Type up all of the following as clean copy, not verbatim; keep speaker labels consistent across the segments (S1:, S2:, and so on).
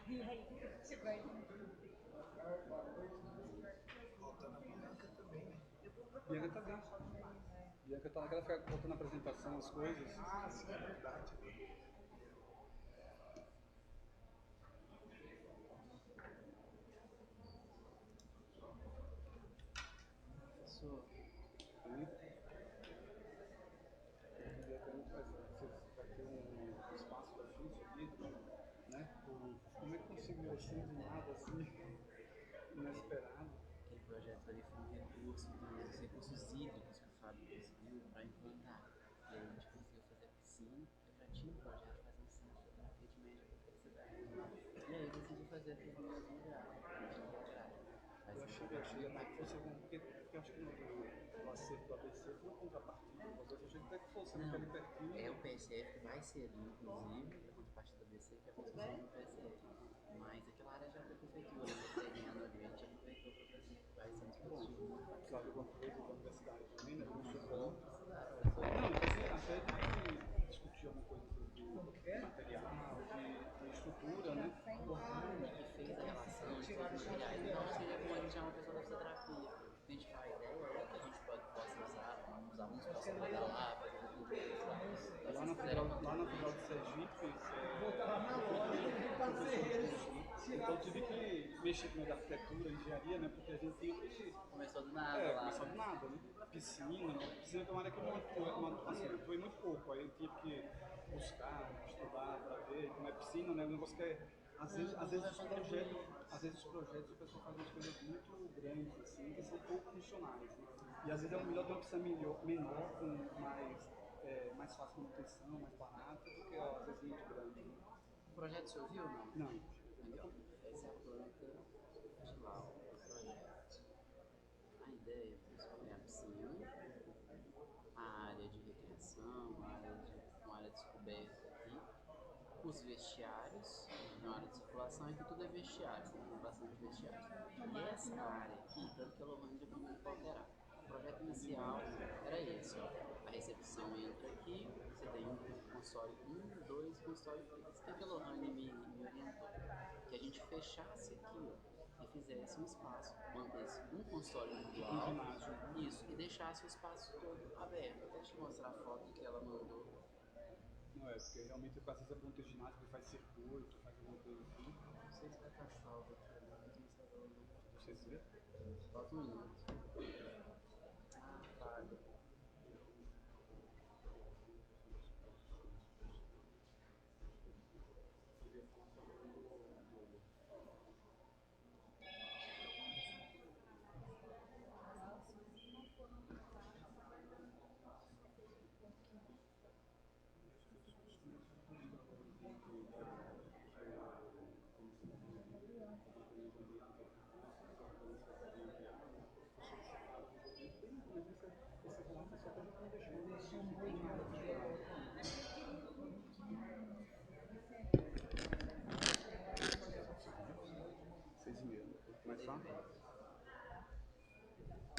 S1: E aí, chegou aí.
S2: Bianca tá bem. Bianca tá naquela fica botando a apresentação, as coisas.
S3: Ah, sim, é verdade.
S4: Professor,
S2: Vai ter um espaço pra gente aqui, né? Como é que conseguiu assim, do nada, assim, inesperado?
S4: aquele projeto ali foi um recurso dos recursos hídricos que o Fábio conseguiu para implantar. E aí a gente conseguiu fazer a piscina. Eu já tinha um projeto de fazer um centro de terapia de média complexidade. E aí eu decidi fazer a formulação gráfica, engenharia agrária. Vai
S2: Eu
S4: ser
S2: achei
S4: super
S2: até que fosse
S4: bacana.
S2: algum. Porque eu acho que no acerto do ABC foi uma contrapartida. Às vezes eu achei até que fosse
S4: Não,
S2: ali pertinho.
S4: é o PSF que vai ser ali, inclusive, a contrapartida do BC, que é a construção do PSF. Mas aquela área já foi prefeitura, né? O terreno ali, a gente aproveitou para fazer. Vai ser um dispositivo muito bacana.
S2: Sabe alguma coisa da universidade também, né? Com
S4: Não,
S2: suporte.
S4: precisava.
S2: Não, até de discutir alguma coisa de material, de estrutura, né?
S4: Que fez a relação entre os materiais. Então seria bom a gente chamar uma pessoa da fisioterapia. A gente faz ideia é que a gente possa usar, os alunos possam mandar lá, fazer as dúvidas lá.
S2: Lá na Federal de Sergipe, então eu tive que mexer com a arquitetura, engenharia, né? Porque a gente tinha que.
S4: Começou do nada lá.
S2: Começou do nada, né? Piscina é uma área que eu não atuei muito pouco, aí eu tive que buscar, estudar para ver como é piscina, né? O negócio que é. Às vezes os projetos o pessoal faz umas coisas muito grandes, assim, que são pouco funcionais, né? E às vezes é melhor ter uma piscina menor, com mais fácil manutenção, mais barata, do que às vezes muito grande. Né?
S4: O projeto você ouviu ou não?
S2: Não.
S4: Ali, ó. Essa é a planta final do projeto. A ideia é a piscina, a área de recreação, uma área descoberta aqui, os vestiários, uma área de circulação, aqui tudo é vestiário, tem bastante vestiários. E essa área aqui, tanto que a Lohane já pediu para alterar. O projeto inicial era esse, ó. A recepção entra aqui, você tem um consultório 1, 2, consultório 3. O que a Lohane me orientou? Que a gente fechasse aqui, ó, e fizesse um espaço, mantesse um consultório individual, isso, e deixasse o espaço todo aberto. Até te mostrar a foto que ela mandou.
S2: Não é, porque realmente às vezes é bom ter ginásio que faz circuito, faz alguma coisa assim.
S4: Não sei se vai estar salvo aqui, não sei se
S2: Não sei se vê.
S4: falta um minuto. Ah, claro.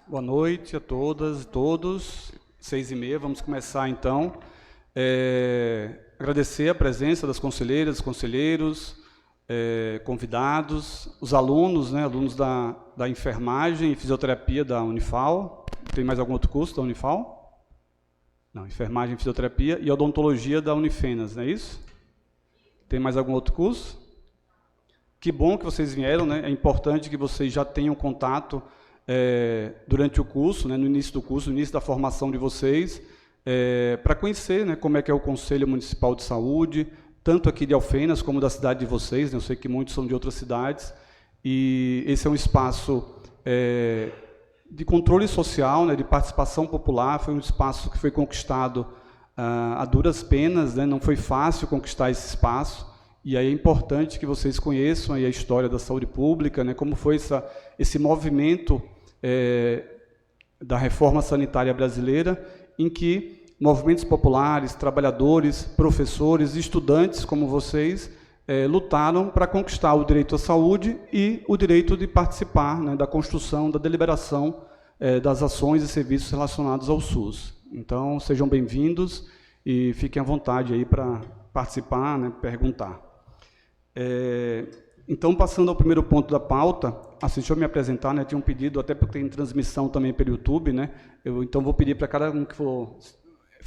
S2: Boa noite a todas e todos. 6h30, vamos começar então. Agradecer a presença das conselheiras, conselheiros, convidados, os alunos, né, alunos da enfermagem e fisioterapia da Unifal. Tem mais algum outro curso da Unifal? Não, enfermagem e fisioterapia e odontologia da Unifenas, não é isso? Tem mais algum outro curso? Que bom que vocês vieram, né? É importante que vocês já tenham contato durante o curso, né, no início do curso, no início da formação de vocês, para conhecer, né, como é que é o Conselho Municipal de Saúde, tanto aqui de Alfenas como da cidade de vocês, né, eu sei que muitos são de outras cidades, e esse é um espaço de controle social, né, de participação popular, foi um espaço que foi conquistado a duras penas, né, não foi fácil conquistar esse espaço, e aí é importante que vocês conheçam aí a história da saúde pública, né, como foi esse movimento da reforma sanitária brasileira, em que movimentos populares, trabalhadores, professores, estudantes como vocês, lutaram para conquistar o direito à saúde e o direito de participar, né, da construção, da deliberação das ações e serviços relacionados ao SUS. Então, sejam bem-vindos e fiquem à vontade aí para participar, né, perguntar. Então, passando ao primeiro ponto da pauta, deixa eu me apresentar, né? Tinha um pedido, até porque tem transmissão também pelo YouTube, né? Então vou pedir para cada um que for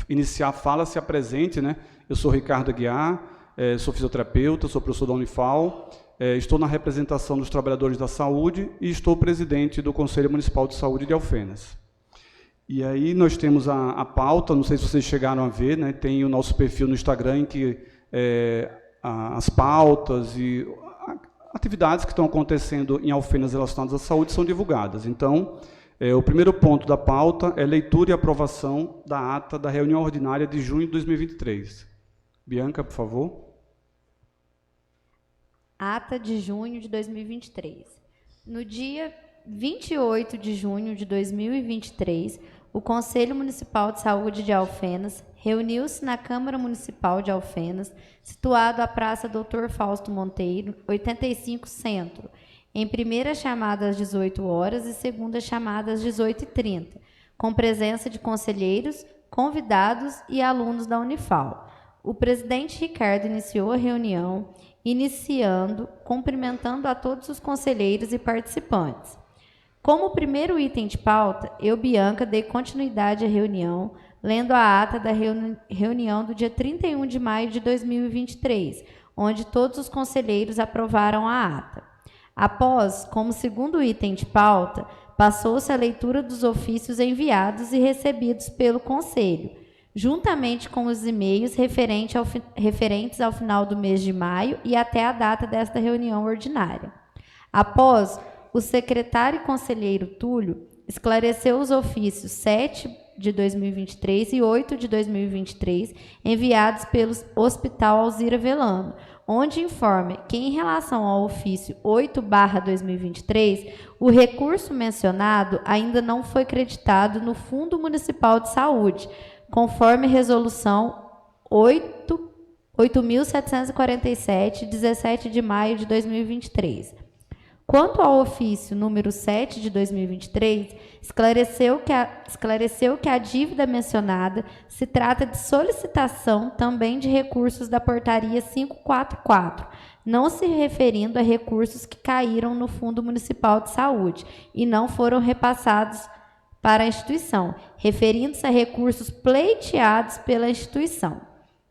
S2: iniciar a fala se apresente, né? Eu sou Ricardo Aguiar, sou fisioterapeuta, sou professor da Unifal, estou na representação dos trabalhadores da saúde e estou presidente do Conselho Municipal de Saúde de Alfenas. E aí nós temos a pauta, não sei se vocês chegaram a ver, né? Tem o nosso perfil no Instagram em que as pautas e atividades que estão acontecendo em Alfenas relacionadas à saúde são divulgadas. Então, o primeiro ponto da pauta é leitura e aprovação da ata da reunião ordinária de junho de 2023. Bianca, por favor.
S1: Ata de junho de 2023. No dia 28 de junho de 2023, o Conselho Municipal de Saúde de Alfenas reuniu-se na Câmara Municipal de Alfenas, situado à Praça Dr. Fausto Monteiro, 85 Centro, em primeira chamada às 18 horas e segunda chamada às 18h30, com presença de conselheiros, convidados e alunos da Unifal. O presidente Ricardo iniciou a reunião, cumprimentando a todos os conselheiros e participantes. Como primeiro item de pauta, eu, Bianca, dei continuidade à reunião, lendo a ata da reunião do dia 31 de maio de 2023, onde todos os conselheiros aprovaram a ata. Após, como segundo item de pauta, passou-se a leitura dos ofícios enviados e recebidos pelo Conselho, juntamente com os e-mails referentes ao final do mês de maio e até a data desta reunião ordinária. Após, o secretário e conselheiro Túlio esclareceu os ofícios 7 de 2023 e 8 de 2023, enviados pelo Hospital Alzira Velano, onde informa que, em relação ao ofício 8/2023, o recurso mencionado ainda não foi creditado no Fundo Municipal de Saúde, conforme Resolução 8.747, 17 de maio de 2023. Quanto ao ofício número 7 de 2023, esclareceu que a dívida mencionada se trata de solicitação também de recursos da Portaria 544, não se referindo a recursos que caíram no Fundo Municipal de Saúde e não foram repassados para a instituição, referindo-se a recursos pleiteados pela instituição.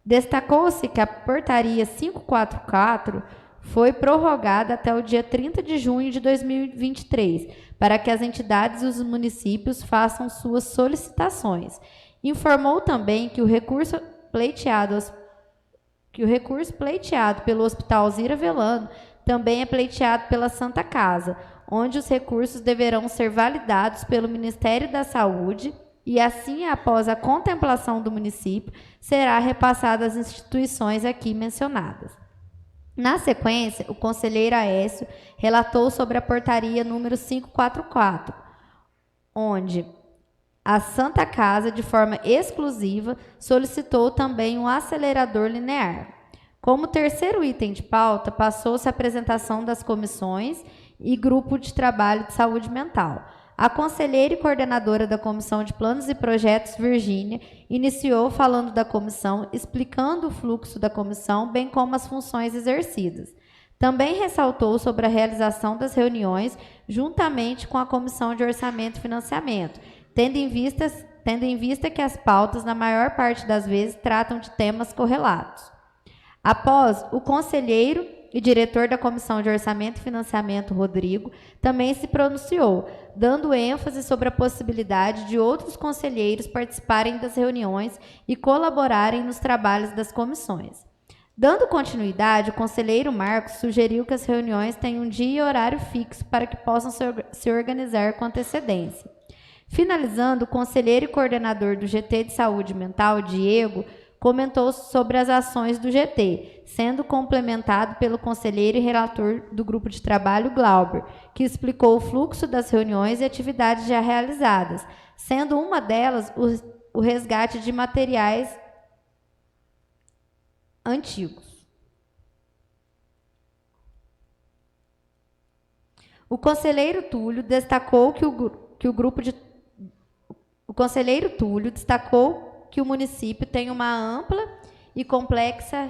S1: Destacou-se que a Portaria 544 foi prorrogada até o dia 30 de junho de 2023, para que as entidades e os municípios façam suas solicitações. Informou também que o recurso pleiteado pelo Hospital Alzira Velano também é pleiteado pela Santa Casa, onde os recursos deverão ser validados pelo Ministério da Saúde e, assim, após a contemplação do município, será repassado às instituições aqui mencionadas. Na sequência, o conselheiro Aécio relatou sobre a portaria número 544, onde a Santa Casa, de forma exclusiva, solicitou também um acelerador linear. Como terceiro item de pauta, passou-se a apresentação das comissões e grupo de trabalho de saúde mental. A conselheira e coordenadora da Comissão de Planos e Projetos, Virgínia, iniciou falando da comissão, explicando o fluxo da comissão, bem como as funções exercidas. Também ressaltou sobre a realização das reuniões juntamente com a Comissão de Orçamento e Financiamento, tendo em vista que as pautas, na maior parte das vezes, tratam de temas correlatos. Após, o conselheiro e diretor da Comissão de Orçamento e Financiamento, Rodrigo, também se pronunciou, dando ênfase sobre a possibilidade de outros conselheiros participarem das reuniões e colaborarem nos trabalhos das comissões. Dando continuidade, o conselheiro Marcos sugeriu que as reuniões tenham dia e horário fixo para que possam se organizar com antecedência. Finalizando, o conselheiro e coordenador do GT de Saúde Mental, Diego, comentou sobre as ações do GT, sendo complementado pelo conselheiro e relator do grupo de trabalho, Glauber, que explicou o fluxo das reuniões e atividades já realizadas, sendo uma delas o resgate de materiais antigos. O conselheiro Túlio destacou que o município tem uma ampla e complexa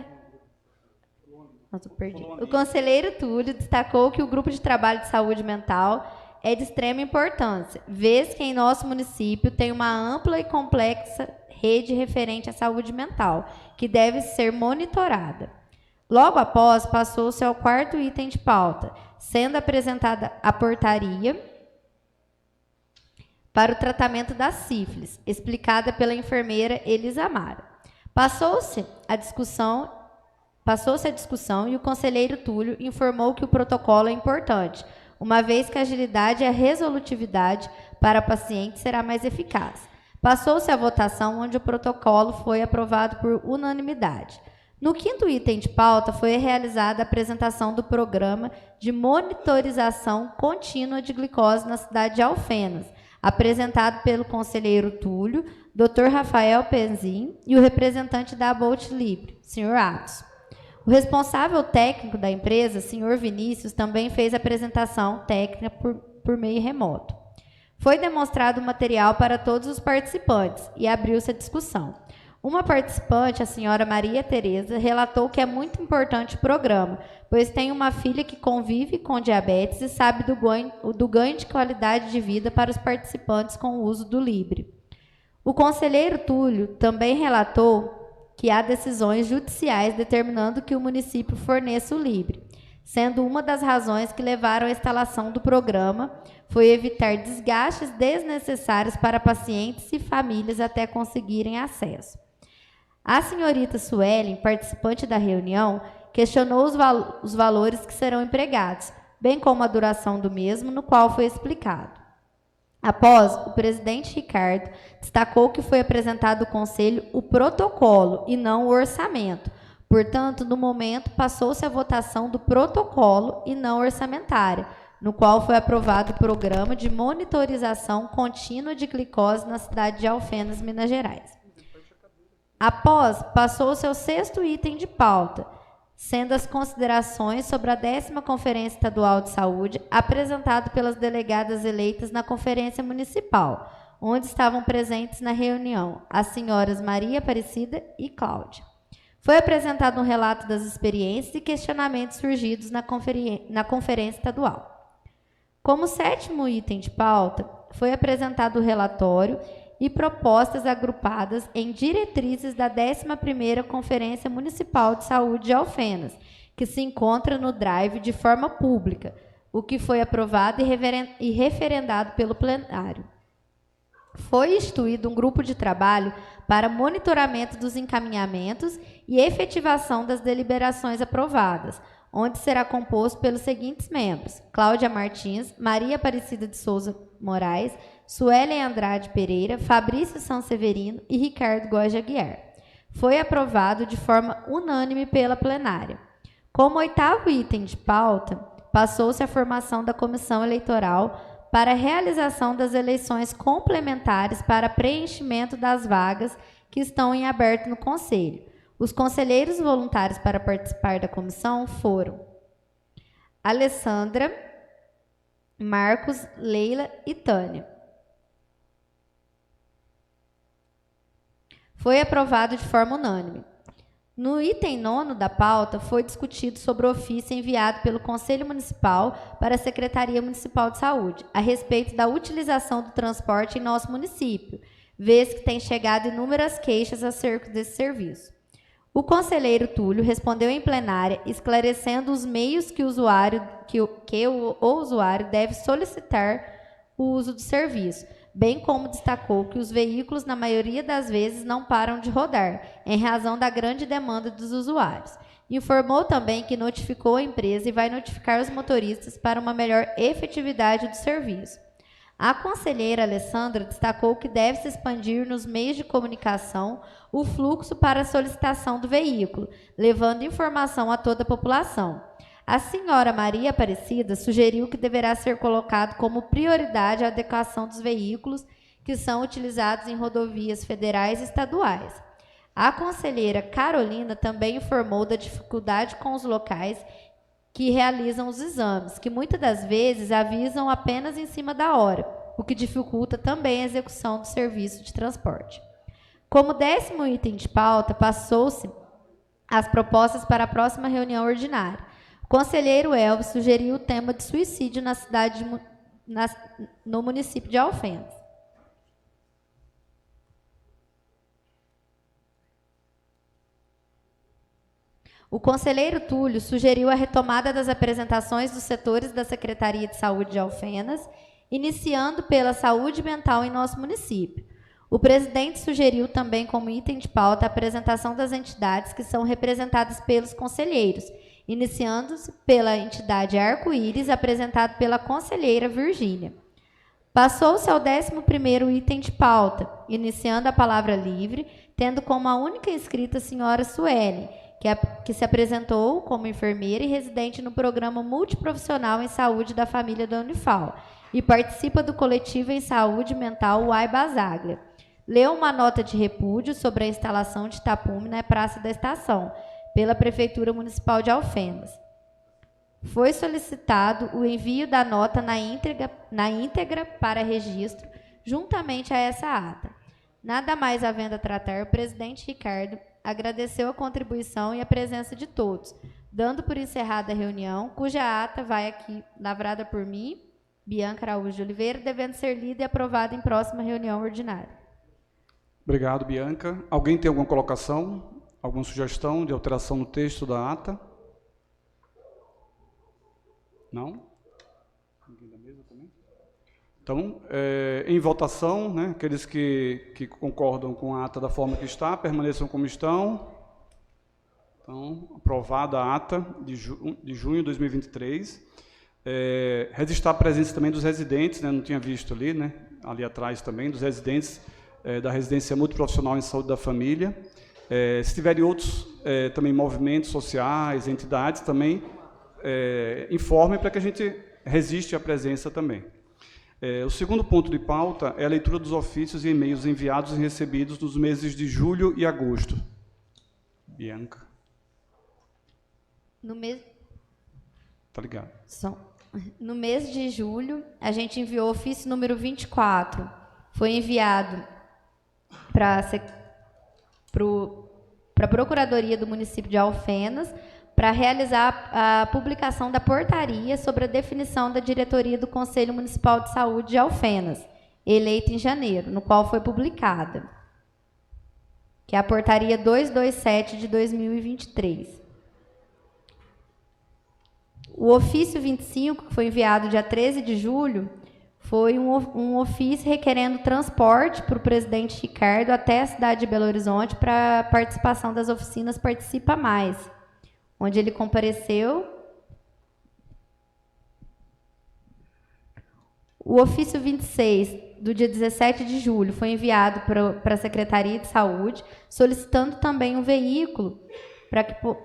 S1: Nossa, eu perdi. O conselheiro Túlio destacou que o grupo de trabalho de saúde mental é de extrema importância, vez que em nosso município tem uma ampla e complexa rede referente à saúde mental, que deve ser monitorada. Logo após, passou-se ao quarto item de pauta, sendo apresentada a portaria para o tratamento da sífilis, explicada pela enfermeira Elisamara. Passou-se a discussão e o conselheiro Túlio informou que o protocolo é importante, uma vez que a agilidade e a resolutividade para o paciente será mais eficaz. Passou-se a votação, onde o protocolo foi aprovado por unanimidade. No quinto item de pauta, foi realizada a apresentação do programa de monitorização contínua de glicose na cidade de Alfenas, apresentado pelo conselheiro Túlio, Dr. Rafael Penzin e o representante da Bolt Libre, Sr. Atos. O responsável técnico da empresa, Sr. Vinícius, também fez a apresentação técnica por meio remoto. Foi demonstrado o material para todos os participantes e abriu-se a discussão. Uma participante, a senhora Maria Tereza, relatou que é muito importante o programa, pois tem uma filha que convive com diabetes e sabe do ganho de qualidade de vida para os participantes com o uso do Libre. O conselheiro Túlio também relatou que há decisões judiciais determinando que o município forneça o Libre, sendo uma das razões que levaram à instalação do programa foi evitar desgastes desnecessários para pacientes e famílias até conseguirem acesso. A senhorita Suelen, participante da reunião, questionou os valores que serão empregados, bem como a duração do mesmo, no qual foi explicado. Após, o presidente Ricardo destacou que foi apresentado ao Conselho o protocolo e não o orçamento. Portanto, no momento, passou-se a votação do protocolo e não orçamentária, no qual foi aprovado o programa de monitorização contínua de glicose na cidade de Alfenas, Minas Gerais. Após, passou-se ao sexto item de pauta, sendo as considerações sobre a 10ª Conferência Estadual de Saúde, apresentado pelas delegadas eleitas na Conferência Municipal, onde estavam presentes na reunião as senhoras Maria Aparecida e Cláudia. Foi apresentado um relato das experiências e questionamentos surgidos na Conferência Estadual. Como sétimo item de pauta, foi apresentado o relatório e propostas agrupadas em diretrizes da 11ª Conferência Municipal de Saúde de Alfenas, que se encontra no Drive de forma pública, o que foi aprovado e referendado pelo plenário. Foi instituído um grupo de trabalho para monitoramento dos encaminhamentos e efetivação das deliberações aprovadas, onde será composto pelos seguintes membros: Cláudia Martins, Maria Aparecida de Souza Moraes, Suelen Andrade Pereira, Fabrício Sanseverino e Ricardo Góes de Aguiar. Foi aprovado de forma unânime pela plenária. Como oitavo item de pauta, passou-se a formação da comissão eleitoral para a realização das eleições complementares para preenchimento das vagas que estão em aberto no Conselho. Os conselheiros voluntários para participar da comissão foram Alessandra, Marcos, Leila e Tânia. Foi aprovado de forma unânime. No item 9º da pauta, foi discutido sobre o ofício enviado pelo Conselho Municipal para a Secretaria Municipal de Saúde, a respeito da utilização do transporte em nosso município, vez que tem chegado inúmeras queixas acerca desse serviço. O conselheiro Túlio respondeu em plenária, esclarecendo os meios que o usuário deve solicitar o uso do serviço, bem como destacou que os veículos, na maioria das vezes, não param de rodar, em razão da grande demanda dos usuários. Informou também que notificou a empresa e vai notificar os motoristas para uma melhor efetividade do serviço. A conselheira Alessandra destacou que deve se expandir nos meios de comunicação o fluxo para a solicitação do veículo, levando informação a toda a população. A senhora Maria Aparecida sugeriu que deverá ser colocado como prioridade a adequação dos veículos que são utilizados em rodovias federais e estaduais. A conselheira Carolina também informou da dificuldade com os locais que realizam os exames, que muitas das vezes avisam apenas em cima da hora, o que dificulta também a execução do serviço de transporte. Como 10º item de pauta, passou-se as propostas para a próxima reunião ordinária. O conselheiro Elvis sugeriu o tema de suicídio no município de Alfenas. O conselheiro Túlio sugeriu a retomada das apresentações dos setores da Secretaria de Saúde de Alfenas, iniciando pela saúde mental em nosso município. O presidente sugeriu também como item de pauta a apresentação das entidades que são representadas pelos conselheiros, iniciando-se pela entidade Arco-Íris, apresentado pela conselheira Virgínia. Passou-se ao 11º item de pauta, iniciando a palavra livre, tendo como a única inscrita a senhora Sueli, que se apresentou como enfermeira e residente no programa multiprofissional em saúde da família da Unifal e participa do coletivo em saúde mental Uai Basaglia. Leu uma nota de repúdio sobre a instalação de tapume na Praça da Estação, pela Prefeitura Municipal de Alfenas. Foi solicitado o envio da nota na íntegra para registro, juntamente a essa ata. Nada mais havendo a tratar, o presidente Ricardo agradeceu a contribuição e a presença de todos, dando por encerrada a reunião, cuja ata vai aqui lavrada por mim, Bianca Araújo de Oliveira, devendo ser lida e aprovada em próxima reunião ordinária.
S2: Obrigado, Bianca. Alguém tem alguma colocação, alguma sugestão de alteração no texto da ata? Não? Ninguém da mesa também? Então, em votação, né, aqueles que concordam com a ata da forma que está, permaneçam como estão. Então, aprovada a ata de junho de 2023. Registrar a presença também dos residentes, né, não tinha visto ali, né, ali atrás também, dos residentes da Residência Multiprofissional em Saúde da Família. Se tiverem outros também movimentos sociais, entidades, também informem para que a gente registre a presença também. O segundo ponto de pauta é a leitura dos ofícios e e-mails enviados e recebidos nos meses de julho e agosto. Bianca. Tá ligado.
S1: No mês de julho, a gente enviou o ofício número 24. Foi enviado para a Procuradoria do município de Alfenas, para realizar a publicação da portaria sobre a definição da diretoria do Conselho Municipal de Saúde de Alfenas, eleita em janeiro, no qual foi publicada, que é a portaria 227 de 2023. O ofício 25, que foi enviado dia 13 de julho, foi um ofício requerendo transporte para o presidente Ricardo até a cidade de Belo Horizonte para participação das oficinas Participa Mais, onde ele compareceu. O ofício 26, do dia 17 de julho, foi enviado para a Secretaria de Saúde, solicitando também um veículo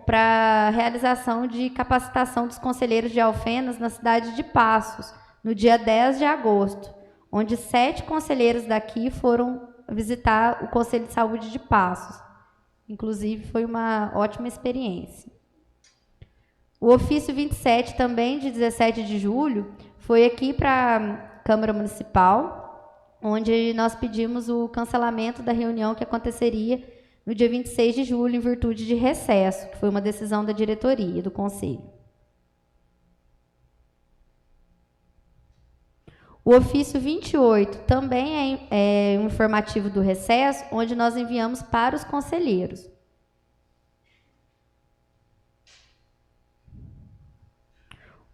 S1: para a realização de capacitação dos conselheiros de Alfenas na cidade de Passos, no dia 10 de agosto, onde 7 conselheiros daqui foram visitar o Conselho de Saúde de Passos. Inclusive, foi uma ótima experiência. O ofício 27, também de 17 de julho, foi aqui para a Câmara Municipal, onde nós pedimos o cancelamento da reunião que aconteceria no dia 26 de julho, em virtude de recesso, que foi uma decisão da diretoria do Conselho. O ofício 28 também é um informativo do recesso, onde nós enviamos para os conselheiros.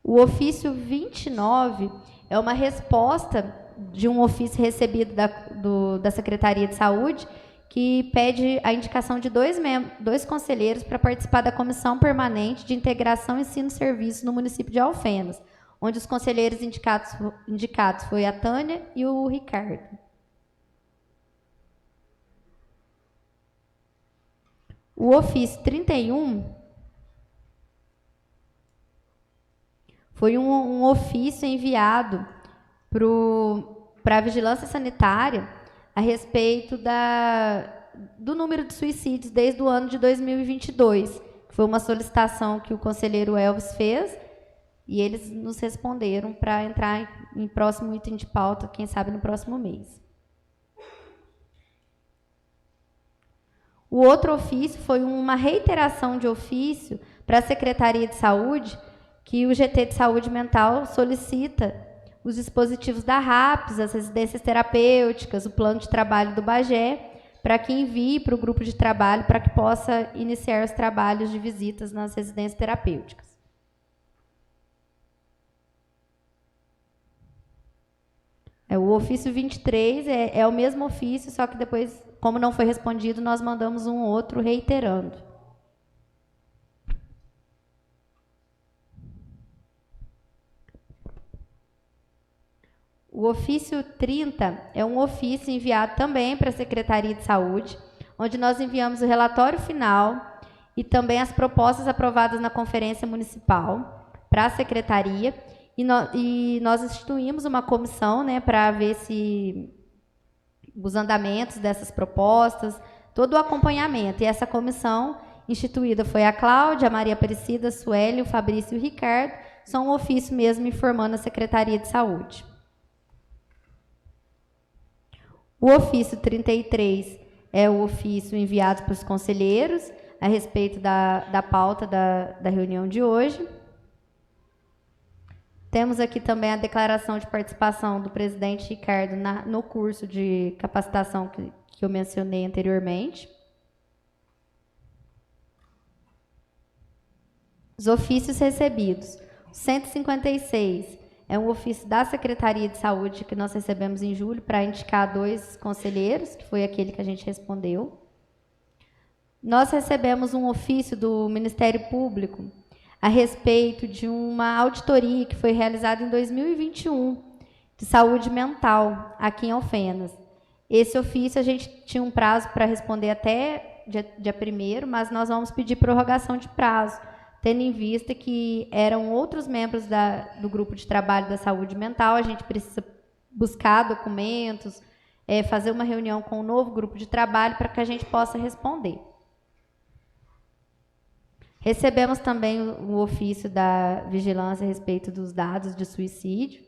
S1: O ofício 29 é uma resposta de um ofício recebido da Secretaria de Saúde, que pede a indicação de 2 conselheiros para participar da Comissão Permanente de Integração Ensino-Serviço no município de Alfenas, onde os conselheiros indicados foi a Tânia e o Ricardo. O ofício 31 foi um ofício enviado para a Vigilância Sanitária a respeito do número de suicídios desde o ano de 2022. Foi uma solicitação que o conselheiro Elvis fez, e eles nos responderam para entrar em próximo item de pauta, quem sabe no próximo mês. O outro ofício foi uma reiteração de ofício para a Secretaria de Saúde, que o GT de Saúde Mental solicita os dispositivos da RAPS, as residências terapêuticas, o plano de trabalho do Bagé, para que envie para o grupo de trabalho para que possa iniciar os trabalhos de visitas nas residências terapêuticas. O ofício 23 é o mesmo ofício, só que depois, como não foi respondido, nós mandamos um outro reiterando. O ofício 30 é um ofício enviado também para a Secretaria de Saúde, onde nós enviamos o relatório final e também as propostas aprovadas na Conferência Municipal para a Secretaria, e nós instituímos uma comissão, né, para ver se os andamentos dessas propostas, todo o acompanhamento. E essa comissão instituída foi a Cláudia, a Maria Aparecida, a Sueli, o Fabrício e o Ricardo, são um ofício mesmo informando a Secretaria de Saúde. O ofício 33 é o ofício enviado para os conselheiros a respeito da pauta da reunião de hoje. Temos aqui também a declaração de participação do presidente Ricardo no curso de capacitação que eu mencionei anteriormente. Os ofícios recebidos. 156 é um ofício da Secretaria de Saúde que nós recebemos em julho para indicar 2 conselheiros, que foi aquele que a gente respondeu. Nós recebemos um ofício do Ministério Público a respeito de uma auditoria que foi realizada em 2021 de saúde mental aqui em Alfenas. Esse ofício a gente tinha um prazo para responder até dia 1º, mas nós vamos pedir prorrogação de prazo, tendo em vista que eram outros membros do grupo de trabalho da saúde mental. A gente precisa buscar documentos, fazer uma reunião com o novo grupo de trabalho para que a gente possa responder. Recebemos também o ofício da vigilância a respeito dos dados de suicídio.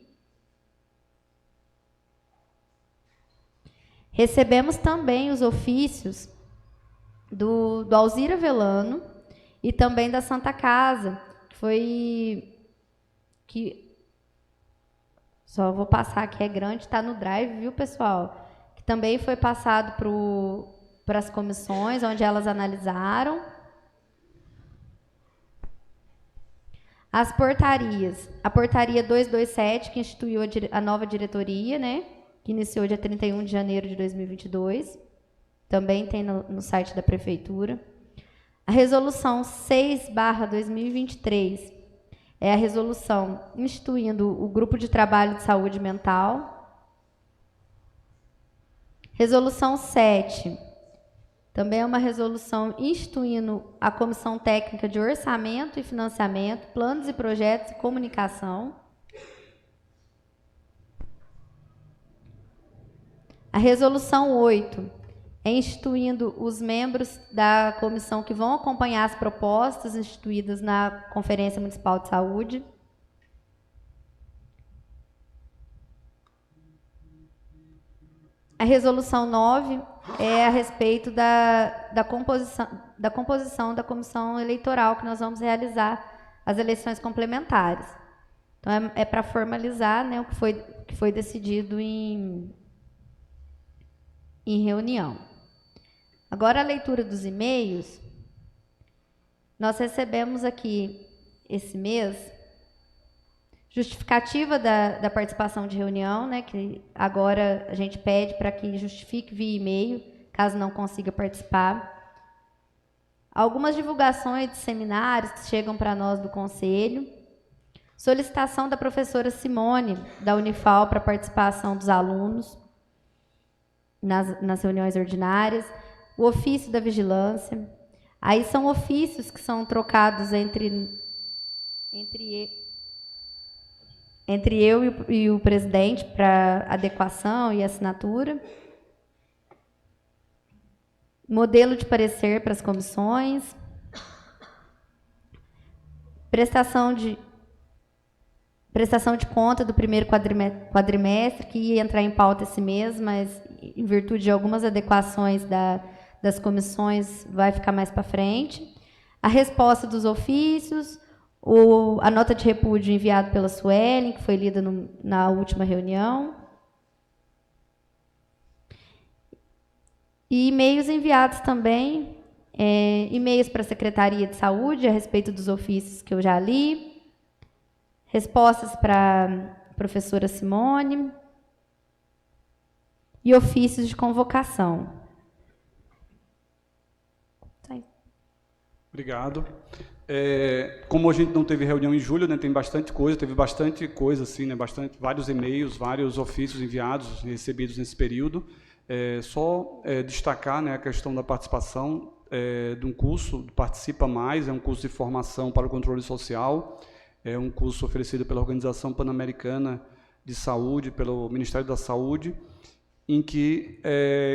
S1: Recebemos também os ofícios do Alzira Velano e também da Santa Casa, só vou passar aqui, é grande, está no Drive, viu, pessoal? Que também foi passado para as comissões, onde elas analisaram. As portarias. A portaria 227, que instituiu a nova diretoria, né, que iniciou dia 31 de janeiro de 2022. Também tem no site da Prefeitura. A resolução 6/2023 é a resolução instituindo o Grupo de Trabalho de Saúde Mental. Resolução 7. Também é uma resolução instituindo a Comissão Técnica de Orçamento e Financiamento, Planos e Projetos e Comunicação. A resolução 8 é instituindo os membros da comissão que vão acompanhar as propostas instituídas na Conferência Municipal de Saúde. A resolução 9 é a respeito da composição da comissão eleitoral, que nós vamos realizar as eleições complementares. Então, é para formalizar, né, o que foi decidido em reunião. Agora, a leitura dos e-mails. Nós recebemos aqui, esse mês, justificativa da participação de reunião, né, que agora a gente pede para que justifique via e-mail, caso não consiga participar. Algumas divulgações de seminários que chegam para nós do Conselho. Solicitação da professora Simone, da Unifal, para participação dos alunos nas reuniões ordinárias. O ofício da vigilância. Aí são ofícios que são trocados entre eu e o presidente para adequação e assinatura. Modelo de parecer para as comissões. Prestação de conta do primeiro quadrimestre, que ia entrar em pauta esse mês, mas em virtude de algumas adequações da das comissões vai ficar mais para frente. A resposta dos ofícios, a nota de repúdio enviada pela Suelen, que foi lida na última reunião. E e-mails enviados também, e-mails para a Secretaria de Saúde a respeito dos ofícios que eu já li, respostas para a professora Simone e ofícios de convocação.
S2: Obrigado. Como a gente não teve reunião em julho, né, teve bastante coisa, assim, né, vários e-mails, vários ofícios enviados, recebidos nesse período. Destacar, né, a questão da participação de um curso, do Participa Mais, é um curso de formação para o controle social, é um curso oferecido pela Organização Pan-Americana de Saúde, pelo Ministério da Saúde, em que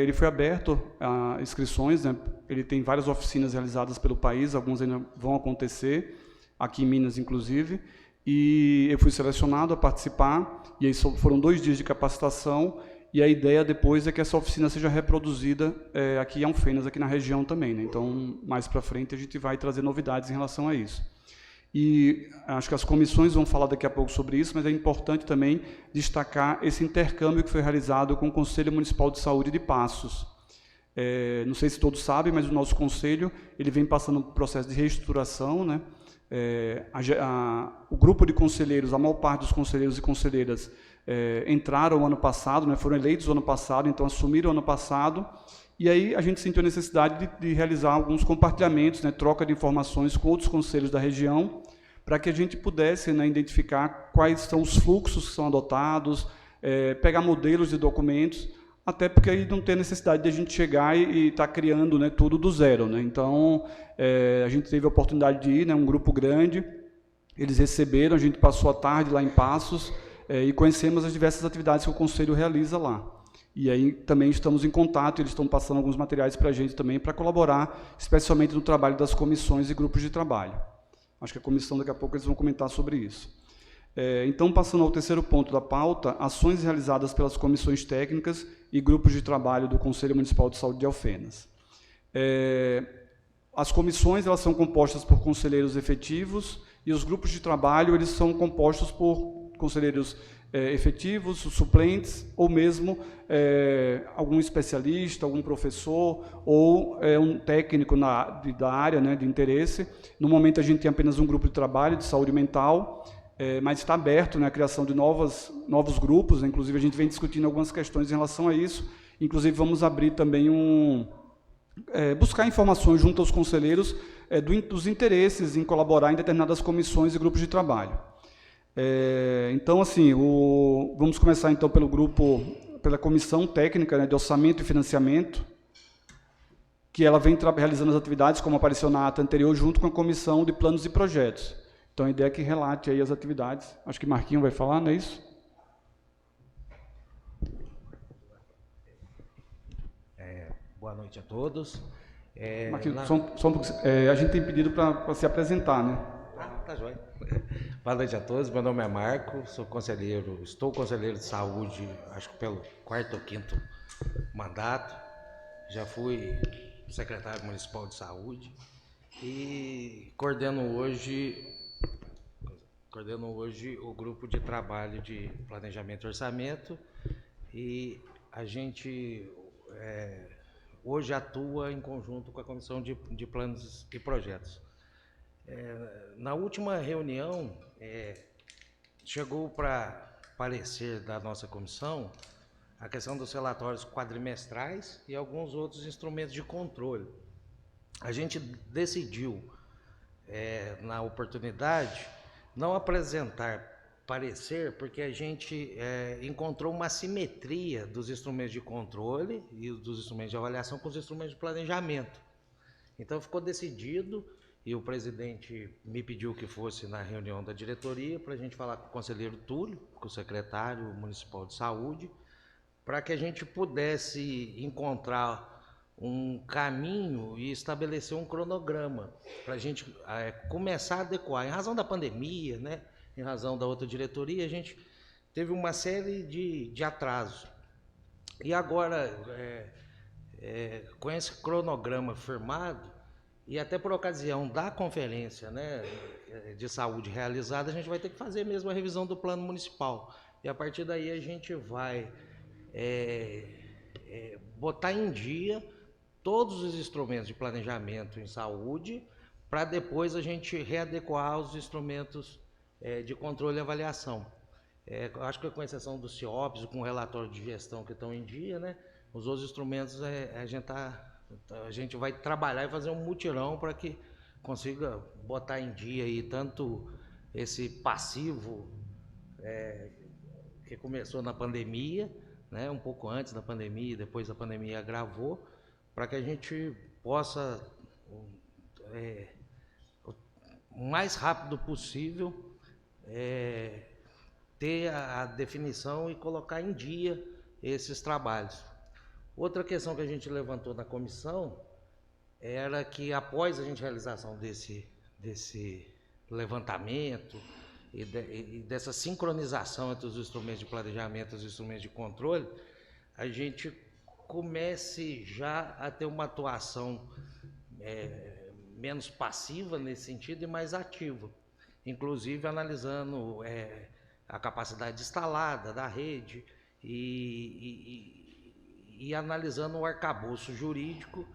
S2: ele foi aberto a inscrições, né? Ele tem várias oficinas realizadas pelo país, algumas ainda vão acontecer, aqui em Minas, inclusive, e eu fui selecionado a participar, e aí foram 2 dias de capacitação, e a ideia depois é que essa oficina seja reproduzida aqui em Alfenas, aqui na região também, né? Então, mais para frente, a gente vai trazer novidades em relação a isso. E acho que as comissões vão falar daqui a pouco sobre isso, mas é importante também destacar esse intercâmbio que foi realizado com o Conselho Municipal de Saúde de Passos. Não sei se todos sabem, mas o nosso conselho ele vem passando por um processo de reestruturação, né? O grupo de conselheiros, a maior parte dos conselheiros e conselheiras entraram ano passado, né? Foram eleitos ano passado, então assumiram ano passado. E aí a gente sentiu a necessidade de realizar alguns compartilhamentos, né, troca de informações com outros conselhos da região, para que a gente pudesse, né, identificar quais são os fluxos que são adotados, pegar modelos de documentos, até porque aí não tem necessidade de a gente chegar e estar criando, né, tudo do zero, né? Então, a gente teve a oportunidade de ir, né, um grupo grande, eles receberam, a gente passou a tarde lá em Passos, e conhecemos as diversas atividades que o Conselho realiza lá. E aí também estamos em contato, eles estão passando alguns materiais para a gente também, para colaborar, especialmente no trabalho das comissões e grupos de trabalho. Acho que a comissão, daqui a pouco, eles vão comentar sobre isso. Então, passando ao terceiro ponto da pauta, ações realizadas pelas comissões técnicas e grupos de trabalho do Conselho Municipal de Saúde de Alfenas. As comissões elas são compostas por conselheiros efetivos e os grupos de trabalho eles são compostos por conselheiros efetivos, suplentes, ou mesmo algum especialista, algum professor, ou um técnico da área, né, de interesse. No momento, a gente tem apenas um grupo de trabalho de saúde mental, mas está aberto, né, a criação de novos grupos, né, inclusive a gente vem discutindo algumas questões em relação a isso, inclusive vamos abrir também buscar informações junto aos conselheiros dos interesses em colaborar em determinadas comissões e grupos de trabalho. Então, assim, vamos começar então pela comissão técnica, né, de orçamento e financiamento, que ela vem realizando as atividades, como apareceu na ata anterior, junto com a comissão de planos e projetos. Então, a ideia é que relate aí as atividades. Acho que Marquinho vai falar, não é isso?
S3: Boa noite a todos.
S2: Marquinho, só um pouco, a gente tem pedido para se apresentar, né?
S3: Tá joia. Boa noite a todos, meu nome é Marco, estou conselheiro de saúde, acho que pelo 4º ou 5º mandato, já fui secretário municipal de saúde e coordeno hoje o grupo de trabalho de planejamento e orçamento e a gente hoje atua em conjunto com a comissão de planos e projetos. Na última reunião, chegou para parecer da nossa comissão a questão dos relatórios quadrimestrais e alguns outros instrumentos de controle. A gente decidiu, na oportunidade, não apresentar parecer, porque a gente encontrou uma simetria dos instrumentos de controle e dos instrumentos de avaliação com os instrumentos de planejamento. Então, ficou decidido. E o presidente me pediu que fosse na reunião da diretoria para a gente falar com o conselheiro Túlio, com o secretário municipal de saúde, para que a gente pudesse encontrar um caminho e estabelecer um cronograma para a gente começar a adequar. Em razão da pandemia, né, em razão da outra diretoria, a gente teve uma série de atrasos. E agora, com esse cronograma firmado, e até por ocasião da conferência, né, de saúde realizada, a gente vai ter que fazer mesmo a revisão do plano municipal. E a partir daí a gente vai botar em dia todos os instrumentos de planejamento em saúde, para depois a gente readequar os instrumentos de controle e avaliação. Acho que com exceção do CIOPS, com o relatório de gestão que estão em dia, né, os outros instrumentos a gente vai trabalhar e fazer um mutirão para que consiga botar em dia aí tanto esse passivo que começou na pandemia, né, um pouco antes da pandemia, depois da pandemia agravou, para que a gente possa, o mais rápido possível, ter a definição e colocar em dia esses trabalhos. Outra questão que a gente levantou na comissão era que, após a gente realização desse levantamento e dessa sincronização entre os instrumentos de planejamento e os instrumentos de controle, a gente comece já a ter uma atuação menos passiva nesse sentido e mais ativa, inclusive analisando a capacidade instalada da rede e analisando o arcabouço jurídico,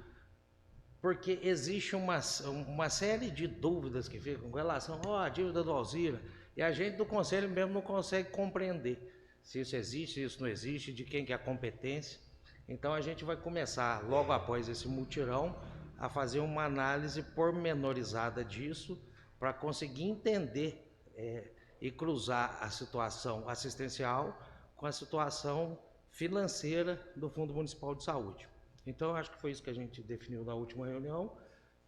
S3: porque existe uma série de dúvidas que ficam com relação à dívida do Alzira, e a gente do Conselho mesmo não consegue compreender se isso existe, se isso não existe, de quem que é a competência. Então a gente vai começar, logo após esse mutirão, a fazer uma análise pormenorizada disso, para conseguir entender e cruzar a situação assistencial com a situação financeira do Fundo Municipal de Saúde. Então, eu acho que foi isso que a gente definiu na última reunião,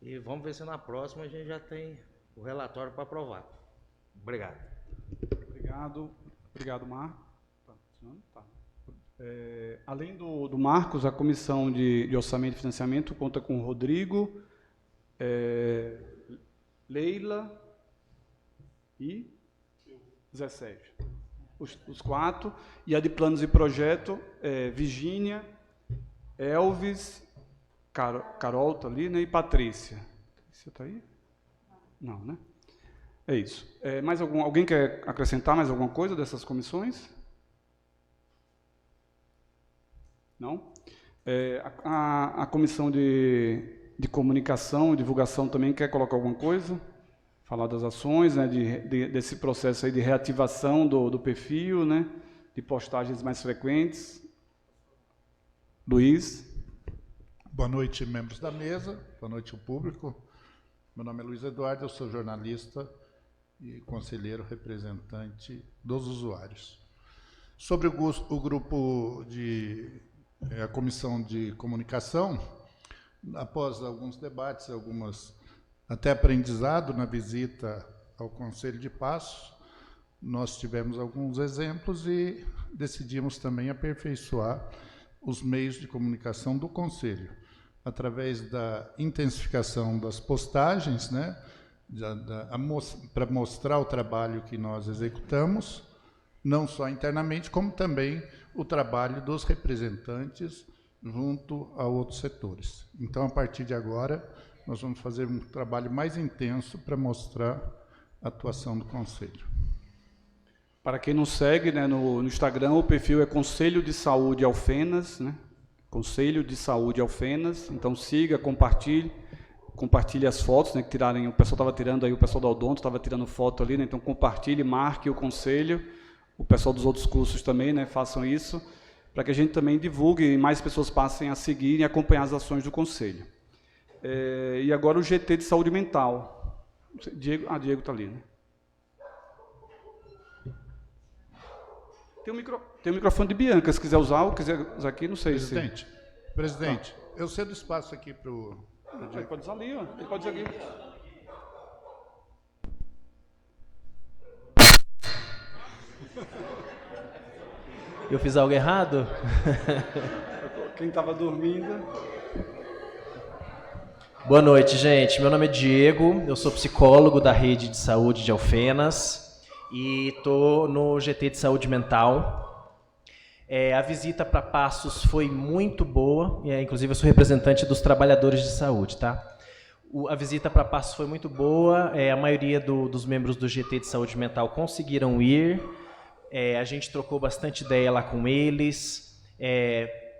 S3: e vamos ver se na próxima a gente já tem o relatório para aprovar. Obrigado.
S2: Obrigado, Marcos. Tá. Além do Marcos, a Comissão de Orçamento e Financiamento conta com o Rodrigo, Leila e Zé Sérgio. Os 4, e a de Planos e Projeto, Virgínia, Elvis, Carol está ali, né, e Patrícia. Você está aí? Não, né? É isso. Mais alguém quer acrescentar mais alguma coisa dessas comissões? Não? A Comissão de Comunicação e Divulgação também quer colocar alguma coisa? Falar das ações, né, desse processo aí de reativação do perfil, né, de postagens mais frequentes. Luiz.
S5: Boa noite, membros da mesa. Boa noite, o público. Meu nome é Luiz Eduardo, eu sou jornalista e conselheiro representante dos usuários. Sobre o grupo a Comissão de Comunicação, após alguns debates, até aprendizado na visita ao Conselho de Passos, nós tivemos alguns exemplos e decidimos também aperfeiçoar os meios de comunicação do Conselho, através da intensificação das postagens, né, para mostrar o trabalho que nós executamos, não só internamente, como também o trabalho dos representantes junto a outros setores. Então, a partir de agora, nós vamos fazer um trabalho mais intenso para mostrar a atuação do Conselho.
S2: Para quem não segue, né, no Instagram, o perfil é Conselho de Saúde Alfenas, né? Conselho de Saúde Alfenas. Então siga, compartilhe as fotos, né, que tirarem. O pessoal estava tirando aí, o pessoal da Odonto estava tirando foto ali, né? Então compartilhe, marque o Conselho. O pessoal dos outros cursos também, né, façam isso, para que a gente também divulgue e mais pessoas passem a seguir e acompanhar as ações do Conselho. E agora o GT de Saúde Mental. Diego está ali, né? Tem um microfone de Bianca, se quiser usar, ou quiser usar aqui, não sei.
S5: Presidente, eu cedo espaço aqui para o
S2: Ele pode usar ali, ó. Ele pode usar aqui.
S6: Eu fiz algo errado?
S2: Quem estava dormindo...
S6: Boa noite, gente. Meu nome é Diego, eu sou psicólogo da Rede de Saúde de Alfenas e estou no GT de Saúde Mental. A visita para Passos foi muito boa, inclusive eu sou representante dos trabalhadores de saúde, tá? A visita para Passos foi muito boa, a maioria dos membros do GT de Saúde Mental conseguiram ir, a gente trocou bastante ideia lá com eles,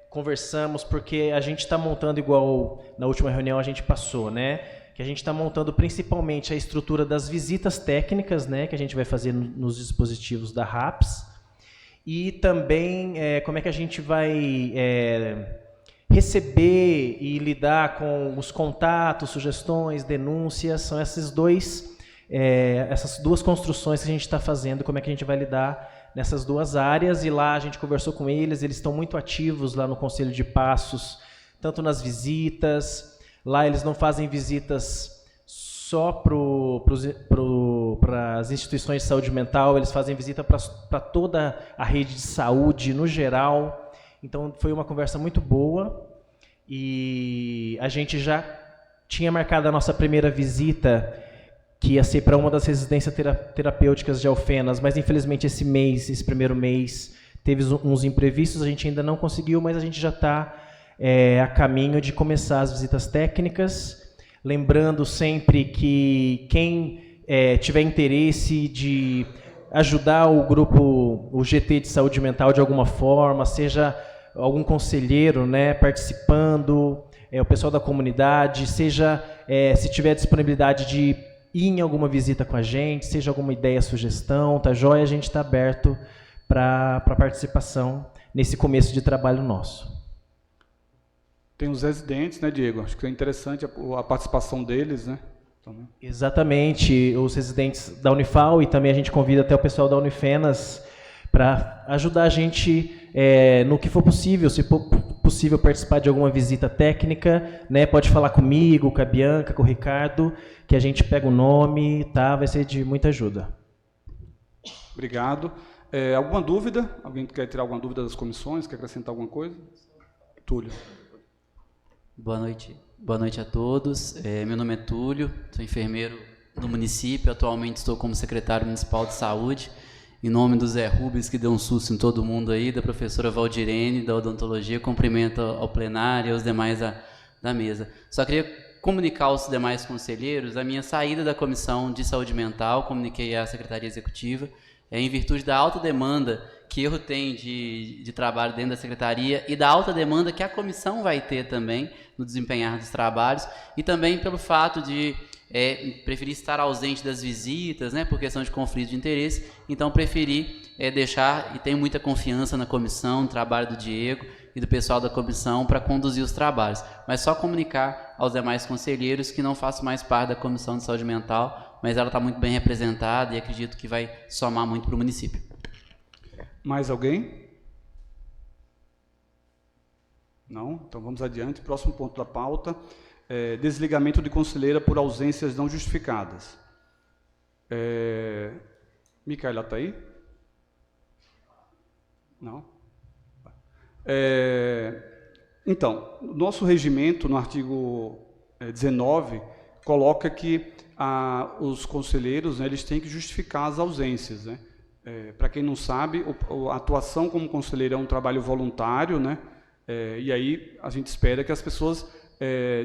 S6: conversamos, porque a gente está montando, igual na última reunião a gente passou, né? Que a gente está montando principalmente a estrutura das visitas técnicas, né? Que a gente vai fazer nos dispositivos da RAPS, e também como é que a gente vai receber e lidar com os contatos, sugestões, denúncias. São essas duas construções que a gente está fazendo, como é que a gente vai lidar nessas duas áreas. E lá a gente conversou com eles estão muito ativos lá no Conselho de Passos, tanto nas visitas. Lá eles não fazem visitas só para as instituições de saúde mental, eles fazem visita para toda a rede de saúde no geral. Então foi uma conversa muito boa, e a gente já tinha marcado a nossa primeira visita, que ia ser para uma das residências terapêuticas de Alfenas, mas infelizmente esse primeiro mês, teve uns imprevistos, a gente ainda não conseguiu, mas a gente já está a caminho de começar as visitas técnicas. Lembrando sempre que quem tiver interesse de ajudar o grupo, o GT de Saúde Mental de alguma forma, seja algum conselheiro, né, participando, o pessoal da comunidade, seja se tiver disponibilidade de ir em alguma visita com a gente, seja alguma ideia, sugestão, tá joia, a gente está aberto para participação nesse começo de trabalho nosso.
S2: Tem os residentes, né, Diego? Acho que é interessante a participação deles, né? Também.
S6: Exatamente, os residentes da Unifal, e também a gente convida até o pessoal da Unifenas para ajudar a gente no que for possível, se for possível participar de alguma visita técnica, né? Pode falar comigo, com a Bianca, com o Ricardo, que a gente pega o nome, tá? Vai ser de muita ajuda.
S2: Obrigado. Alguma dúvida? Alguém quer tirar alguma dúvida das comissões? Quer acrescentar alguma coisa? Túlio.
S4: Boa noite a todos. Meu nome é Túlio, sou enfermeiro do município, atualmente estou como secretário municipal de saúde, em nome do Zé Rubens, que deu um susto em todo mundo aí, da professora Valdirene, da odontologia. Cumprimento ao plenário e aos demais da mesa. Só queria comunicar aos demais conselheiros a minha saída da Comissão de Saúde Mental, comuniquei à Secretaria Executiva, em virtude da alta demanda que eu tenho de trabalho dentro da Secretaria e da alta demanda que a comissão vai ter também no desempenhar dos trabalhos, e também pelo fato de preferir estar ausente das visitas, né, por questão de conflito de interesse. Então preferi deixar, e tenho muita confiança na comissão, no trabalho do Diego e do pessoal da comissão para conduzir os trabalhos, mas só comunicar aos demais conselheiros que não faço mais parte da Comissão de Saúde Mental, mas ela está muito bem representada e acredito que vai somar muito para o município.
S2: Mais alguém? Não? Então vamos adiante. Próximo ponto da pauta. Desligamento de conselheira por ausências não justificadas. Micaela está aí? Não? Então, nosso regimento, no artigo 19, coloca que os conselheiros, né, eles têm que justificar as ausências, né? Para quem não sabe, a atuação como conselheiro é um trabalho voluntário, né? E aí a gente espera que as pessoas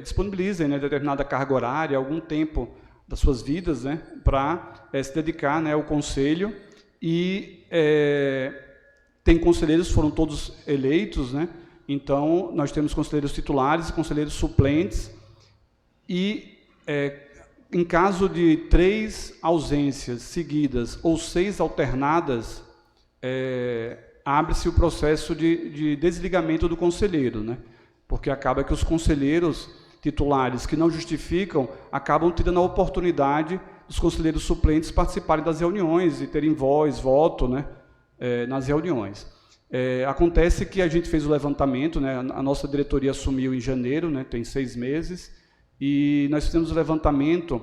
S2: disponibilizem, né, determinada carga horária, algum tempo das suas vidas, né, para se dedicar, né, ao conselho. E tem conselheiros, foram todos eleitos, né? Então nós temos conselheiros titulares e conselheiros suplentes, e em caso de 3 ausências seguidas ou 6 alternadas, abre-se o processo de desligamento do conselheiro, né? Porque acaba que os conselheiros titulares que não justificam acabam tendo a oportunidade dos conselheiros suplentes participarem das reuniões e terem voz, voto, né, nas reuniões. Acontece que a gente fez o levantamento, né, a nossa diretoria assumiu em janeiro, né, tem 6 meses, e nós fizemos o levantamento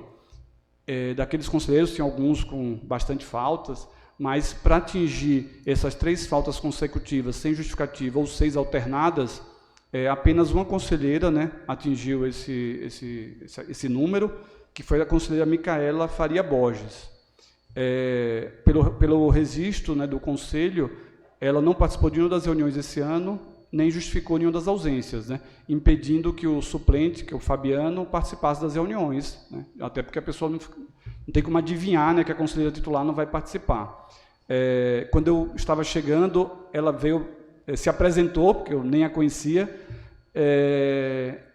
S2: daqueles conselheiros, tinha alguns com bastante faltas, mas para atingir essas 3 faltas consecutivas sem justificativa ou 6 alternadas, apenas uma conselheira, né, atingiu esse número, que foi a conselheira Micaela Faria Borges. Pelo registro, né, do conselho, ela não participou de nenhuma das reuniões esse ano, nem justificou nenhuma das ausências, né, impedindo que o suplente, que é o Fabiano, participasse das reuniões, né, até porque a pessoa não tem como adivinhar, né, que a conselheira titular não vai participar. Quando eu estava chegando, ela veio, se apresentou, porque eu nem a conhecia,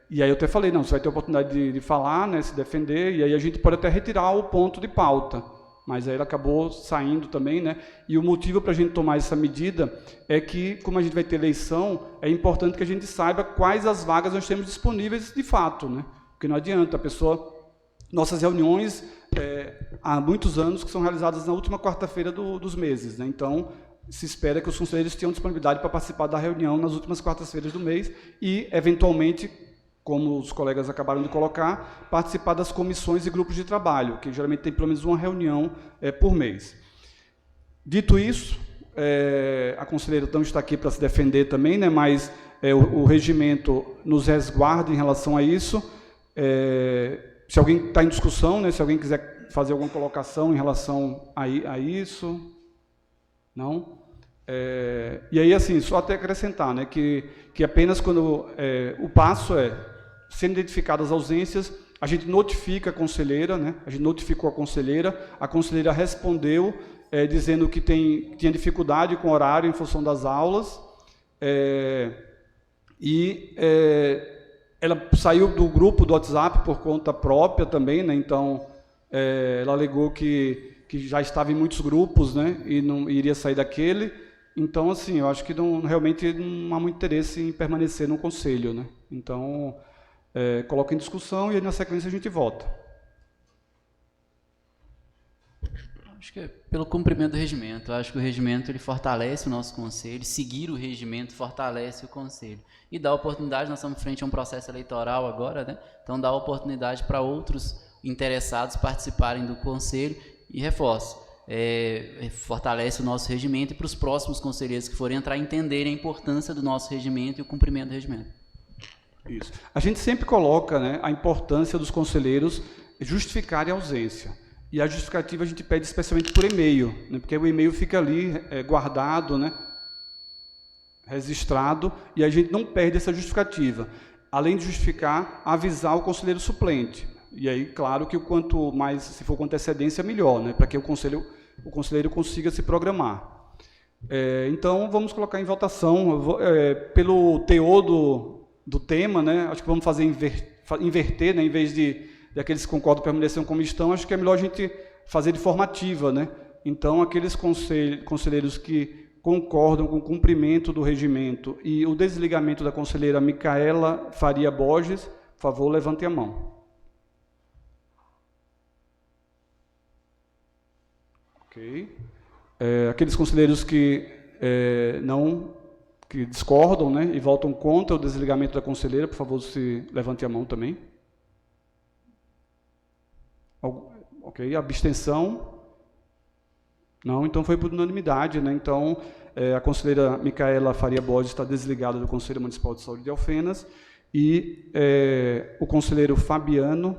S2: e aí eu até falei, não, você vai ter a oportunidade de falar, né, se defender, e aí a gente pode até retirar o ponto de pauta. Mas aí ela acabou saindo também, né? E o motivo para a gente tomar essa medida é que, como a gente vai ter eleição, é importante que a gente saiba quais as vagas nós temos disponíveis de fato, né? Porque não adianta a pessoa... Nossas reuniões, há muitos anos, que são realizadas na última quarta-feira dos meses, né? Então, se espera que os conselheiros tenham disponibilidade para participar da reunião nas últimas quartas-feiras do mês e, eventualmente, como os colegas acabaram de colocar, participar das comissões e grupos de trabalho, que geralmente tem pelo menos uma reunião por mês. Dito isso, a conselheira então está aqui para se defender também, né, mas o regimento nos resguarda em relação a isso. Se alguém está em discussão, né, se alguém quiser fazer alguma colocação em relação a isso, não? E aí, assim, só até acrescentar, né, que apenas quando o passo sendo identificadas as ausências, a gente notifica a conselheira, né? A gente notificou a conselheira respondeu, dizendo que tinha dificuldade com o horário em função das aulas, ela saiu do grupo do WhatsApp por conta própria também, né? Então, ela alegou que já estava em muitos grupos, né? E não iria sair daquele. Então, assim, eu acho que realmente não há muito interesse em permanecer no conselho, né? Então, coloca em discussão e aí, na sequência, a gente vota.
S4: Acho que é pelo cumprimento do regimento. Eu acho que o regimento ele fortalece o nosso conselho, seguir o regimento fortalece o conselho. E dá oportunidade, nós estamos frente a um processo eleitoral agora, né? Então dá oportunidade para outros interessados participarem do conselho e reforço. Fortalece o nosso regimento e para os próximos conselheiros que forem entrar entenderem a importância do nosso regimento e o cumprimento do regimento.
S2: Isso. A gente sempre coloca, né, a importância dos conselheiros justificarem a ausência. E a justificativa a gente pede especialmente por e-mail, né, porque o e-mail fica ali guardado, né, registrado, e a gente não perde essa justificativa. Além de justificar, avisar o conselheiro suplente. E aí, claro que o quanto mais, se for com antecedência, melhor, né, para que o conselheiro consiga se programar. Então, vamos colocar em votação, pelo teor do tema, né, acho que vamos fazer inverter, né, em vez de aqueles que concordam permanecer como estão, acho que é melhor a gente fazer de forma ativa, né? Então, aqueles conselheiros que concordam com o cumprimento do regimento e o desligamento da conselheira Micaela Faria Borges, por favor, levantem a mão. Ok. Aqueles conselheiros que que discordam, né, e votam contra o desligamento da conselheira, por favor, se levantem a mão também. Ok, abstenção? Não, então foi por unanimidade, né? Então, a conselheira Micaela Faria Borges está desligada do Conselho Municipal de Saúde de Alfenas e o conselheiro Fabiano,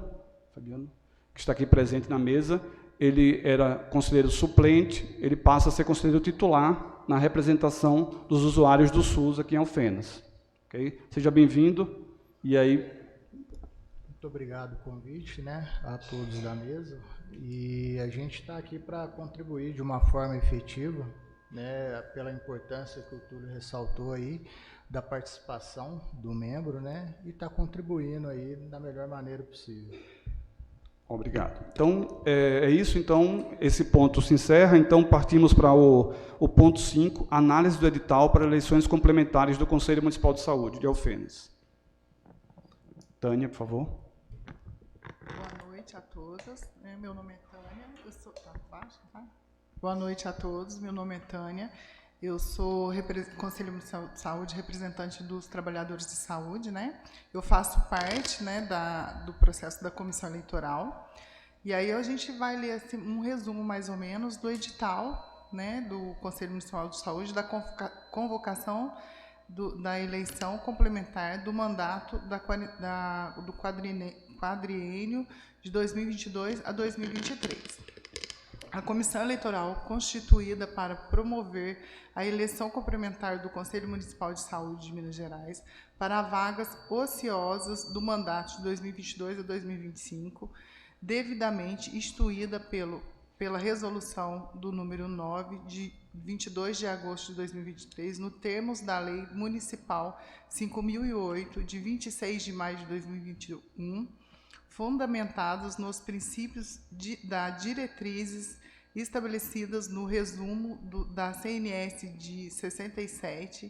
S2: que está aqui presente na mesa, ele era conselheiro suplente, ele passa a ser conselheiro titular na representação dos usuários do SUS aqui em Alfenas. Okay? Seja bem-vindo. E aí...
S7: Muito obrigado pelo convite, né, a todos da mesa. E a gente está aqui para contribuir de uma forma efetiva, né, pela importância que o Túlio ressaltou aí, da participação do membro, né, e está contribuindo aí da melhor maneira possível.
S2: Obrigado. Então, é isso. Então, esse ponto se encerra. Então, partimos para o ponto 5, análise do edital para eleições complementares do Conselho Municipal de Saúde de Alfenas. Tânia, por favor.
S8: Boa noite a todas. Meu nome é Tânia. Boa noite a todos. Meu nome é Tânia. Eu sou Conselho Municipal de Saúde, representante dos trabalhadores de saúde, né? Eu faço parte, né, do processo da comissão eleitoral. E aí a gente vai ler assim, um resumo, mais ou menos, do edital, né, do Conselho Municipal de Saúde, da convocação da eleição complementar do mandato do quadriênio de 2022 a 2023. a comissão eleitoral constituída para promover a eleição complementar do Conselho Municipal de Saúde de Minas Gerais para vagas ociosas do mandato de 2022 a 2025, devidamente instituída pela resolução do número 9, de 22 de agosto de 2023, no termos da Lei Municipal 5.008, de 26 de maio de 2021, fundamentados nos princípios da diretrizes estabelecidas no resumo da CNS de 67,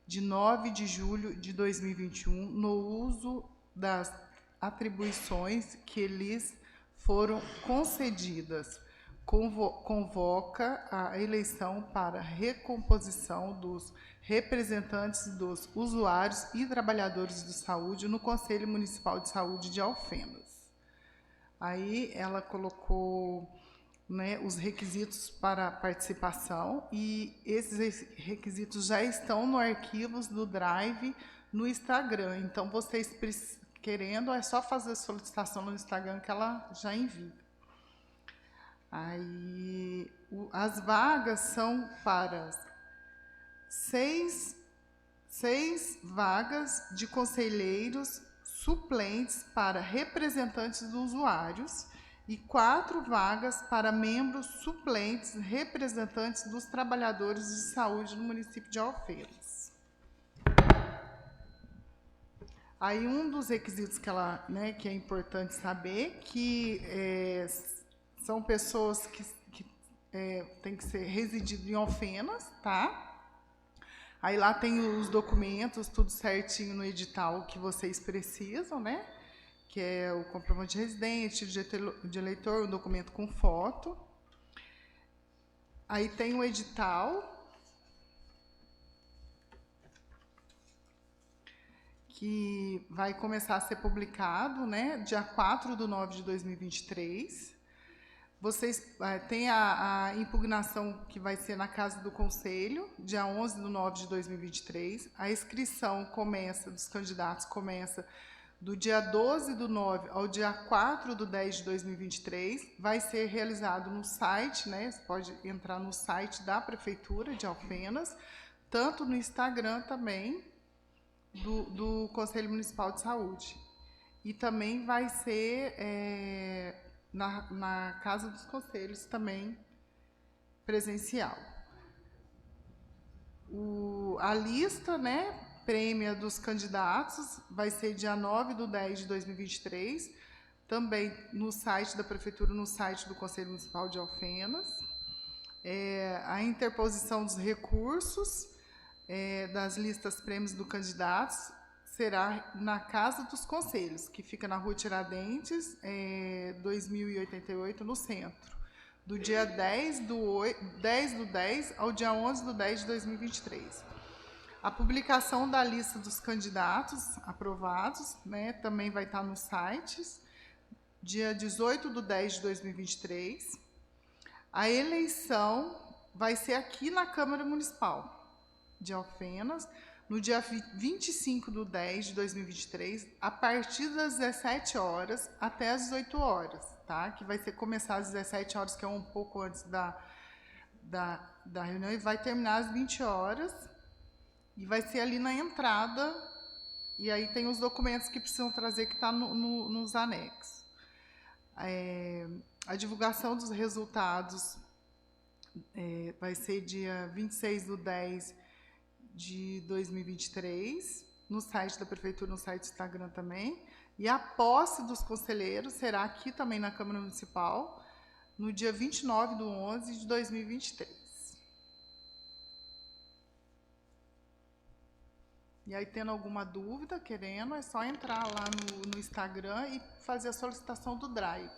S8: de 9 de julho de 2021, no uso das atribuições que lhes foram concedidas, convoca a eleição para recomposição dos representantes dos usuários e trabalhadores de saúde no Conselho Municipal de Saúde de Alfenas. Aí ela colocou, né, os requisitos para participação, e esses requisitos já estão no arquivos do Drive no Instagram. Então, vocês querendo, é só fazer solicitação no Instagram que ela já envia. Aí, as vagas são para 6 vagas de conselheiros suplentes para representantes dos usuários e 4 vagas para membros suplentes representantes dos trabalhadores de saúde no município de Alfenas. Aí um dos requisitos que ela, né, que é importante saber, que são pessoas que têm que ser residindo em Alfenas, tá? Aí lá tem os documentos, tudo certinho no edital que vocês precisam, né? Que é o comprovante de residente, de eleitor, um documento com foto. Aí tem o edital, que vai começar a ser publicado, né, dia 4/9/2023. Vocês têm a impugnação que vai ser na Casa do Conselho, dia 11/9/2023. A inscrição dos candidatos começa do dia 12/9 ao dia 4/10/2023. Vai ser realizado no site, né? Você pode entrar no site da Prefeitura de Alfenas, tanto no Instagram também do Conselho Municipal de Saúde. E também vai ser na Casa dos Conselhos também presencial. A lista, né, prêmia dos candidatos vai ser dia 9/10/2023, também no site da Prefeitura, no site do Conselho Municipal de Alfenas. A interposição dos recursos das listas prêmios do candidatos será na Casa dos Conselhos, que fica na Rua Tiradentes, 2088, no centro, do dia 10/10 ao dia 11/10/2023. A publicação da lista dos candidatos aprovados, né, também vai estar nos sites, dia 18/10/2023. A eleição vai ser aqui na Câmara Municipal de Alfenas, no dia 25/10/2023, a partir das 17 horas até as 18 horas, tá? Que vai começar às 17 horas, que é um pouco antes da reunião, e vai terminar às 20 horas, e vai ser ali na entrada, e aí tem os documentos que precisam trazer, que está nos anexos. A divulgação dos resultados vai ser dia 26/10/2023, no site da Prefeitura, no site do Instagram também. E a posse dos conselheiros será aqui também na Câmara Municipal, no dia 29/11/2023. E aí, tendo alguma dúvida, é só entrar lá no Instagram e fazer a solicitação do Drive.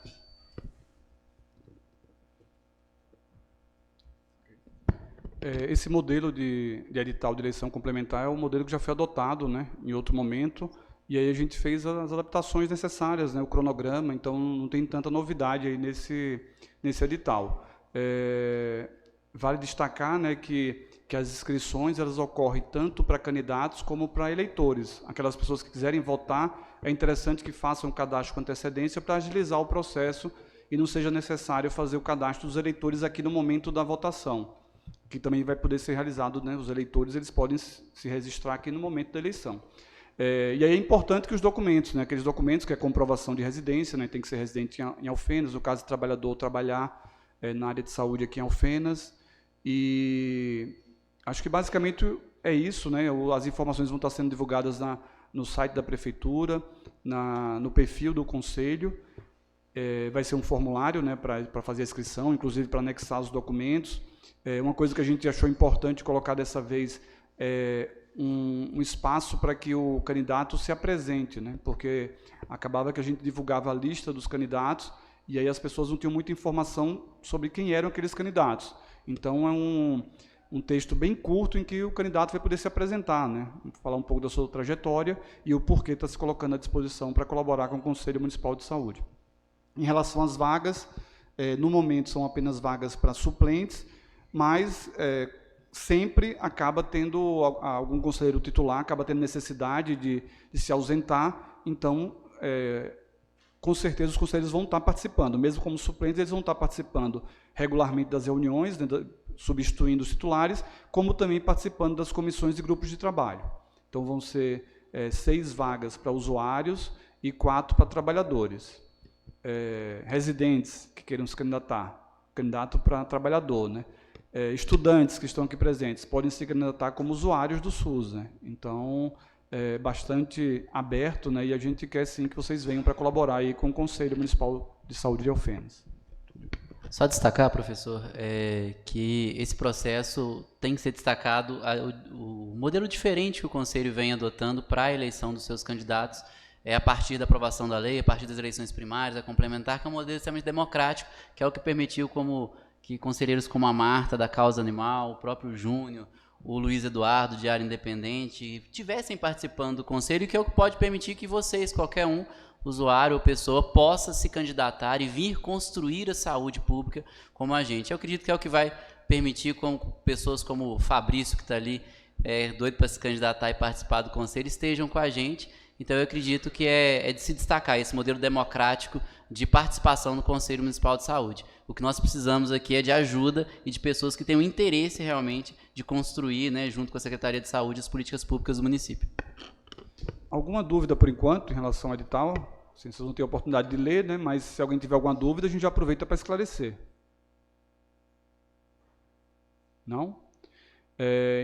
S2: Esse modelo de edital de eleição complementar é um modelo que já foi adotado, né, em outro momento, e aí a gente fez as adaptações necessárias, né, o cronograma, então não tem tanta novidade aí nesse edital. Vale destacar, né, que as inscrições elas ocorrem tanto para candidatos como para eleitores. Aquelas pessoas que quiserem votar, é interessante que façam o cadastro com antecedência para agilizar o processo e não seja necessário fazer o cadastro dos eleitores aqui no momento da votação, que também vai poder ser realizado, né, os eleitores eles podem se registrar aqui no momento da eleição. E aí é importante que os documentos, né, aqueles documentos que é comprovação de residência, né, tem que ser residente em Alfenas, no caso do trabalhador trabalhar na área de saúde aqui em Alfenas, e acho que basicamente é isso, né, as informações vão estar sendo divulgadas no site da Prefeitura, no perfil do Conselho, vai ser um formulário, né, para fazer a inscrição, inclusive para anexar os documentos. Uma coisa que a gente achou importante colocar dessa vez é um espaço para que o candidato se apresente, né? Porque acabava que a gente divulgava a lista dos candidatos e aí as pessoas não tinham muita informação sobre quem eram aqueles candidatos. Então, é um texto bem curto em que o candidato vai poder se apresentar, né? Falar um pouco da sua trajetória e o porquê está se colocando à disposição para colaborar com o Conselho Municipal de Saúde. Em relação às vagas, no momento são apenas vagas para suplentes, mas sempre acaba tendo, algum conselheiro titular acaba tendo necessidade de se ausentar, então, com certeza os conselheiros vão estar participando, mesmo como suplentes, eles vão estar participando regularmente das reuniões, né, substituindo os titulares, como também participando das comissões e grupos de trabalho. Então, vão ser 6 vagas para usuários e 4 para trabalhadores. Residentes que queiram se candidatar, candidato para trabalhador, né? Estudantes que estão aqui presentes podem se candidatar como usuários do SUS, né? Então, é bastante aberto, né? E a gente quer sim que vocês venham para colaborar aí com o Conselho Municipal de Saúde de Alfenas.
S4: Só destacar, professor, que esse processo tem que ser destacado, o modelo diferente que o Conselho vem adotando para a eleição dos seus candidatos a partir da aprovação da lei, a partir das eleições primárias, a complementar, que é um modelo extremamente democrático, que é o que permitiu que conselheiros como a Marta, da Causa Animal, o próprio Júnior, o Luiz Eduardo, Diário Independente, tivessem participando do Conselho, que é o que pode permitir que vocês, qualquer um, usuário ou pessoa, possa se candidatar e vir construir a saúde pública como agente. Eu acredito que é o que vai permitir com pessoas como o Fabrício, que está ali, doido para se candidatar e participar do Conselho, estejam com a gente. Então, eu acredito que é de se destacar esse modelo democrático de participação no Conselho Municipal de Saúde. O que nós precisamos aqui é de ajuda e de pessoas que tenham interesse realmente de construir, né, junto com a Secretaria de Saúde, as políticas públicas do município.
S2: Alguma dúvida, por enquanto, em relação ao edital? Vocês não têm a oportunidade de ler, né, mas se alguém tiver alguma dúvida, a gente já aproveita para esclarecer. Não?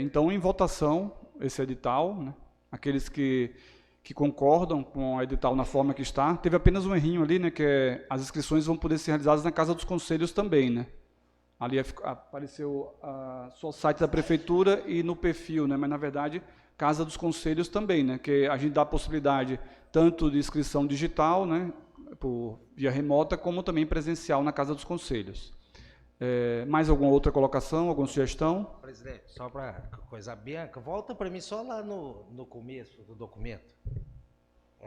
S2: Então, em votação, esse edital, né, aqueles que concordam com o edital na forma que está. Teve apenas um errinho ali, né, que as inscrições vão poder ser realizadas na Casa dos Conselhos também, né? Ali apareceu só o site da Prefeitura e no perfil, né, mas, na verdade, Casa dos Conselhos também, né, que a gente dá a possibilidade tanto de inscrição digital, né, por via remota, como também presencial na Casa dos Conselhos. Mais alguma outra colocação, alguma sugestão?
S3: Presidente, só para coisa, Bianca, volta para mim só lá no começo do documento.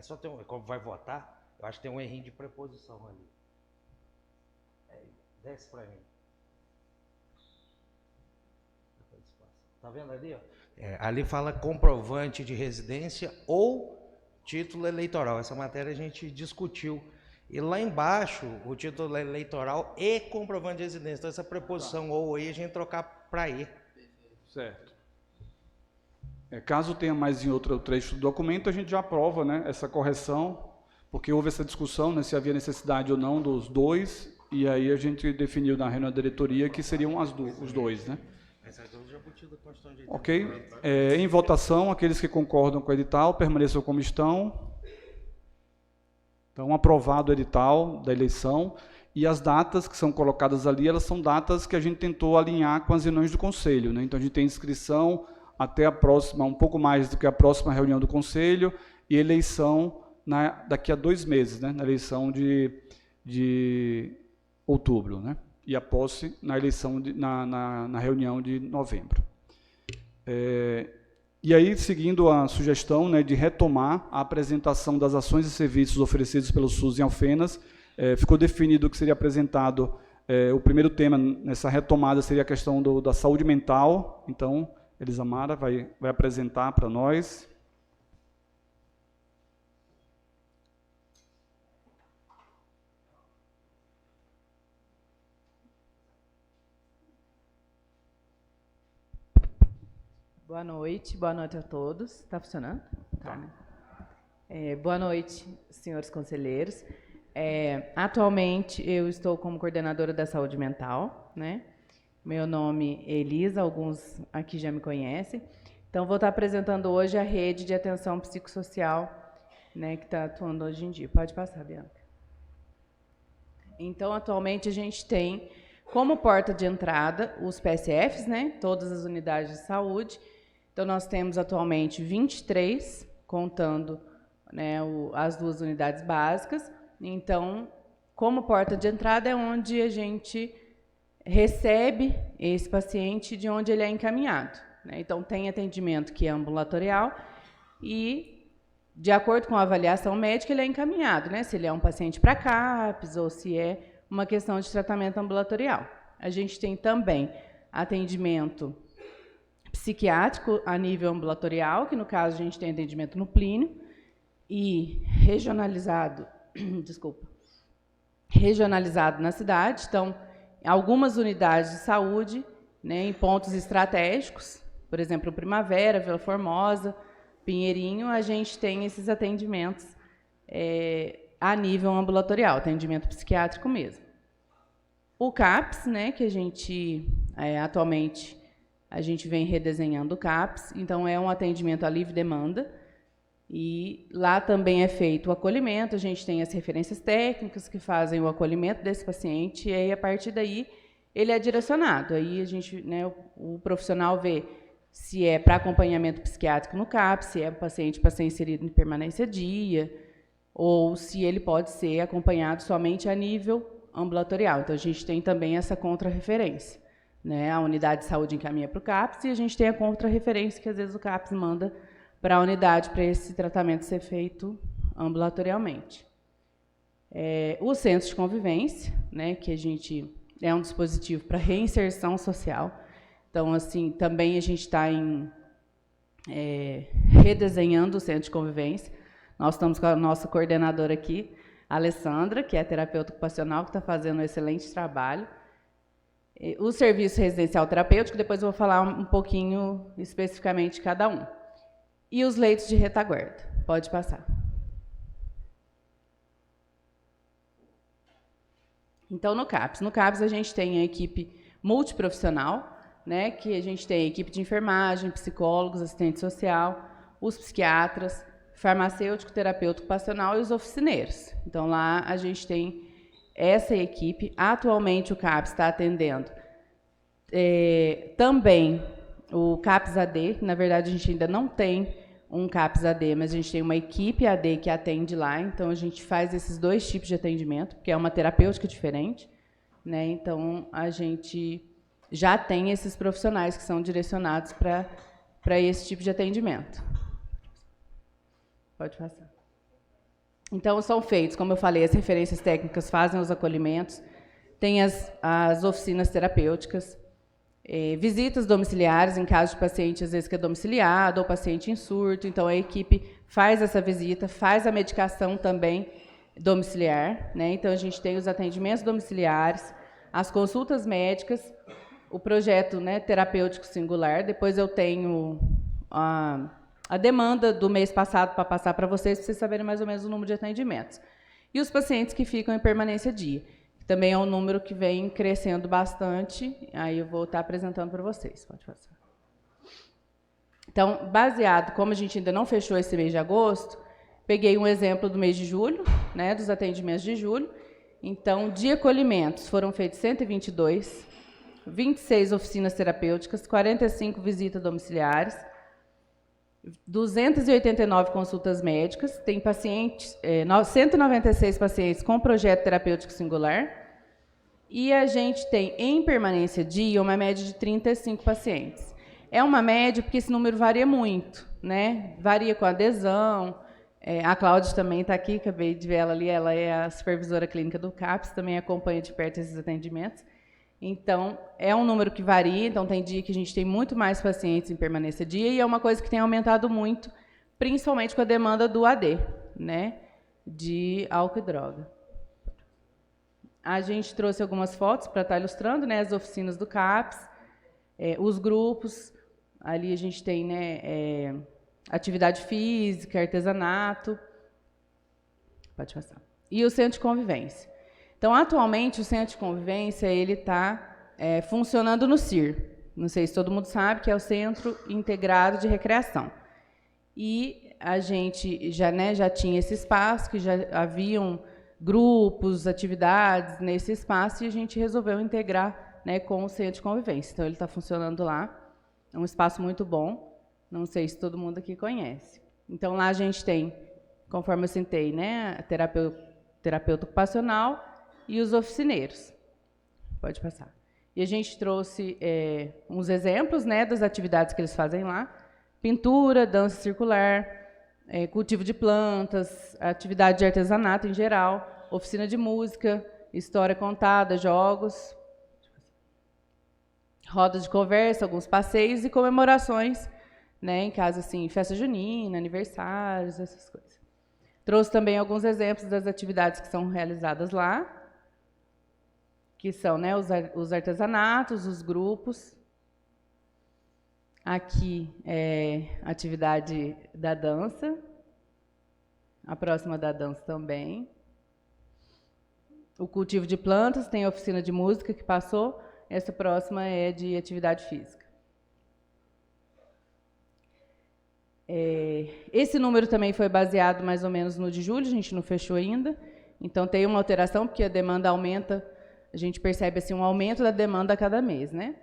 S3: Só tem como vai votar, eu acho que tem um errinho de preposição ali. Desce para mim. Tá vendo ali? Ó? Ali fala comprovante de residência ou título eleitoral. Essa matéria a gente discutiu. E lá embaixo, o título eleitoral e comprovante de residência. Então, essa preposição ou aí, a gente trocar para e.
S2: Certo. Caso tenha mais em outro trecho do documento, a gente já aprova, né, essa correção, porque houve essa discussão, né, se havia necessidade ou não dos dois, e aí a gente definiu na reunião da diretoria que seriam os dois, né? Ok. Em votação, aqueles que concordam com o edital, permaneçam como estão. Então, aprovado o edital da eleição, e as datas que são colocadas ali, elas são datas que a gente tentou alinhar com as reuniões do Conselho, né? Então, a gente tem inscrição até a próxima, um pouco mais do que a próxima reunião do Conselho, e eleição daqui a 2 meses, né? Na eleição de outubro, né? E a posse na eleição na reunião de novembro. E aí, seguindo a sugestão, né, de retomar a apresentação das ações e serviços oferecidos pelo SUS em Alfenas, ficou definido que seria apresentado, o primeiro tema nessa retomada seria a questão da saúde mental. Então, Elisamara vai apresentar para nós.
S9: Boa noite a todos. Está funcionando? Tá, né? Boa noite, senhores conselheiros. Atualmente, eu estou como coordenadora da saúde mental, né? Meu nome é Elisa, alguns aqui já me conhecem. Então, vou estar apresentando hoje a rede de atenção psicossocial, né, que está atuando hoje em dia. Pode passar, Bianca. Então, atualmente, a gente tem como porta de entrada os PSFs, né, todas as unidades de saúde. Então, nós temos atualmente 23, contando, né, as 2 unidades básicas. Então, como porta de entrada é onde a gente recebe esse paciente de onde ele é encaminhado, né? Então, tem atendimento que é ambulatorial e, de acordo com a avaliação médica, ele é encaminhado, né? Se ele é um paciente para CAPS ou se é uma questão de tratamento ambulatorial. A gente tem também atendimento psiquiátrico a nível ambulatorial, que no caso a gente tem atendimento no Plínio, e regionalizado, regionalizado na cidade. Então, algumas unidades de saúde, né, em pontos estratégicos, por exemplo, Primavera, Vila Formosa, Pinheirinho, a gente tem esses atendimentos a nível ambulatorial, atendimento psiquiátrico mesmo. O CAPS, né, que a gente, atualmente, a gente vem redesenhando o CAPS, então é um atendimento a livre demanda, e lá também é feito o acolhimento, a gente tem as referências técnicas que fazem o acolhimento desse paciente, e aí, a partir daí, ele é direcionado. Aí a gente, né, o profissional vê se é para acompanhamento psiquiátrico no CAPS, se é o paciente para ser inserido em permanência dia, ou se ele pode ser acompanhado somente a nível ambulatorial. Então, a gente tem também essa contrarreferência, né? A unidade de saúde encaminha para o CAPS e a gente tem a contrarreferência que, às vezes, o CAPS manda para a unidade para esse tratamento ser feito ambulatorialmente. O centro de convivência, né, que a gente é um dispositivo para reinserção social. Então, assim, também a gente está redesenhando o centro de convivência. Nós estamos com a nossa coordenadora aqui, a Alessandra, que é terapeuta ocupacional, que está fazendo um excelente trabalho. O serviço residencial terapêutico, depois eu vou falar um pouquinho especificamente de cada um. E os leitos de retaguarda. Pode passar. Então, no CAPS a gente tem a equipe multiprofissional, né, que a gente tem a equipe de enfermagem, psicólogos, assistente social, os psiquiatras, farmacêutico, terapeuta ocupacional e os oficineiros. Então, lá a gente tem essa equipe. Atualmente, o CAPS está atendendo também o CAPS AD. Na verdade, a gente ainda não tem um CAPS AD, mas a gente tem uma equipe AD que atende lá. Então, a gente faz esses 2 tipos de atendimento, porque é uma terapêutica diferente, né? Então, a gente já tem esses profissionais que são direcionados para esse tipo de atendimento. Pode passar. Então, são feitos, como eu falei, as referências técnicas fazem os acolhimentos, tem as oficinas terapêuticas, visitas domiciliares, em caso de paciente, às vezes, que é domiciliado, ou paciente em surto. Então, a equipe faz essa visita, faz a medicação também domiciliar, né? Então, a gente tem os atendimentos domiciliares, as consultas médicas, o projeto, né, terapêutico singular. Depois eu tenho a demanda do mês passado para passar para vocês saberem mais ou menos o número de atendimentos. E os pacientes que ficam em permanência dia. Também é um número que vem crescendo bastante, aí eu vou estar apresentando para vocês. Pode passar. Então, baseado, como a gente ainda não fechou esse mês de agosto, peguei um exemplo do mês de julho, né, dos atendimentos de julho. Então, de acolhimentos foram feitos 122, 26 oficinas terapêuticas, 45 visitas domiciliares, 289 consultas médicas, tem pacientes, 196 pacientes com projeto terapêutico singular, e a gente tem em permanência dia uma média de 35 pacientes. É uma média porque esse número varia muito, né? Varia com adesão. A Cláudia também está aqui, acabei de ver ela ali, ela é a supervisora clínica do CAPS, também acompanha de perto esses atendimentos. Então, é um número que varia, então tem dia que a gente tem muito mais pacientes em permanência dia, e é uma coisa que tem aumentado muito, principalmente com a demanda do AD, né, de álcool e droga. A gente trouxe algumas fotos para estar ilustrando, né, as oficinas do CAPS, os grupos, ali a gente tem, né, atividade física, artesanato. Pode passar. E o centro de convivência. Então, atualmente, o centro de convivência ele está funcionando no CIR. Não sei se todo mundo sabe, que é o Centro Integrado de Recreação. E a gente já tinha esse espaço, que já haviam grupos, atividades nesse espaço, e a gente resolveu integrar, né, com o centro de convivência. Então, ele está funcionando lá. É um espaço muito bom. Não sei se todo mundo aqui conhece. Então, lá a gente tem, conforme eu citei, né, a terapeuta ocupacional e os oficineiros. Pode passar. E a gente trouxe uns exemplos, né, das atividades que eles fazem lá. Pintura, dança circular, cultivo de plantas, atividade de artesanato em geral, oficina de música, história contada, jogos, rodas de conversa, alguns passeios e comemorações, né, em caso assim, festa junina, aniversários, essas coisas. Trouxe também alguns exemplos das atividades que são realizadas lá, que são, né, os artesanatos, os grupos. Aqui é a atividade da dança, a próxima da dança também. O cultivo de plantas, tem a oficina de música que passou, essa próxima é de atividade física. Esse número também foi baseado mais ou menos no de julho, a gente não fechou ainda, então tem uma alteração, porque a demanda aumenta, a gente percebe assim, um aumento da demanda a cada mês, né?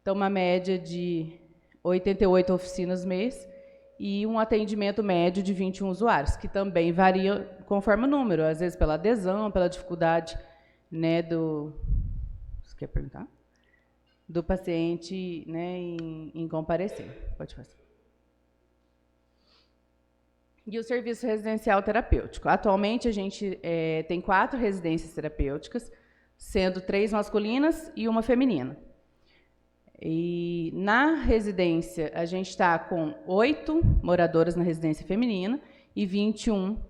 S9: Então, uma média de 88 oficinas mês e um atendimento médio de 21 usuários, que também varia conforme o número, às vezes pela adesão, pela dificuldade, né, Você quer perguntar? Do paciente, né, em comparecer. Pode fazer. E o serviço residencial terapêutico. Atualmente, a gente tem 4 residências terapêuticas, sendo 3 masculinas e 1 feminina. E na residência, a gente está com 8 moradoras na residência feminina e 21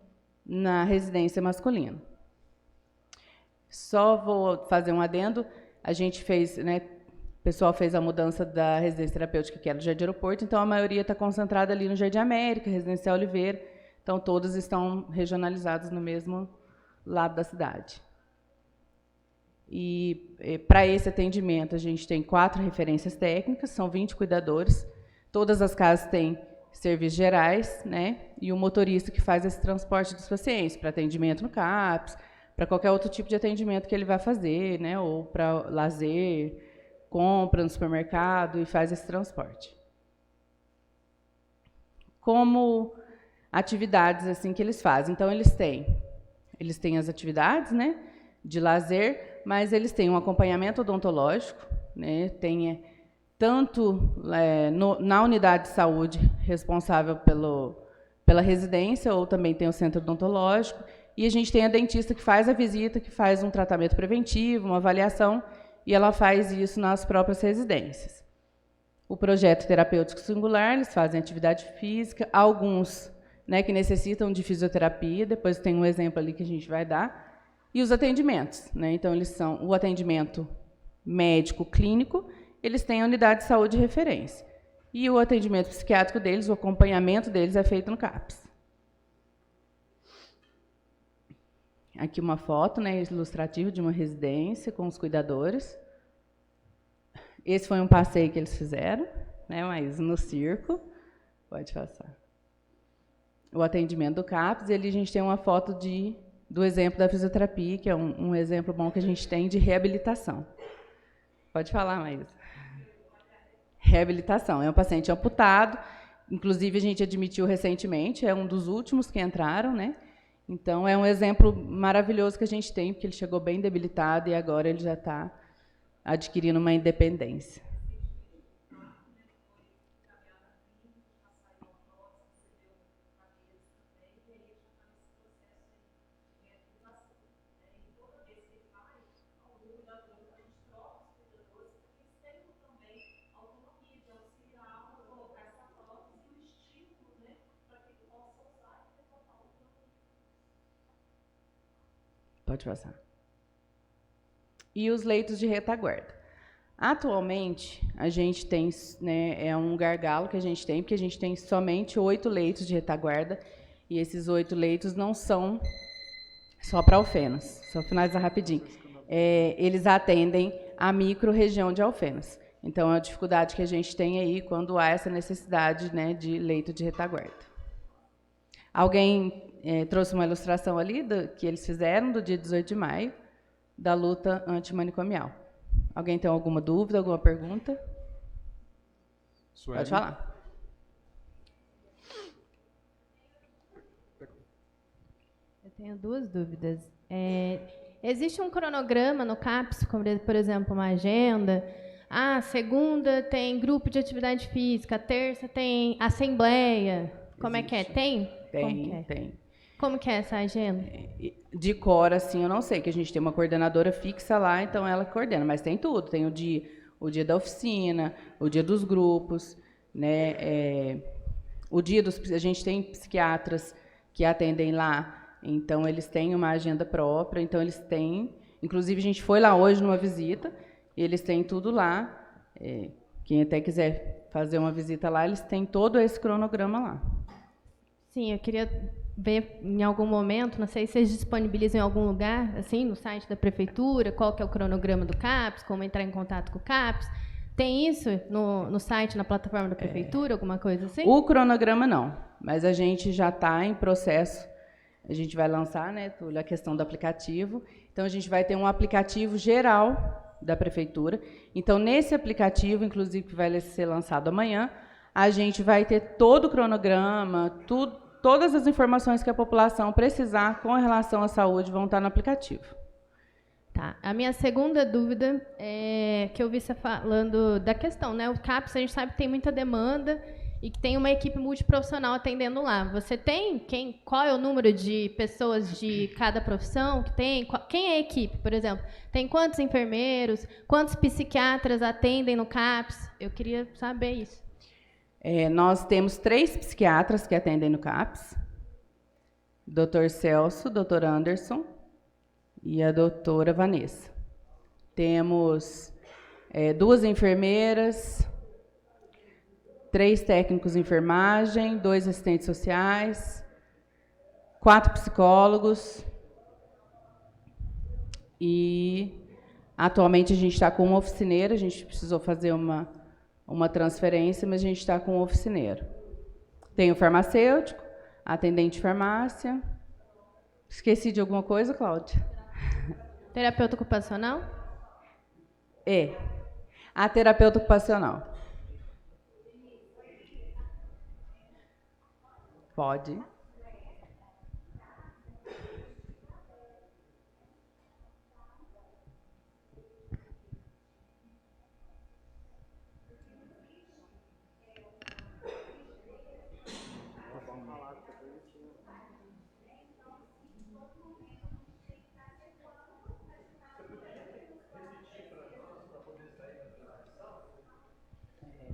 S9: na residência masculina. Só vou fazer um adendo, a gente fez, né, o pessoal fez a mudança da residência terapêutica, que era do Jardim Aeroporto, então a maioria está concentrada ali no Jardim América, Residencial Oliveira, então todas estão regionalizadas no mesmo lado da cidade. E para esse atendimento, a gente tem 4 referências técnicas, são 20 cuidadores. Todas as casas têm serviços gerais, né? E o motorista que faz esse transporte dos pacientes, para atendimento no CAPS, para qualquer outro tipo de atendimento que ele vai fazer, né? Ou para lazer, compra no supermercado e faz esse transporte. Como atividades assim que eles fazem. Então, eles têm as atividades, né, de lazer, mas eles têm um acompanhamento odontológico, né, tem tanto na unidade de saúde responsável pela residência, ou também tem o centro odontológico, e a gente tem a dentista que faz a visita, que faz um tratamento preventivo, uma avaliação, e ela faz isso nas próprias residências. O projeto terapêutico singular, eles fazem atividade física, alguns, né, que necessitam de fisioterapia, depois tem um exemplo ali que a gente vai dar, e os atendimentos, né? Então, eles são o atendimento médico clínico, eles têm a unidade de saúde de referência. E o atendimento psiquiátrico deles, o acompanhamento deles é feito no CAPS. Aqui uma foto, né, ilustrativa de uma residência com os cuidadores. Esse foi um passeio que eles fizeram, né, mas no circo. Pode passar. O atendimento do CAPS, e ali a gente tem uma foto do exemplo da fisioterapia, que é um exemplo bom que a gente tem de reabilitação. Pode falar, Maísa. Reabilitação. É um paciente amputado, inclusive a gente admitiu recentemente, é um dos últimos que entraram, né? Então, é um exemplo maravilhoso que a gente tem, porque ele chegou bem debilitado e agora ele já está adquirindo uma independência. Pode passar. E os leitos de retaguarda. Atualmente, a gente tem, né, é um gargalo que a gente tem, porque a gente tem somente 8 leitos de retaguarda, e esses 8 leitos não são só para Alfenas. Só finalizar rapidinho. Eles atendem a micro-região de Alfenas. Então, é uma dificuldade que a gente tem aí quando há essa necessidade, né, de leito de retaguarda. Alguém trouxe uma ilustração ali que eles fizeram do dia 18 de maio, da luta antimanicomial. Alguém tem alguma dúvida, alguma pergunta?
S2: Sueli.
S9: Pode falar.
S10: Eu tenho 2 dúvidas. Existe um cronograma no CAPS, como, por exemplo, uma agenda? Segunda tem grupo de atividade física, terça tem assembleia. Como é que é? Tem?
S9: Tem.
S10: Como que é essa agenda?
S9: De cor, assim, eu não sei, que a gente tem uma coordenadora fixa lá, então ela coordena, mas tem tudo. Tem o dia da oficina, o dia dos grupos, né? A gente tem psiquiatras que atendem lá, então eles têm uma agenda própria, então eles têm... Inclusive, a gente foi lá hoje numa visita, e eles têm tudo lá. Quem até quiser fazer uma visita lá, eles têm todo esse cronograma lá.
S10: Sim, eu queria ver em algum momento, não sei se vocês disponibilizam em algum lugar, assim, no site da prefeitura, qual que é o cronograma do CAPS, como entrar em contato com o CAPS. Tem isso no site, na plataforma da prefeitura, alguma coisa assim?
S9: O cronograma não, mas a gente já está em processo. A gente vai lançar, né, Túlio, a questão do aplicativo. Então, a gente vai ter um aplicativo geral da prefeitura. Então, nesse aplicativo, inclusive, que vai ser lançado amanhã, a gente vai ter todo o cronograma, todas as informações que a população precisar com relação à saúde vão estar no aplicativo.
S10: Tá. A minha segunda dúvida é que eu vi você falando da questão, né? O CAPS, a gente sabe que tem muita demanda e que tem uma equipe multiprofissional atendendo lá. Você tem qual é o número de pessoas de cada profissão que tem? Quem é a equipe, por exemplo? Tem quantos enfermeiros? Quantos psiquiatras atendem no CAPS? Eu queria saber isso.
S9: Nós temos 3 psiquiatras que atendem no CAPS. Dr. Celso, Dr. Anderson e a doutora Vanessa. Temos 2 enfermeiras, 3 técnicos de enfermagem, 2 assistentes sociais, 4 psicólogos e atualmente a gente está com uma oficineira, a gente precisou fazer uma transferência, mas a gente está com um oficineiro. Tem o farmacêutico, atendente de farmácia. Esqueci de alguma coisa, Cláudia?
S10: Terapeuta ocupacional?
S9: A terapeuta ocupacional. Pode.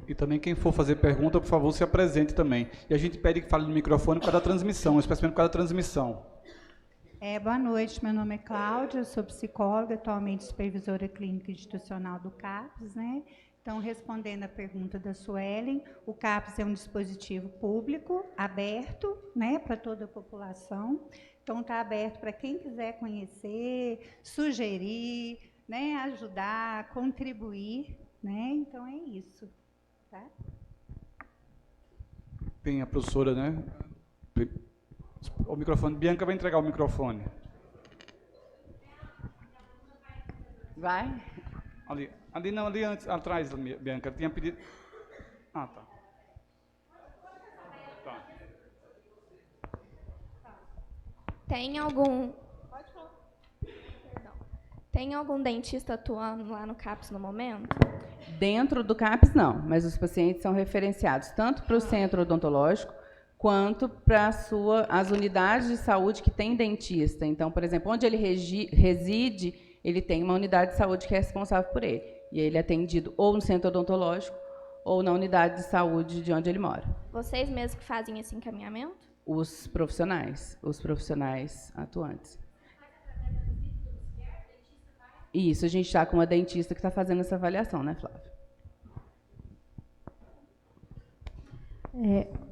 S2: E também quem for fazer pergunta, por favor, se apresente também. E a gente pede que fale no microfone por causa da transmissão, especialmente por causa da transmissão.
S11: Boa noite, meu nome é Cláudia, eu sou psicóloga, atualmente supervisora clínica institucional do CAPS, né? Então, respondendo a pergunta da Suelen, o CAPS é um dispositivo público, aberto, né, para toda a população. Então, está aberto para quem quiser conhecer, sugerir, né, ajudar, contribuir, né? Então, é isso. Tá?
S2: Tem a professora, né? O microfone. Bianca vai entregar o microfone.
S9: Vai?
S2: Ali antes, atrás, Bianca. Tinha pedido. Tá.
S12: Tem algum... Pode falar. Perdão. Tem algum dentista atuando lá no CAPS no momento?
S9: Dentro do CAPS, não, mas os pacientes são referenciados tanto para o centro odontológico quanto para as unidades de saúde que tem dentista. Então, por exemplo, onde ele reside, ele tem uma unidade de saúde que é responsável por ele. E ele é atendido ou no centro odontológico ou na unidade de saúde de onde ele mora.
S12: Vocês mesmos que fazem esse encaminhamento?
S9: Os profissionais atuantes. Isso, a gente está com uma dentista que está fazendo essa avaliação, né, Flávia?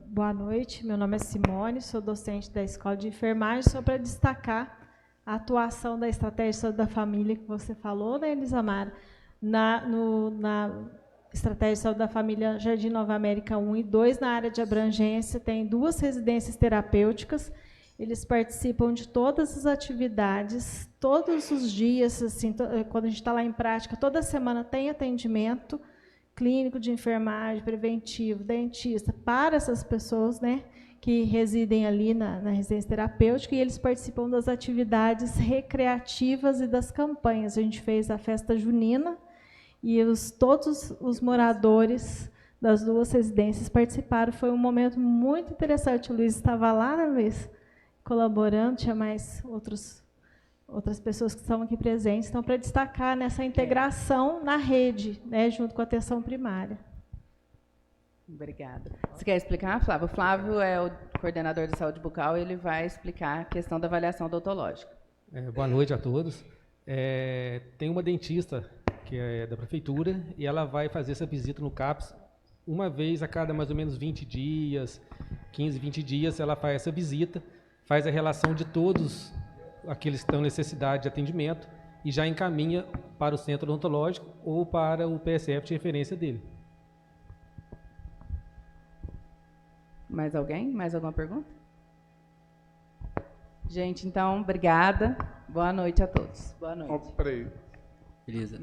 S13: Boa noite, meu nome é Simone, sou docente da Escola de Enfermagem, só para destacar a atuação da Estratégia de Saúde da Família que você falou, né, Elisamara? Na Estratégia de Saúde da Família Jardim Nova América 1 e 2, na área de abrangência, tem 2 residências terapêuticas. Eles participam de todas as atividades, todos os dias, assim, quando a gente está lá em prática, toda semana tem atendimento clínico de enfermagem, preventivo, dentista, para essas pessoas, né, que residem ali na residência terapêutica, e eles participam das atividades recreativas e das campanhas. A gente fez a festa junina, e todos os moradores das 2 residências participaram. Foi um momento muito interessante. O Luiz estava lá, né, Luiz? Colaborando, tinha mais outras pessoas que estão aqui presentes. Então, para destacar nessa integração na rede, né, junto com a atenção primária.
S9: Obrigada. Você quer explicar, Flávio? O Flávio é o coordenador de saúde bucal e ele vai explicar a questão da avaliação odontológica.
S14: Boa noite a todos. Tem uma dentista que é da prefeitura e ela vai fazer essa visita no CAPS uma vez a cada mais ou menos 20 dias, 15, 20 dias, ela faz essa visita, faz a relação de todos aqueles que estão em necessidade de atendimento e já encaminha para o centro odontológico ou para o PSF de referência dele.
S9: Mais alguém? Mais alguma pergunta? Gente, então, obrigada. Boa noite a todos. Boa noite.
S5: Peraí.
S4: Elisa,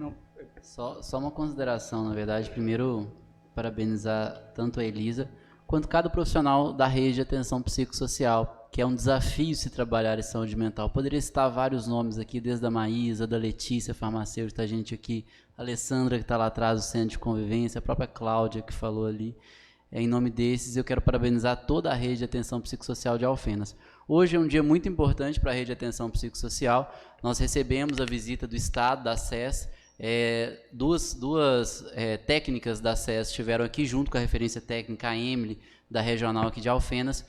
S4: só uma consideração, na verdade. Primeiro, parabenizar tanto a Elisa quanto cada profissional da rede de atenção psicossocial, que é um desafio se trabalhar em saúde mental. Poderia citar vários nomes aqui, desde a Maísa, da Letícia, farmacêutica, a gente aqui, a Alessandra, que está lá atrás do Centro de Convivência, a própria Cláudia, que falou ali. Em nome desses, eu quero parabenizar toda a rede de atenção psicossocial de Alfenas. Hoje é um dia muito importante para a rede de atenção psicossocial. Nós recebemos a visita do Estado, da SES. Duas técnicas da SES estiveram aqui junto com a referência técnica, a Emily, da regional aqui de Alfenas,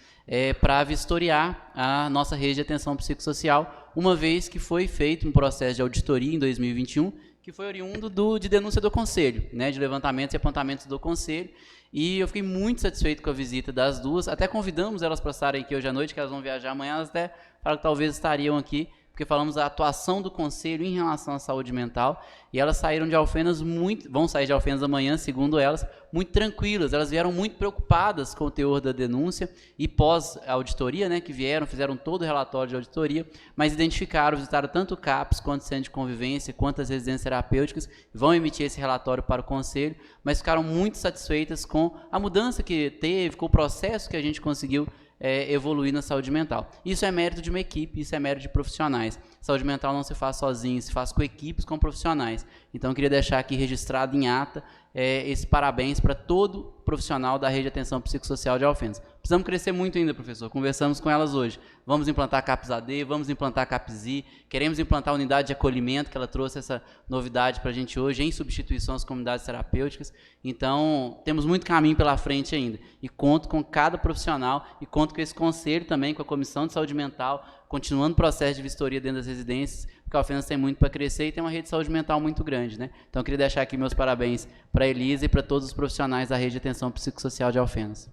S4: para vistoriar a nossa rede de atenção psicossocial, uma vez que foi feito um processo de auditoria em 2021, que foi oriundo de denúncia do Conselho, né, de levantamentos e apontamentos do Conselho, e eu fiquei muito satisfeito com a visita das 2, até convidamos elas para estarem aqui hoje à noite, que elas vão viajar amanhã, elas até falaram que talvez estariam aqui, porque falamos da atuação do Conselho em relação à saúde mental, e elas saíram de Alfenas vão sair de Alfenas amanhã, segundo elas, muito tranquilas. Elas vieram muito preocupadas com o teor da denúncia e pós-auditoria, né, que fizeram todo o relatório de auditoria, mas visitaram tanto o CAPS quanto o Centro de Convivência, quanto as residências terapêuticas, vão emitir esse relatório para o Conselho, mas ficaram muito satisfeitas com a mudança que teve, com o processo que a gente conseguiu evoluir na saúde mental. Isso é mérito de uma equipe, isso é mérito de profissionais. Saúde mental não se faz sozinho, se faz com equipes, com profissionais. Então, eu queria deixar aqui registrado em ata esse parabéns para todo profissional da rede de atenção psicossocial de Alfenas. Precisamos crescer muito ainda, professor. Conversamos com elas hoje. Vamos implantar a CAPS-AD, vamos implantar a CAPS-I, queremos implantar a unidade de acolhimento, que ela trouxe essa novidade para a gente hoje, em substituição às comunidades terapêuticas. Então, temos muito caminho pela frente ainda. E conto com cada profissional e conto com esse conselho também, com a Comissão de Saúde Mental, continuando o processo de vistoria dentro das residências, porque a Alfenas tem muito para crescer e tem uma rede de saúde mental muito grande, né? Então, eu queria deixar aqui meus parabéns para a Elisa e para todos os profissionais da rede de atenção psicossocial de Alfenas.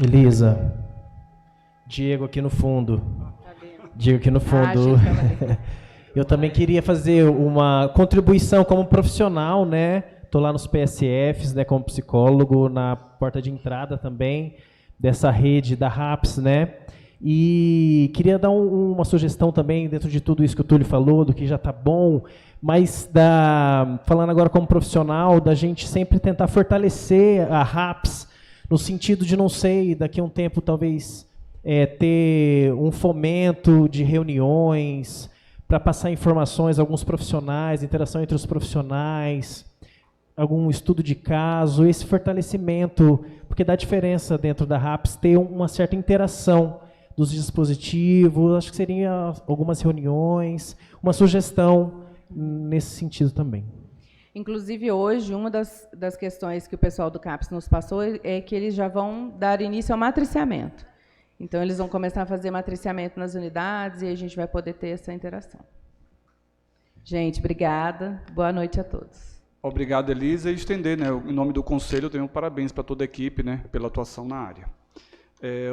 S6: Elisa, Diego aqui no fundo. Diego aqui no fundo. Eu também queria fazer uma contribuição como profissional, né? Estou lá nos PSFs, né, como psicólogo, na porta de entrada também dessa rede da RAPS, né? E queria dar uma sugestão também, dentro de tudo isso que o Túlio falou, do que já está bom, mas falando agora como profissional, da gente sempre tentar fortalecer a RAPS, no sentido de, não sei, daqui a um tempo talvez ter um fomento de reuniões para passar informações a alguns profissionais, interação entre os profissionais, algum estudo de caso, esse fortalecimento, porque dá diferença dentro da RAPS ter uma certa interação dos dispositivos. Acho que seriam algumas reuniões, uma sugestão nesse sentido também.
S9: Inclusive, hoje, uma das questões que o pessoal do CAPS nos passou é que eles já vão dar início ao matriciamento. Então, eles vão começar a fazer matriciamento nas unidades e a gente vai poder ter essa interação. Gente, obrigada. Boa noite a todos.
S2: Obrigado, Elisa, e estender, né, em nome do Conselho, eu tenho parabéns para toda a equipe, né, pela atuação na área.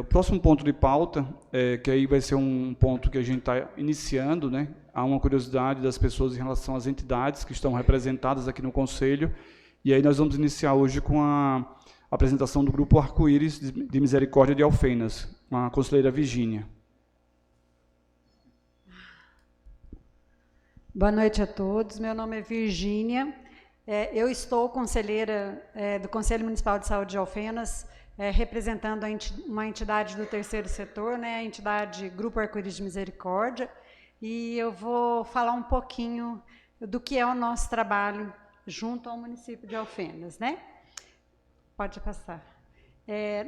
S2: O próximo ponto de pauta, que aí vai ser um ponto que a gente está iniciando, né, há uma curiosidade das pessoas em relação às entidades que estão representadas aqui no Conselho, e aí nós vamos iniciar hoje com a apresentação do Grupo Arco-Íris de Misericórdia de Alfenas, com a conselheira Virgínia.
S15: Boa noite a todos, meu nome é Virgínia, eu estou conselheira do Conselho Municipal de Saúde de Alfenas, representando uma entidade do terceiro setor, né, a entidade Grupo Arco-Íris de Misericórdia, e eu vou falar um pouquinho do que é o nosso trabalho junto ao município de Alfenas, né? Pode passar.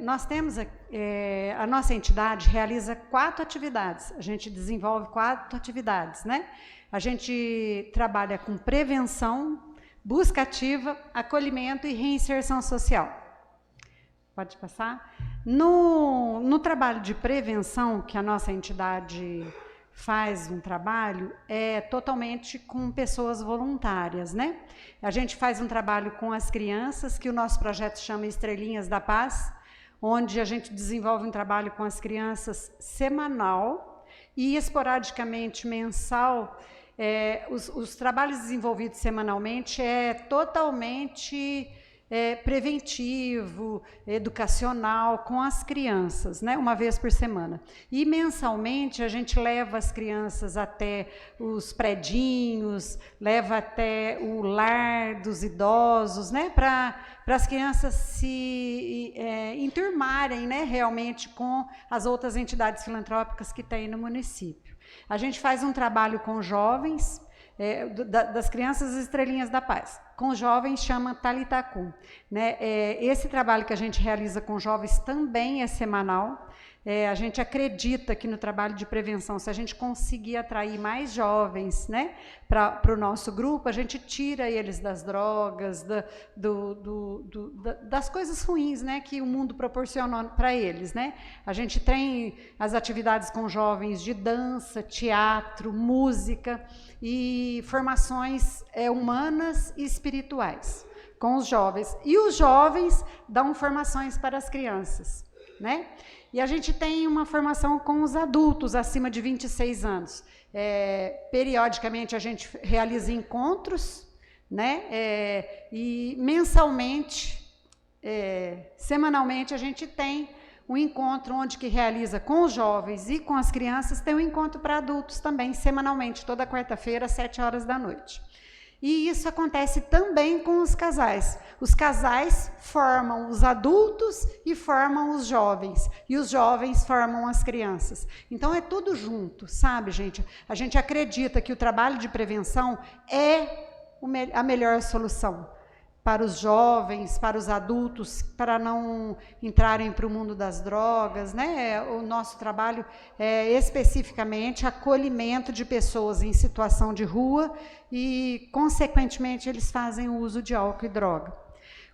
S15: Nós temos, a nossa entidade realiza 4 atividades, a gente desenvolve 4 atividades, né? A gente trabalha com prevenção, busca ativa, acolhimento e reinserção social. Pode passar? No trabalho de prevenção, que a nossa entidade faz um trabalho, é totalmente com pessoas voluntárias, né? A gente faz um trabalho com as crianças, que o nosso projeto chama Estrelinhas da Paz, onde a gente desenvolve um trabalho com as crianças semanal e esporadicamente mensal. Os trabalhos desenvolvidos semanalmente é totalmente preventivo, educacional com as crianças, né, uma vez por semana. E mensalmente a gente leva as crianças até os predinhos, leva até o lar dos idosos, né, para as crianças se enturmarem, né, realmente com as outras entidades filantrópicas que tem no município. A gente faz um trabalho com jovens, das crianças Estrelinhas da Paz. Com jovens chama Talitacum, né? Esse trabalho que a gente realiza com jovens também é semanal. A gente acredita que no trabalho de prevenção, se a gente conseguir atrair mais jovens, né, para o nosso grupo, a gente tira eles das drogas, das coisas ruins, né, que o mundo proporciona para eles, né? A gente tem as atividades com jovens de dança, teatro, música e formações humanas e espirituais com os jovens. E os jovens dão formações para as crianças, né? E a gente tem uma formação com os adultos acima de 26 anos. Periodicamente a gente realiza encontros, né? E mensalmente, semanalmente a gente tem um encontro onde que realiza com os jovens e com as crianças, tem um encontro para adultos também, semanalmente, toda quarta-feira, às 7 horas da noite. E isso acontece também com os casais. Os casais formam os adultos e formam os jovens. E os jovens formam as crianças. Então, é tudo junto, sabe, gente? A gente acredita que o trabalho de prevenção é a melhor solução para os jovens, para os adultos, para não entrarem para o mundo das drogas, né? O nosso trabalho é especificamente acolhimento de pessoas em situação de rua e, consequentemente, eles fazem o uso de álcool e droga.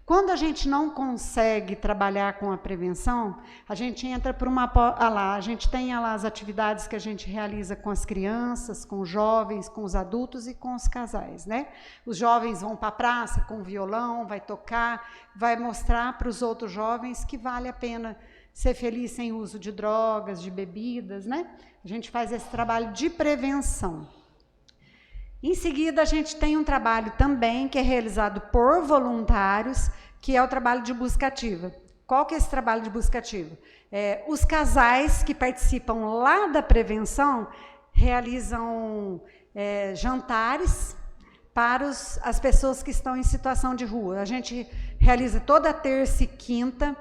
S15: Quando a gente não consegue trabalhar com a prevenção, a gente entra por a gente tem lá as atividades que a gente realiza com as crianças, com os jovens, com os adultos e com os casais, né? Os jovens vão para a praça com violão, vai tocar, vai mostrar para os outros jovens que vale a pena ser feliz sem uso de drogas, de bebidas, né? A gente faz esse trabalho de prevenção. Em seguida, a gente tem um trabalho também que é realizado por voluntários, que é o trabalho de busca ativa. Qual que é esse trabalho de busca ativa? Os casais que participam lá da prevenção realizam jantares para as pessoas que estão em situação de rua. A gente realiza toda terça e quinta,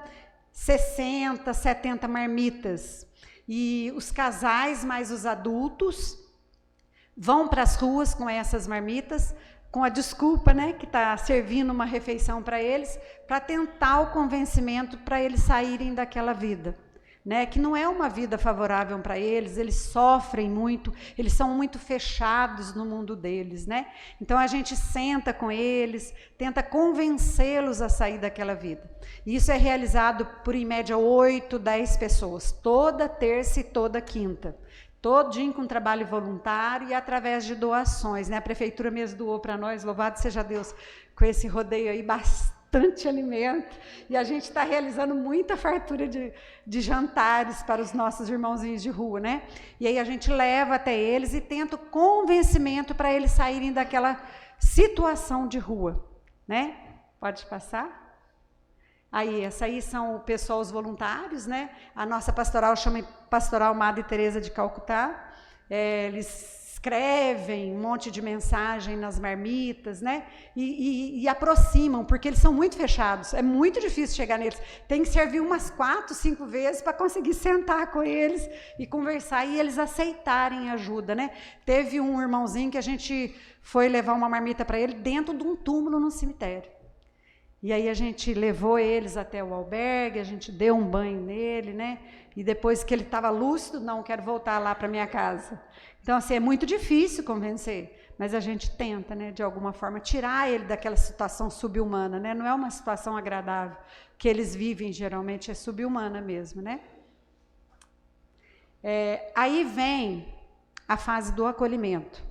S15: 60, 70 marmitas. E os casais mais os adultos vão para as ruas com essas marmitas, com a desculpa, né, que está servindo uma refeição para eles, para tentar o convencimento para eles saírem daquela vida, né, que não é uma vida favorável para eles sofrem muito, eles são muito fechados no mundo deles, né? Então a gente senta com eles, tenta convencê-los a sair daquela vida. E isso é realizado por, em média, 8, 10 pessoas, toda terça e toda quinta. todinho com trabalho voluntário e através de doações, né? A prefeitura mesmo doou para nós, louvado seja Deus, com esse rodeio aí, bastante alimento, e a gente está realizando muita fartura de jantares para os nossos irmãozinhos de rua, né? E aí a gente leva até eles e tenta convencimento para eles saírem daquela situação de rua, né? Pode passar? Aí, essa aí são o pessoal, os voluntários, né? A nossa pastoral chama Pastoral Madre Teresa de Calcutá. Eles escrevem um monte de mensagem nas marmitas, né? E aproximam, porque eles são muito fechados. É muito difícil chegar neles. Tem que servir umas 4, 5 vezes para conseguir sentar com eles e conversar e eles aceitarem ajuda, né? Teve um irmãozinho que a gente foi levar uma marmita para ele dentro de um túmulo no cemitério. E aí a gente levou eles até o albergue, a gente deu um banho nele, né? E depois que ele estava lúcido, não, quero voltar lá para minha casa. Então, assim, é muito difícil convencer, mas a gente tenta, né, de alguma forma, tirar ele daquela situação subhumana, né? Não é uma situação agradável que eles vivem, geralmente, é subhumana mesmo, né? Aí vem a fase do acolhimento.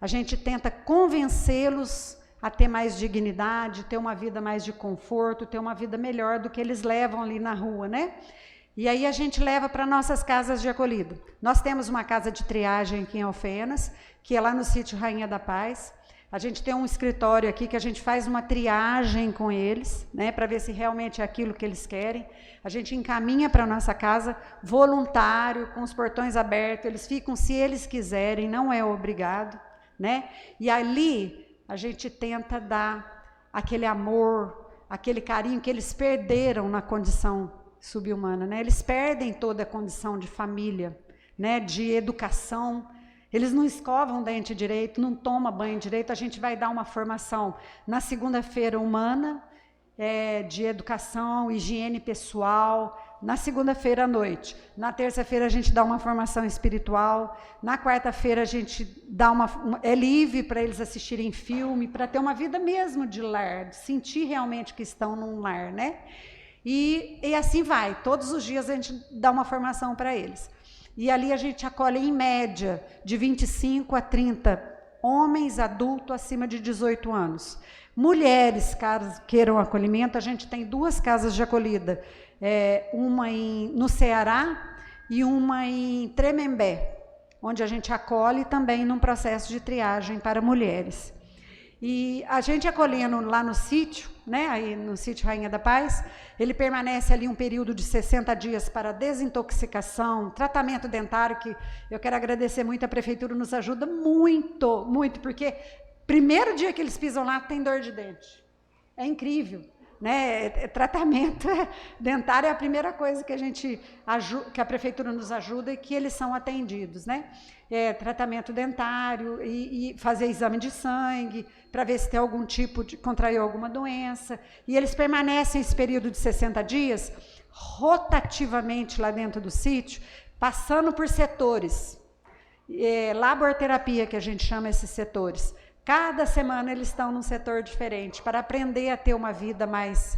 S15: A gente tenta convencê-los a ter mais dignidade, ter uma vida mais de conforto, ter uma vida melhor do que eles levam ali na rua, né? E aí a gente leva para nossas casas de acolhida. Nós temos uma casa de triagem aqui em Alfenas, que é lá no sítio Rainha da Paz. A gente tem um escritório aqui que a gente faz uma triagem com eles, né, para ver se realmente é aquilo que eles querem. A gente encaminha para a nossa casa voluntário, com os portões abertos, eles ficam se eles quiserem, não é obrigado, né? E ali a gente tenta dar aquele amor, aquele carinho que eles perderam na condição subhumana, né? Eles perdem toda a condição de família, né? De educação. Eles não escovam dente direito, não tomam banho direito. A gente vai dar uma formação na segunda-feira humana, de educação, higiene pessoal, na segunda-feira à noite. Na terça-feira a gente dá uma formação espiritual. Na quarta-feira a gente dá é livre para eles assistirem filme, para ter uma vida mesmo de lar, de sentir realmente que estão num lar, né? E assim vai. Todos os dias a gente dá uma formação para eles. E ali a gente acolhe em média de 25 a 30 homens adultos acima de 18 anos. Mulheres, caso queiram acolhimento, a gente tem 2 casas de acolhida. Uma no Ceará e uma em Tremembé, onde a gente acolhe também num processo de triagem para mulheres. E a gente acolhendo lá no sítio, né, aí no sítio Rainha da Paz, ele permanece ali um período de 60 dias para desintoxicação, tratamento dentário, que eu quero agradecer muito, a prefeitura nos ajuda muito, muito, porque primeiro dia que eles pisam lá tem dor de dente. É incrível. Né? Tratamento dentário é a primeira coisa que que a prefeitura nos ajuda e que eles são atendidos, né? Tratamento dentário e fazer exame de sangue para ver se tem algum tipo de contraiu alguma doença. E eles permanecem esse período de 60 dias rotativamente lá dentro do sítio, passando por setores. Laborterapia, que a gente chama esses setores. Cada semana eles estão num setor diferente para aprender a ter uma vida mais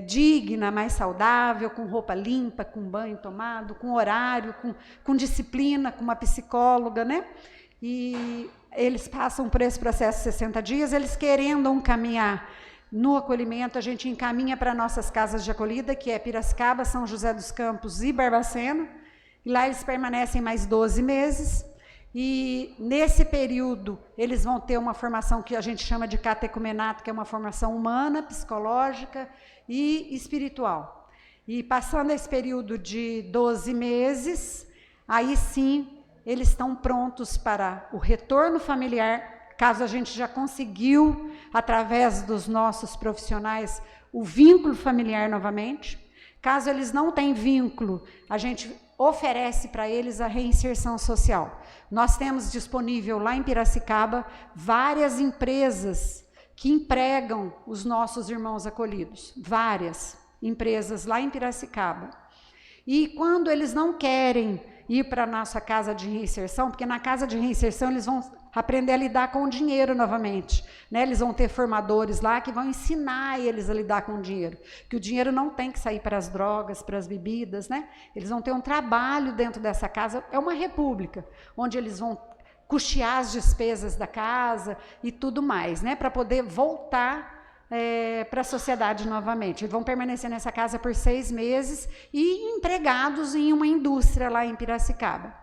S15: digna, mais saudável, com roupa limpa, com banho tomado, com horário, com disciplina, com uma psicóloga, né? E eles passam por esse processo de 60 dias, eles querendo caminhar no acolhimento, a gente encaminha para nossas casas de acolhida, que é Piracicaba, São José dos Campos e Barbacena, e lá eles permanecem mais 12 meses. E nesse período eles vão ter uma formação que a gente chama de catecumenato, que é uma formação humana, psicológica e espiritual. E passando esse período de 12 meses, aí sim eles estão prontos para o retorno familiar, caso a gente já conseguiu, através dos nossos profissionais, o vínculo familiar novamente. Caso eles não tenham vínculo, a gente oferece para eles a reinserção social. Nós temos disponível lá em Piracicaba várias empresas que empregam os nossos irmãos acolhidos. Várias empresas lá em Piracicaba. E quando eles não querem ir para a nossa casa de reinserção, porque na casa de reinserção eles vão aprender a lidar com o dinheiro novamente, né? Eles vão ter formadores lá que vão ensinar eles a lidar com o dinheiro, que o dinheiro não tem que sair para as drogas, para as bebidas, né? Eles vão ter um trabalho dentro dessa casa, é uma república, onde eles vão custear as despesas da casa e tudo mais, né? Para poder voltar para a sociedade novamente. Eles vão permanecer nessa casa por 6 meses e empregados em uma indústria lá em Piracicaba.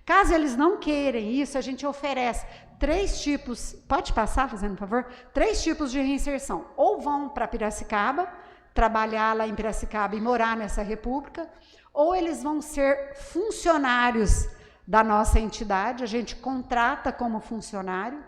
S15: Caso eles não queiram isso, a gente oferece 3 tipos, pode passar, fazendo um favor? 3 tipos de reinserção. Ou vão para Piracicaba, trabalhar lá em Piracicaba e morar nessa república, ou eles vão ser funcionários da nossa entidade, a gente contrata como funcionário,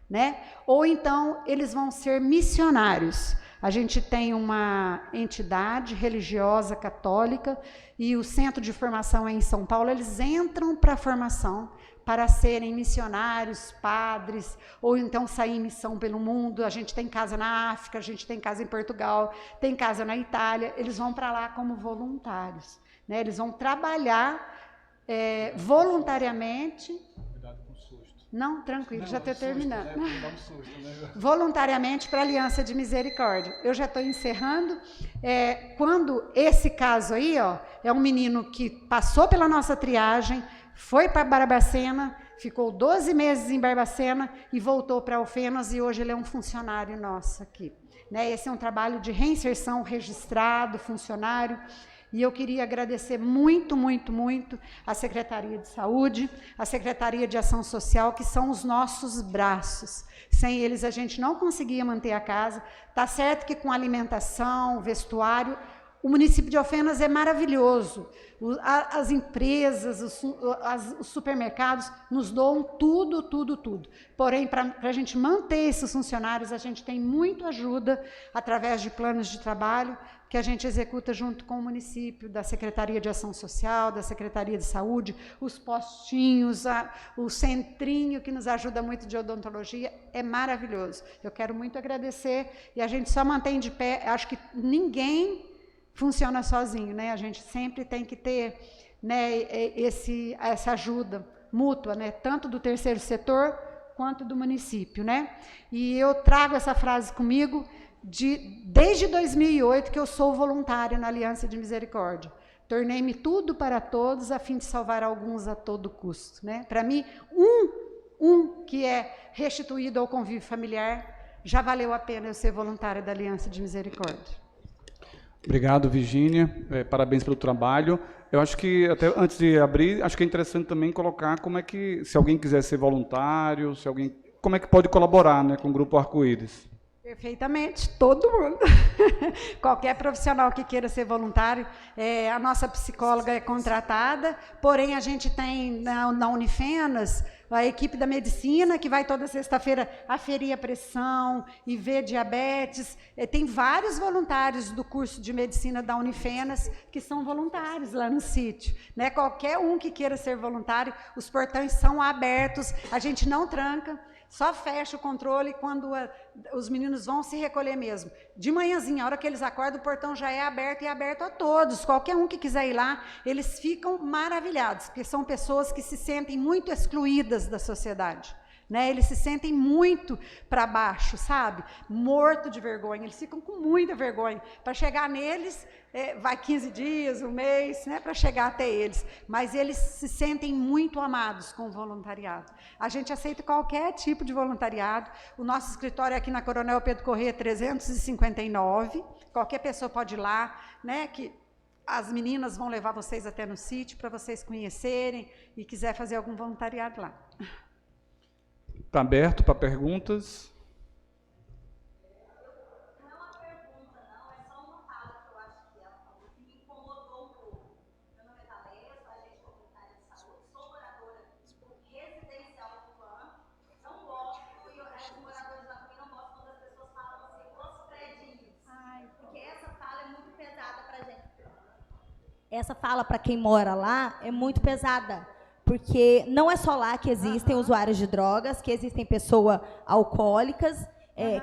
S15: né? Ou então eles vão ser missionários. A gente tem uma entidade religiosa católica e o centro de formação é em São Paulo. Eles entram para a formação para serem missionários, padres, ou então sair em missão pelo mundo. A gente tem casa na África, a gente tem casa em Portugal, tem casa na Itália. Eles vão para lá como voluntários, né? Eles vão trabalhar voluntariamente. Não, tranquilo, já estou terminando. Voluntariamente para a Aliança de Misericórdia. Eu já estou encerrando. Quando esse caso aí, ó, é um menino que passou pela nossa triagem, foi para Barbacena, ficou 12 meses em Barbacena e voltou para Alfenas e hoje ele é um funcionário nosso aqui, né? Esse é um trabalho de reinserção registrado, funcionário. E eu queria agradecer muito, muito, muito a Secretaria de Saúde, a Secretaria de Ação Social, que são os nossos braços. Sem eles, a gente não conseguia manter a casa. Tá certo que com alimentação, vestuário, o município de Alfenas é maravilhoso. As empresas, os supermercados nos doam tudo, tudo, tudo. Porém, para a gente manter esses funcionários, a gente tem muita ajuda através de planos de trabalho que a gente executa junto com o município, da Secretaria de Ação Social, da Secretaria de Saúde, os postinhos, o centrinho que nos ajuda muito de odontologia, é maravilhoso. Eu quero muito agradecer e a gente só mantém de pé, acho que ninguém funciona sozinho, né? A gente sempre tem que ter, né, essa ajuda mútua, né? Tanto do terceiro setor quanto do município, né? E eu trago essa frase comigo desde 2008 que eu sou voluntária na Aliança de Misericórdia. Tornei-me tudo para todos a fim de salvar alguns a todo custo, né? Para mim, um que é restituído ao convívio familiar, já valeu a pena eu ser voluntária da Aliança de Misericórdia.
S2: Obrigado, Virgínia. Parabéns pelo trabalho. Eu acho que, até antes de abrir, acho que é interessante também colocar como é que, se alguém quiser ser voluntário, como é que pode colaborar, né, com o Grupo Arco-Íris.
S15: Perfeitamente, todo mundo. Qualquer profissional que queira ser voluntário, a nossa psicóloga é contratada, porém a gente tem na Unifenas a equipe da medicina, que vai toda sexta-feira aferir a pressão e ver diabetes. Tem vários voluntários do curso de medicina da Unifenas que são voluntários lá no sítio, né? Qualquer um que queira ser voluntário, os portões são abertos, a gente não tranca, só fecha o controle quando os meninos vão se recolher mesmo. De manhãzinha, a hora que eles acordam, o portão já é aberto e é aberto a todos. Qualquer um que quiser ir lá, eles ficam maravilhados, porque são pessoas que se sentem muito excluídas da sociedade, né? Eles se sentem muito para baixo, sabe? Morto de vergonha, eles ficam com muita vergonha. Para chegar neles, vai 15 dias, um mês, né, para chegar até eles. Mas eles se sentem muito amados com o voluntariado. A gente aceita qualquer tipo de voluntariado. O nosso escritório é aqui na Coronel Pedro Corrêa 359. Qualquer pessoa pode ir lá, né, que as meninas vão levar vocês até no sítio para vocês conhecerem e quiser fazer algum voluntariado lá.
S2: Está aberto para perguntas.
S16: Não é uma pergunta, não, é só uma fala que eu acho que ela falou que me incomodou um pouco. Meu nome é Thalesa, sou agente comunitária de saúde, sou moradora residencial do plano. Não gosto, e os moradores lá também não gostam quando as pessoas falam assim, os predinhos. Porque essa fala é muito pesada pra gente. Essa fala para quem mora lá é muito pesada. Porque não é só lá que existem usuários de drogas, que existem pessoas alcoólicas,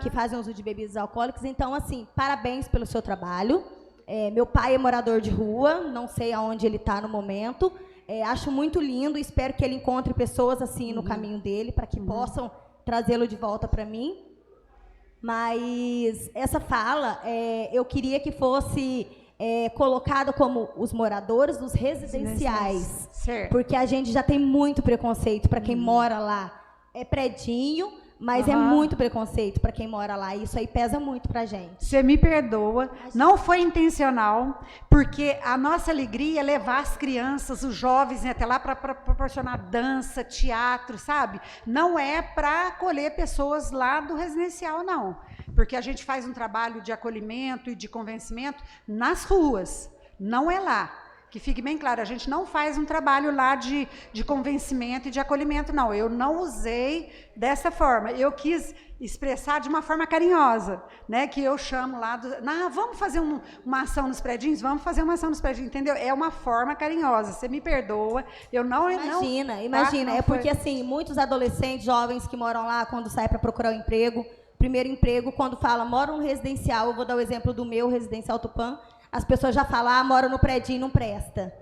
S16: que fazem uso de bebidas alcoólicas. Então, assim, parabéns pelo seu trabalho. Meu pai é morador de rua, não sei aonde ele está no momento.
S17: Acho muito lindo, espero que ele encontre pessoas assim no caminho dele, para que possam trazê-lo de volta para mim. Mas essa fala, eu queria que fosse colocada como os moradores dos residenciais.
S15: Certo.
S17: Porque a gente já tem muito preconceito para quem mora lá. É predinho, mas é muito preconceito para quem mora lá. E isso aí pesa muito para a gente.
S15: Você me perdoa, não foi intencional, porque a nossa alegria é levar as crianças, os jovens até lá para proporcionar dança, teatro, sabe? Não é para acolher pessoas lá do residencial, não. Porque a gente faz um trabalho de acolhimento e de convencimento nas ruas, não é lá. Que fique bem claro, a gente não faz um trabalho lá de convencimento e de acolhimento, não. Eu não usei dessa forma. Eu quis expressar de uma forma carinhosa, né? Que eu chamo lá, vamos fazer uma ação nos predinhos? Vamos fazer uma ação nos predinhos, entendeu? É uma forma carinhosa, você me perdoa. Eu não...
S17: Imagina. É porque, assim, muitos adolescentes, jovens que moram lá, quando saem para procurar um emprego, primeiro emprego, quando fala, moro no residencial, eu vou dar o exemplo do meu residencial Tupã, as pessoas já falam, mora no predinho, não presta.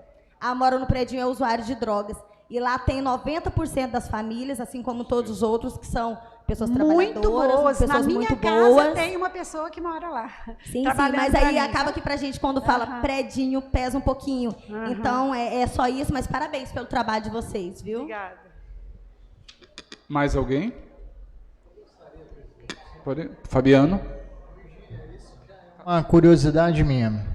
S17: Mora no predinho, é usuário de drogas. E lá tem 90% das famílias, assim como todos os outros, que são pessoas trabalhadoras, pessoas
S15: Na minha
S17: muito
S15: casa
S17: boas.
S15: tem uma pessoa que mora lá.
S17: Sim, mas aí acaba que pra gente, quando fala predinho, pesa um pouquinho. Então, é só isso, mas parabéns pelo trabalho de vocês, viu?
S15: Obrigada.
S2: Mais alguém? Fabiano?
S7: Uma curiosidade minha.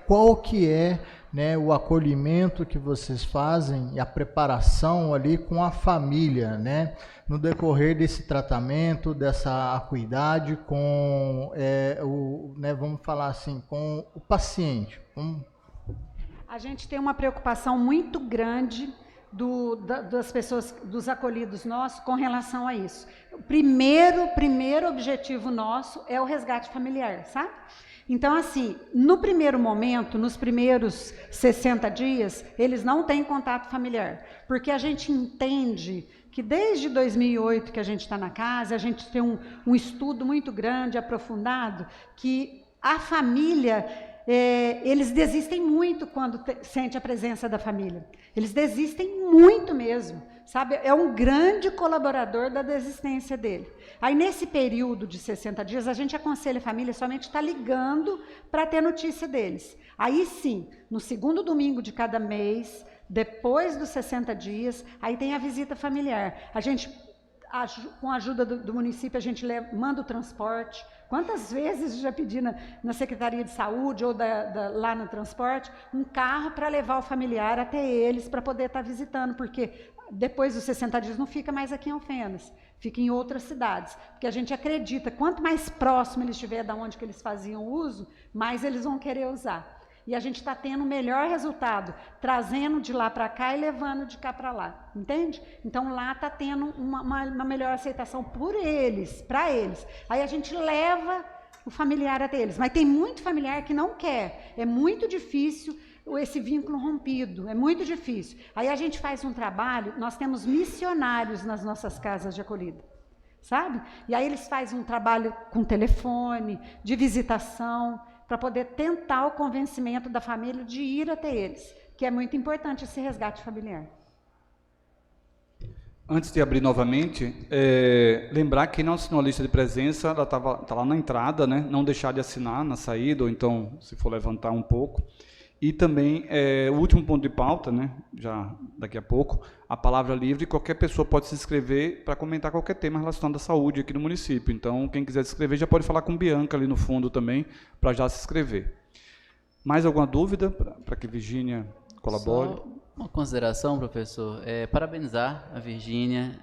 S7: Qual que é, né, o acolhimento que vocês fazem e a preparação ali com a família, né, no decorrer desse tratamento, dessa acuidade com vamos falar assim, com o paciente?
S15: A gente tem uma preocupação muito grande das pessoas, dos acolhidos nossos, com relação a isso. O primeiro objetivo nosso é o resgate familiar, sabe? Então, assim, no primeiro momento, nos primeiros 60 dias, eles não têm contato familiar, porque a gente entende que desde 2008 que a gente está na casa, a gente tem um estudo muito grande, aprofundado, que a família, eles desistem muito quando sente a presença da família. Eles desistem muito mesmo, sabe? É um grande colaborador da desistência dele. Aí, nesse período de 60 dias, a gente aconselha a família somente estar ligando para ter notícia deles. Aí, sim, no segundo domingo de cada mês, depois dos 60 dias, aí tem a visita familiar. A gente, com a ajuda do município, a gente manda o transporte. Quantas vezes já pedi na Secretaria de Saúde ou lá no transporte, um carro para levar o familiar até eles, para poder estar visitando, porque depois dos 60 dias não fica mais aqui em Alfenas, fica em outras cidades, porque a gente acredita, quanto mais próximo ele estiver da onde que eles faziam uso, mais eles vão querer usar. E a gente está tendo o melhor resultado, trazendo de lá para cá e levando de cá para lá, entende? Então, lá está tendo uma melhor aceitação por eles, para eles. Aí a gente leva o familiar até eles. Mas tem muito familiar que não quer. É muito difícil esse vínculo rompido, é muito difícil. Aí a gente faz um trabalho, nós temos missionários nas nossas casas de acolhida, sabe? E aí eles fazem um trabalho com telefone, de visitação, para poder tentar o convencimento da família de ir até eles, que é muito importante esse resgate familiar.
S2: Antes de abrir novamente, lembrar que quem não assinou a lista de presença, ela tá lá na entrada, né? Não deixar de assinar na saída, ou então, se for levantar um pouco. E também, o último ponto de pauta, né? Já daqui a pouco, a palavra livre, qualquer pessoa pode se inscrever para comentar qualquer tema relacionado à saúde aqui no município. Então, quem quiser se inscrever já pode falar com Bianca ali no fundo também, para já se inscrever. Mais alguma dúvida para que Virgínia colabore?
S4: Só uma consideração, professor. Parabenizar a Virgínia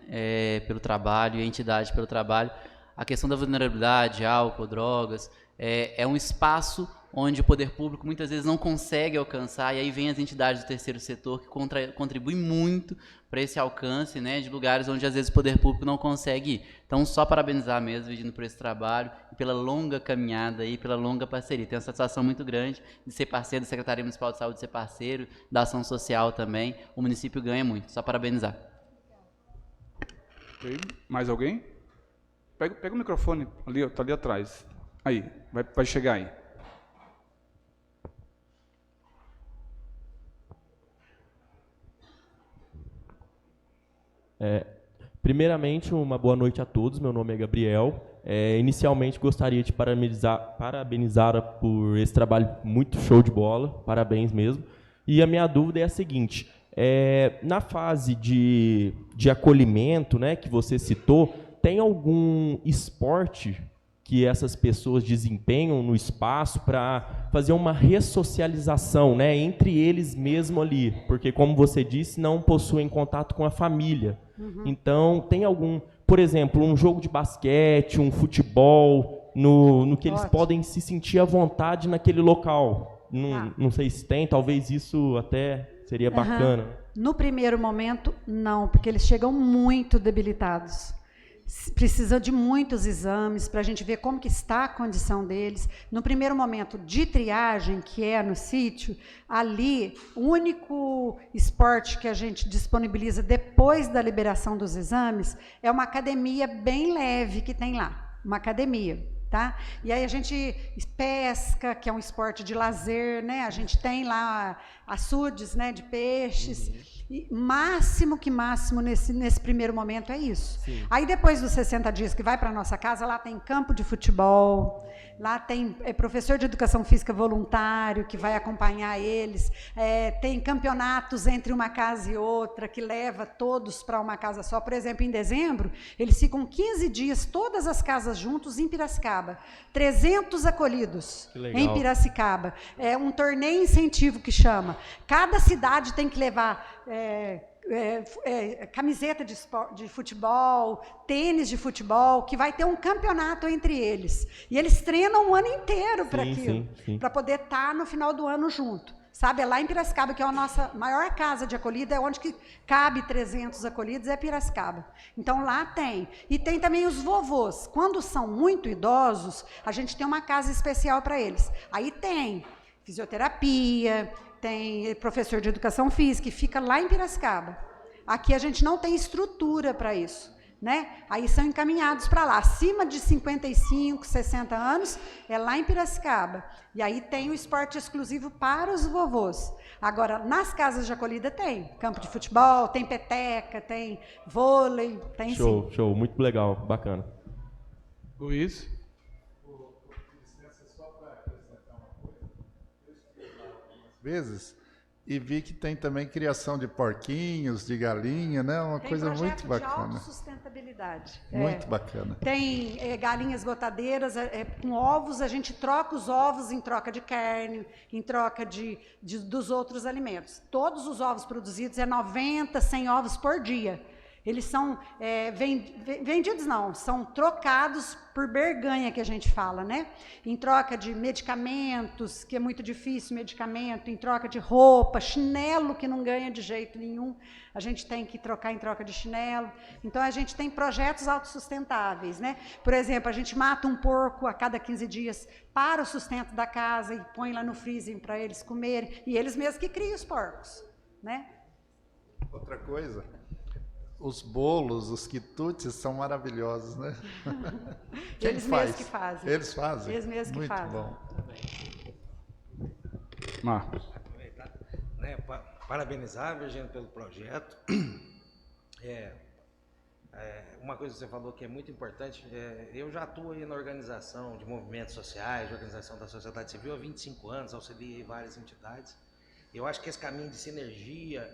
S4: pelo trabalho e a entidade pelo trabalho. A questão da vulnerabilidade, álcool, drogas, é um espaço onde o poder público muitas vezes não consegue alcançar, e aí vem as entidades do terceiro setor que contribuem muito para esse alcance, né, de lugares onde às vezes o poder público não consegue ir. Então, só parabenizar mesmo, Virgínia, por esse trabalho e pela longa caminhada e pela longa parceria. Tenho uma satisfação muito grande de ser parceiro da Secretaria Municipal de Saúde, de ser parceiro da ação social também. O município ganha muito, só parabenizar.
S2: Okay. Mais alguém? Pega o microfone, ali, está ali atrás. Aí, vai chegar aí.
S18: Primeiramente, uma boa noite a todos. Meu nome é Gabriel. Inicialmente, gostaria de parabenizar por esse trabalho muito show de bola. Parabéns mesmo. E a minha dúvida é a seguinte. Na fase de acolhimento, né, que você citou, tem algum esporte que essas pessoas desempenham no espaço para fazer uma ressocialização, né, entre eles mesmo ali? Porque, como você disse, não possuem contato com a família.
S15: Uhum.
S18: Então, tem algum, por exemplo, um jogo de basquete, um futebol, no que eles podem se sentir à vontade naquele local? Não sei se tem, talvez isso até seria bacana.
S15: No primeiro momento, não, porque eles chegam muito debilitados. Precisa de muitos exames para a gente ver como que está a condição deles. No primeiro momento de triagem, que é no sítio, ali, o único esporte que a gente disponibiliza depois da liberação dos exames é uma academia bem leve que tem lá, uma academia. Tá? E aí a gente pesca, que é um esporte de lazer, né? A gente tem lá açudes, né, de peixes. E máximo nesse primeiro momento é isso. Sim. Aí depois dos 60 dias que vai para a nossa casa, lá tem campo de futebol, lá tem professor de educação física voluntário que vai acompanhar eles, tem campeonatos entre uma casa e outra que leva todos para uma casa só. Por exemplo, em dezembro, eles ficam 15 dias, todas as casas juntos em Piracicaba. 300 acolhidos em Piracicaba. É um torneio incentivo que chama. Cada cidade tem que levar camiseta de futebol, tênis de futebol, que vai ter um campeonato entre eles. E eles treinam o ano inteiro para aquilo, para poder estar no final do ano junto. Sabe, é lá em Piracicaba, que é a nossa maior casa de acolhida, é onde que cabe 300 acolhidos, é Piracicaba. Então, lá tem. E tem também os vovôs. Quando são muito idosos, a gente tem uma casa especial para eles. Aí tem fisioterapia, tem professor de educação física, que fica lá em Piracicaba. Aqui a gente não tem estrutura para isso, né? Aí são encaminhados para lá. Acima de 55, 60 anos, é lá em Piracicaba. E aí tem o esporte exclusivo para os vovôs. Agora, nas casas de acolhida tem campo de futebol, tem peteca, tem vôlei, tem sim.
S18: Show, muito legal, bacana.
S2: Luiz?
S5: Vezes e vi que tem também criação de porquinhos, de galinha, né? Uma coisa muito bacana.
S15: De autossustentabilidade.
S5: Muito bacana.
S15: Tem galinhas botadeiras, com ovos, a gente troca os ovos em troca de carne, em troca dos outros alimentos. Todos os ovos produzidos 90, 100 ovos por dia. Eles são vendidos, não, são trocados por berganha, que a gente fala, né? Em troca de medicamentos, que é muito difícil, medicamento, em troca de roupa, chinelo, que não ganha de jeito nenhum, a gente tem que trocar em troca de chinelo. Então, a gente tem projetos autossustentáveis, né? Por exemplo, a gente mata um porco a cada 15 dias para o sustento da casa e põe lá no freezer para eles comerem, e eles mesmos que criam os porcos, né?
S5: Outra coisa... Os bolos, os quitutes são maravilhosos, né?
S15: Eles mesmos que fazem.
S5: Eles fazem?
S15: Eles mesmos que fazem.
S5: Muito bom.
S2: Marcos.
S3: Parabenizar, Virgínia, pelo projeto. Uma coisa que você falou que é muito importante, eu já atuo aí na organização de movimentos sociais, organização da sociedade civil há 25 anos, auxiliei várias entidades. Eu acho que esse caminho de sinergia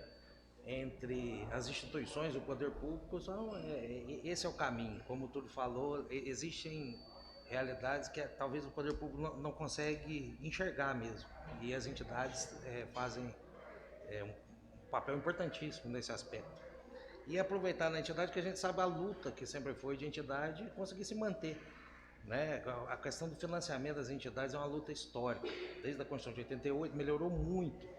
S3: entre as instituições e o poder público, esse é o caminho. Como o Túlio falou, existem realidades que talvez o poder público não consegue enxergar mesmo. E as entidades fazem um papel importantíssimo nesse aspecto. E aproveitar na entidade que a gente sabe a luta que sempre foi de entidade conseguir se manter. Né? A questão do financiamento das entidades é uma luta histórica. Desde a Constituição de 88 melhorou muito.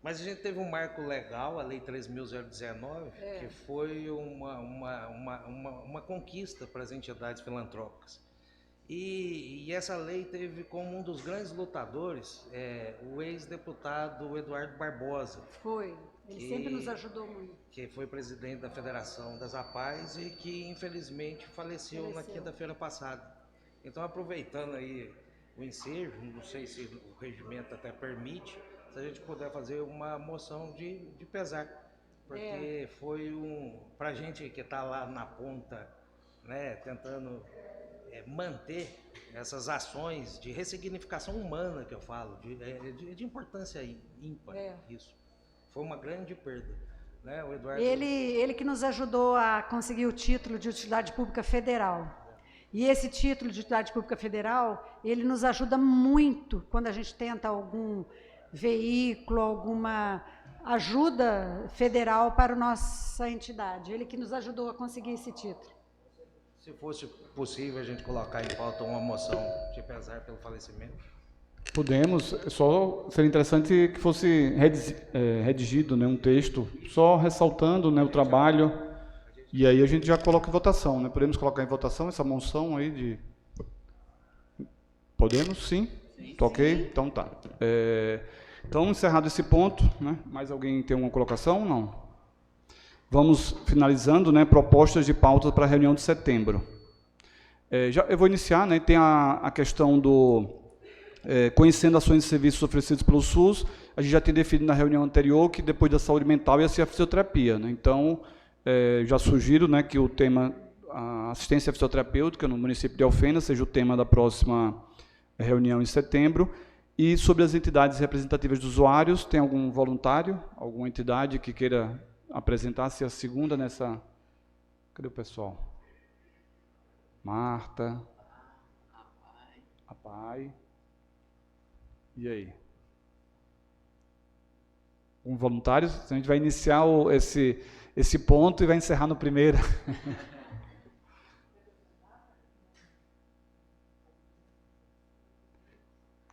S3: Mas a gente teve um marco legal, a Lei 3.019, que foi uma conquista para as entidades filantrópicas. E essa lei teve como um dos grandes lutadores o ex-deputado Eduardo Barbosa.
S15: Foi, ele sempre nos ajudou muito.
S3: Que foi presidente da Federação das APAES e que infelizmente faleceu na quinta-feira passada. Então, aproveitando aí o ensejo, não sei se o regimento até permite, se a gente puder fazer uma moção de pesar porque foi para a gente que está lá na ponta, né, tentando manter essas ações de ressignificação humana que eu falo, de importância ímpar, isso. Foi uma grande perda. Né? O Eduardo...
S15: Ele que nos ajudou a conseguir o título de utilidade pública federal. E esse título de utilidade pública federal, ele nos ajuda muito quando a gente tenta algum veículo, alguma ajuda federal para a nossa entidade. Ele que nos ajudou a conseguir esse título.
S3: Se fosse possível a gente colocar em pauta uma moção de pesar pelo falecimento.
S2: Podemos, só seria interessante que fosse redigido, né, um texto, só ressaltando, né, o trabalho, e aí a gente já coloca em votação, né? Podemos colocar em votação essa moção aí de... Podemos? Sim? Tá ok? Então tá. Então, encerrado esse ponto, né? Mais alguém tem uma colocação? Não. Vamos finalizando, né, propostas de pauta para a reunião de setembro. Eu vou iniciar, né, tem a questão do... conhecendo ações e serviços oferecidos pelo SUS, a gente já tem definido na reunião anterior que depois da saúde mental ia ser a fisioterapia, né? Então, já sugiro, né, que o tema a assistência fisioterapêutica no município de Alfenas seja o tema da próxima reunião em setembro. E sobre as entidades representativas dos usuários, tem algum voluntário, alguma entidade que queira apresentar-se a segunda nessa... Cadê o pessoal? Marta. A PAI. E aí? Um voluntário? A gente vai iniciar esse ponto e vai encerrar no primeiro.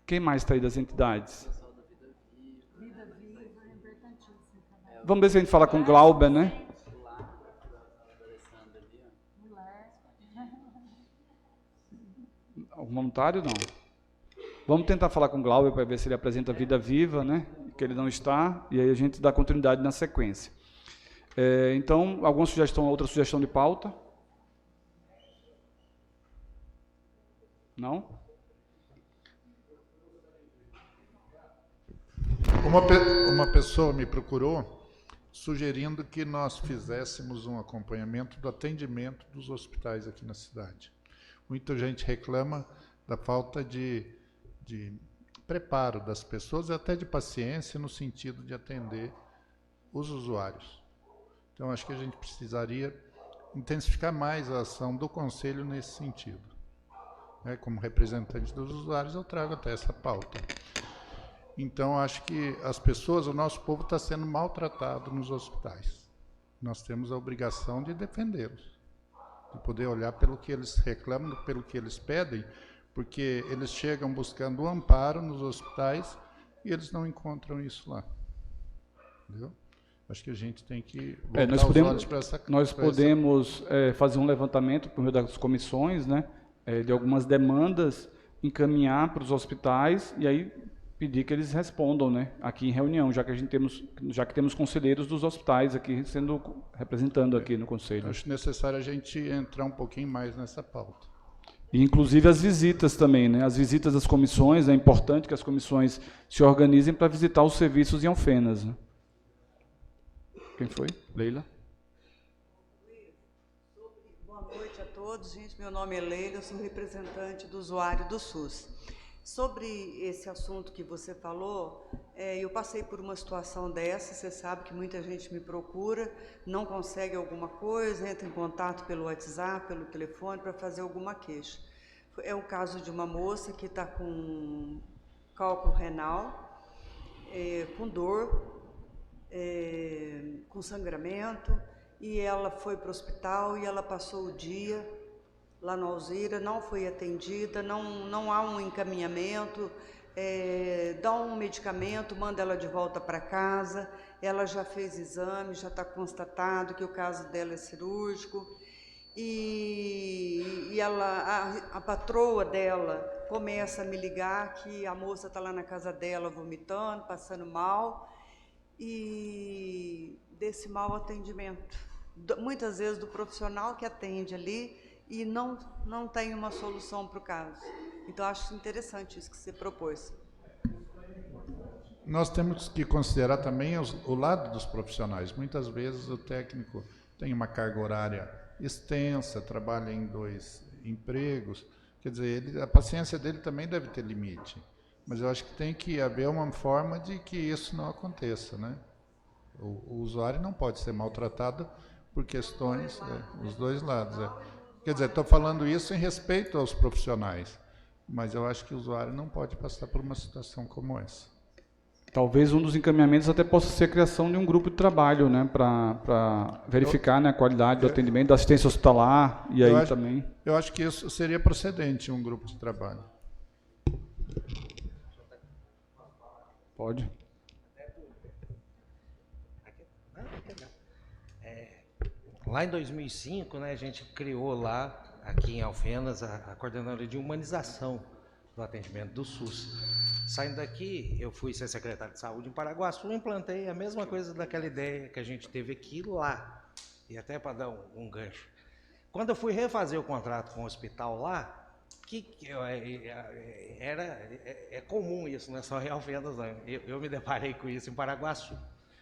S2: Quem mais está aí das entidades? Vamos ver se a gente fala com o Glauber, né? Algum voluntário? Não. Vamos tentar falar com o Glauber para ver se ele apresenta Vida Viva, né? Que ele não está, e aí a gente dá continuidade na sequência. Então, alguma sugestão, outra sugestão de pauta? Não?
S5: Uma pessoa me procurou sugerindo que nós fizéssemos um acompanhamento do atendimento dos hospitais aqui na cidade. Muita gente reclama da falta de preparo das pessoas e até de paciência no sentido de atender os usuários. Então, acho que a gente precisaria intensificar mais a ação do Conselho nesse sentido. Como representante dos usuários, eu trago até essa pauta. Então, acho que as pessoas, o nosso povo está sendo maltratado nos hospitais. Nós temos a obrigação de defendê-los, de poder olhar pelo que eles reclamam, pelo que eles pedem, porque eles chegam buscando um amparo nos hospitais e eles não encontram isso lá. Entendeu? Acho que a gente tem que voltar os olhos para essa...
S2: Nós podemos fazer um levantamento por meio das comissões, né, de algumas demandas, encaminhar para os hospitais e aí pedir que eles respondam, né, aqui em reunião, já que temos conselheiros dos hospitais aqui representando aqui no conselho.
S5: Acho necessário a gente entrar um pouquinho mais nessa pauta.
S2: E, inclusive, as visitas também, né? As visitas das comissões, é importante que as comissões se organizem para visitar os serviços em Alfenas. Né? Quem foi? Leila?
S19: Boa noite a todos, gente. Meu nome é Leila, eu sou representante do usuário do SUS. Sobre esse assunto que você falou, eu passei por uma situação dessa, você sabe que muita gente me procura, não consegue alguma coisa, entra em contato pelo WhatsApp, pelo telefone, para fazer alguma queixa. É o caso de uma moça que está com cálculo renal, com dor, com sangramento, e ela foi para o hospital e ela passou o dia lá no Alzira, não foi atendida, não há um encaminhamento, dá um medicamento, manda ela de volta para casa, ela já fez exame, já está constatado que o caso dela é cirúrgico, e a patroa dela começa a me ligar que a moça está lá na casa dela vomitando, passando mal, e desse mau atendimento, muitas vezes do profissional que atende ali, e não tem uma solução para o caso. Então, acho interessante isso que você propôs.
S5: nós temos que considerar também o lado dos profissionais. Muitas vezes o técnico tem uma carga horária extensa, trabalha em 2 empregos, quer dizer, a paciência dele também deve ter limite. Mas eu acho que tem que haver uma forma de que isso não aconteça, né? O usuário não pode ser maltratado por questões, os dois lados. Quer dizer, estou falando isso em respeito aos profissionais, mas eu acho que o usuário não pode passar por uma situação como essa.
S2: Talvez um dos encaminhamentos até possa ser a criação de um grupo de trabalho, né, para verificar, né, a qualidade do atendimento, da assistência hospitalar, e aí também...
S5: Eu acho que isso seria procedente, um grupo de trabalho.
S2: Pode.
S3: Lá em 2005, né, a gente criou lá, aqui em Alfenas, a coordenadoria de humanização do atendimento do SUS. Saindo daqui, eu fui ser secretário de saúde em Paraguaçu e implantei a mesma coisa daquela ideia que a gente teve aqui lá. E até para dar um gancho. Quando eu fui refazer o contrato com o hospital lá, é comum isso, não é só em Alfenas, não. Eu me deparei com isso em Paraguaçu.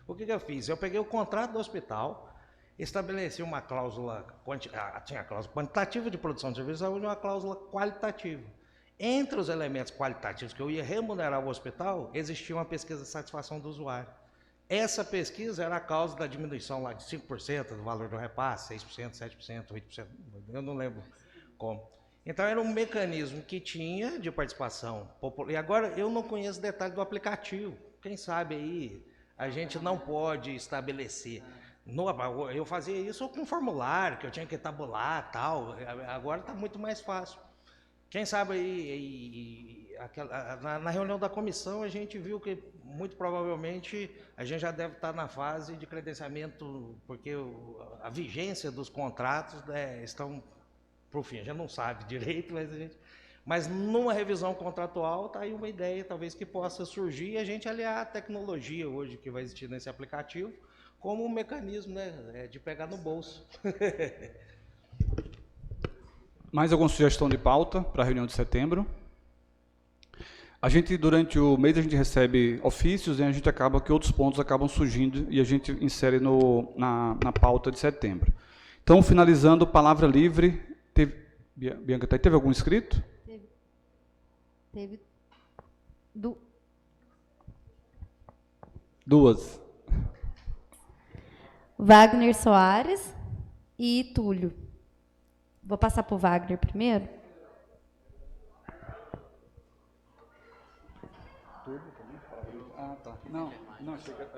S3: O que eu fiz? Eu peguei o contrato do hospital, estabeleci uma cláusula, tinha a cláusula quantitativa de produção de serviço de saúde e uma cláusula qualitativa. Entre os elementos qualitativos que eu ia remunerar o hospital, existia uma pesquisa de satisfação do usuário. Essa pesquisa era a causa da diminuição lá de 5% do valor do repasse, 6%, 7%, 8%, eu não lembro como. Então era um mecanismo que tinha de participação popular. E agora eu não conheço detalhe do aplicativo. Quem sabe aí a gente não pode estabelecer. Eu fazia isso com formulário, que eu tinha que tabular, tal. Agora está muito mais fácil. Quem sabe aí, na reunião da comissão, a gente viu que, muito provavelmente, a gente já deve estar na fase de credenciamento, porque a vigência dos contratos, né, estão para o fim. A gente não sabe direito, mas numa revisão contratual está aí uma ideia, talvez, que possa surgir e a gente aliar a tecnologia hoje que vai existir nesse aplicativo como um mecanismo, né, de pegar no bolso.
S2: Mais alguma sugestão de pauta para a reunião de setembro? A gente, durante o mês, a gente recebe ofícios e a gente acaba que outros pontos acabam surgindo e a gente insere na pauta de setembro. Então, finalizando, palavra livre. Bianca, teve algum inscrito?
S1: Teve.
S2: Duas.
S1: Wagner Soares e Túlio. Vou passar para o Wagner primeiro.
S2: Ah, tá. Não, chega.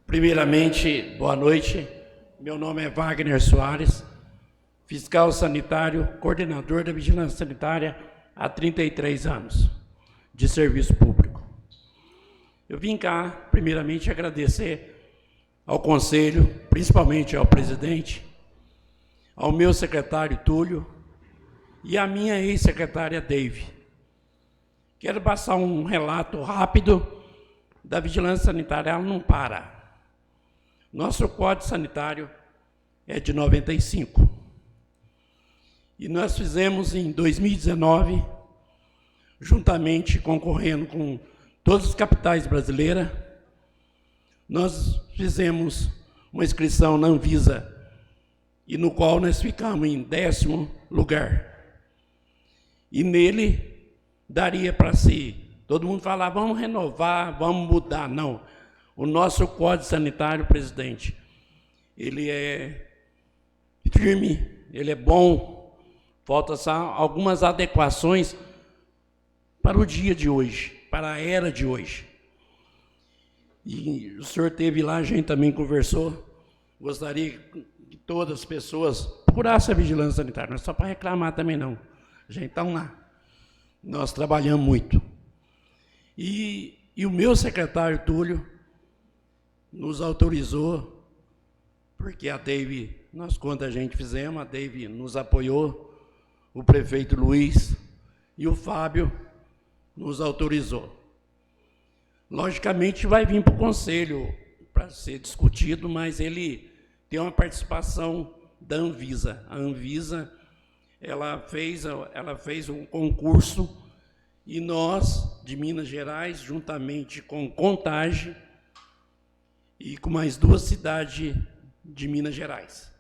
S20: Primeiramente, boa noite. Meu nome é Wagner Soares, fiscal sanitário, coordenador da Vigilância Sanitária há 33 anos de serviço público. Eu vim cá, primeiramente, agradecer ao Conselho, principalmente ao presidente, ao meu secretário Túlio e à minha ex-secretária Dave. Quero passar um relato rápido da vigilância sanitária, ela não para. Nosso Código Sanitário é de 95. E nós fizemos em 2019, juntamente concorrendo com todas as capitais brasileiras, nós fizemos uma inscrição na Anvisa, e no qual nós ficamos em 10º lugar. E nele daria para si, todo mundo falava, vamos renovar, vamos mudar. Não, o nosso Código Sanitário, presidente, ele é firme, ele é bom, falta só algumas adequações para o dia de hoje, para a era de hoje. E o senhor esteve lá, a gente também conversou, gostaria que todas as pessoas procurassem a vigilância sanitária, não é só para reclamar também não, a gente está lá, nós trabalhamos muito. E o meu secretário Túlio nos autorizou, porque a Dave, nós quando a gente fizemos, a Dave nos apoiou, o prefeito Luiz e o Fábio nos autorizou. Logicamente vai vir para o Conselho para ser discutido, mas ele tem uma participação da Anvisa. A Anvisa ela fez um concurso e nós, de Minas Gerais, juntamente com Contagem e com mais 2 cidades de Minas Gerais.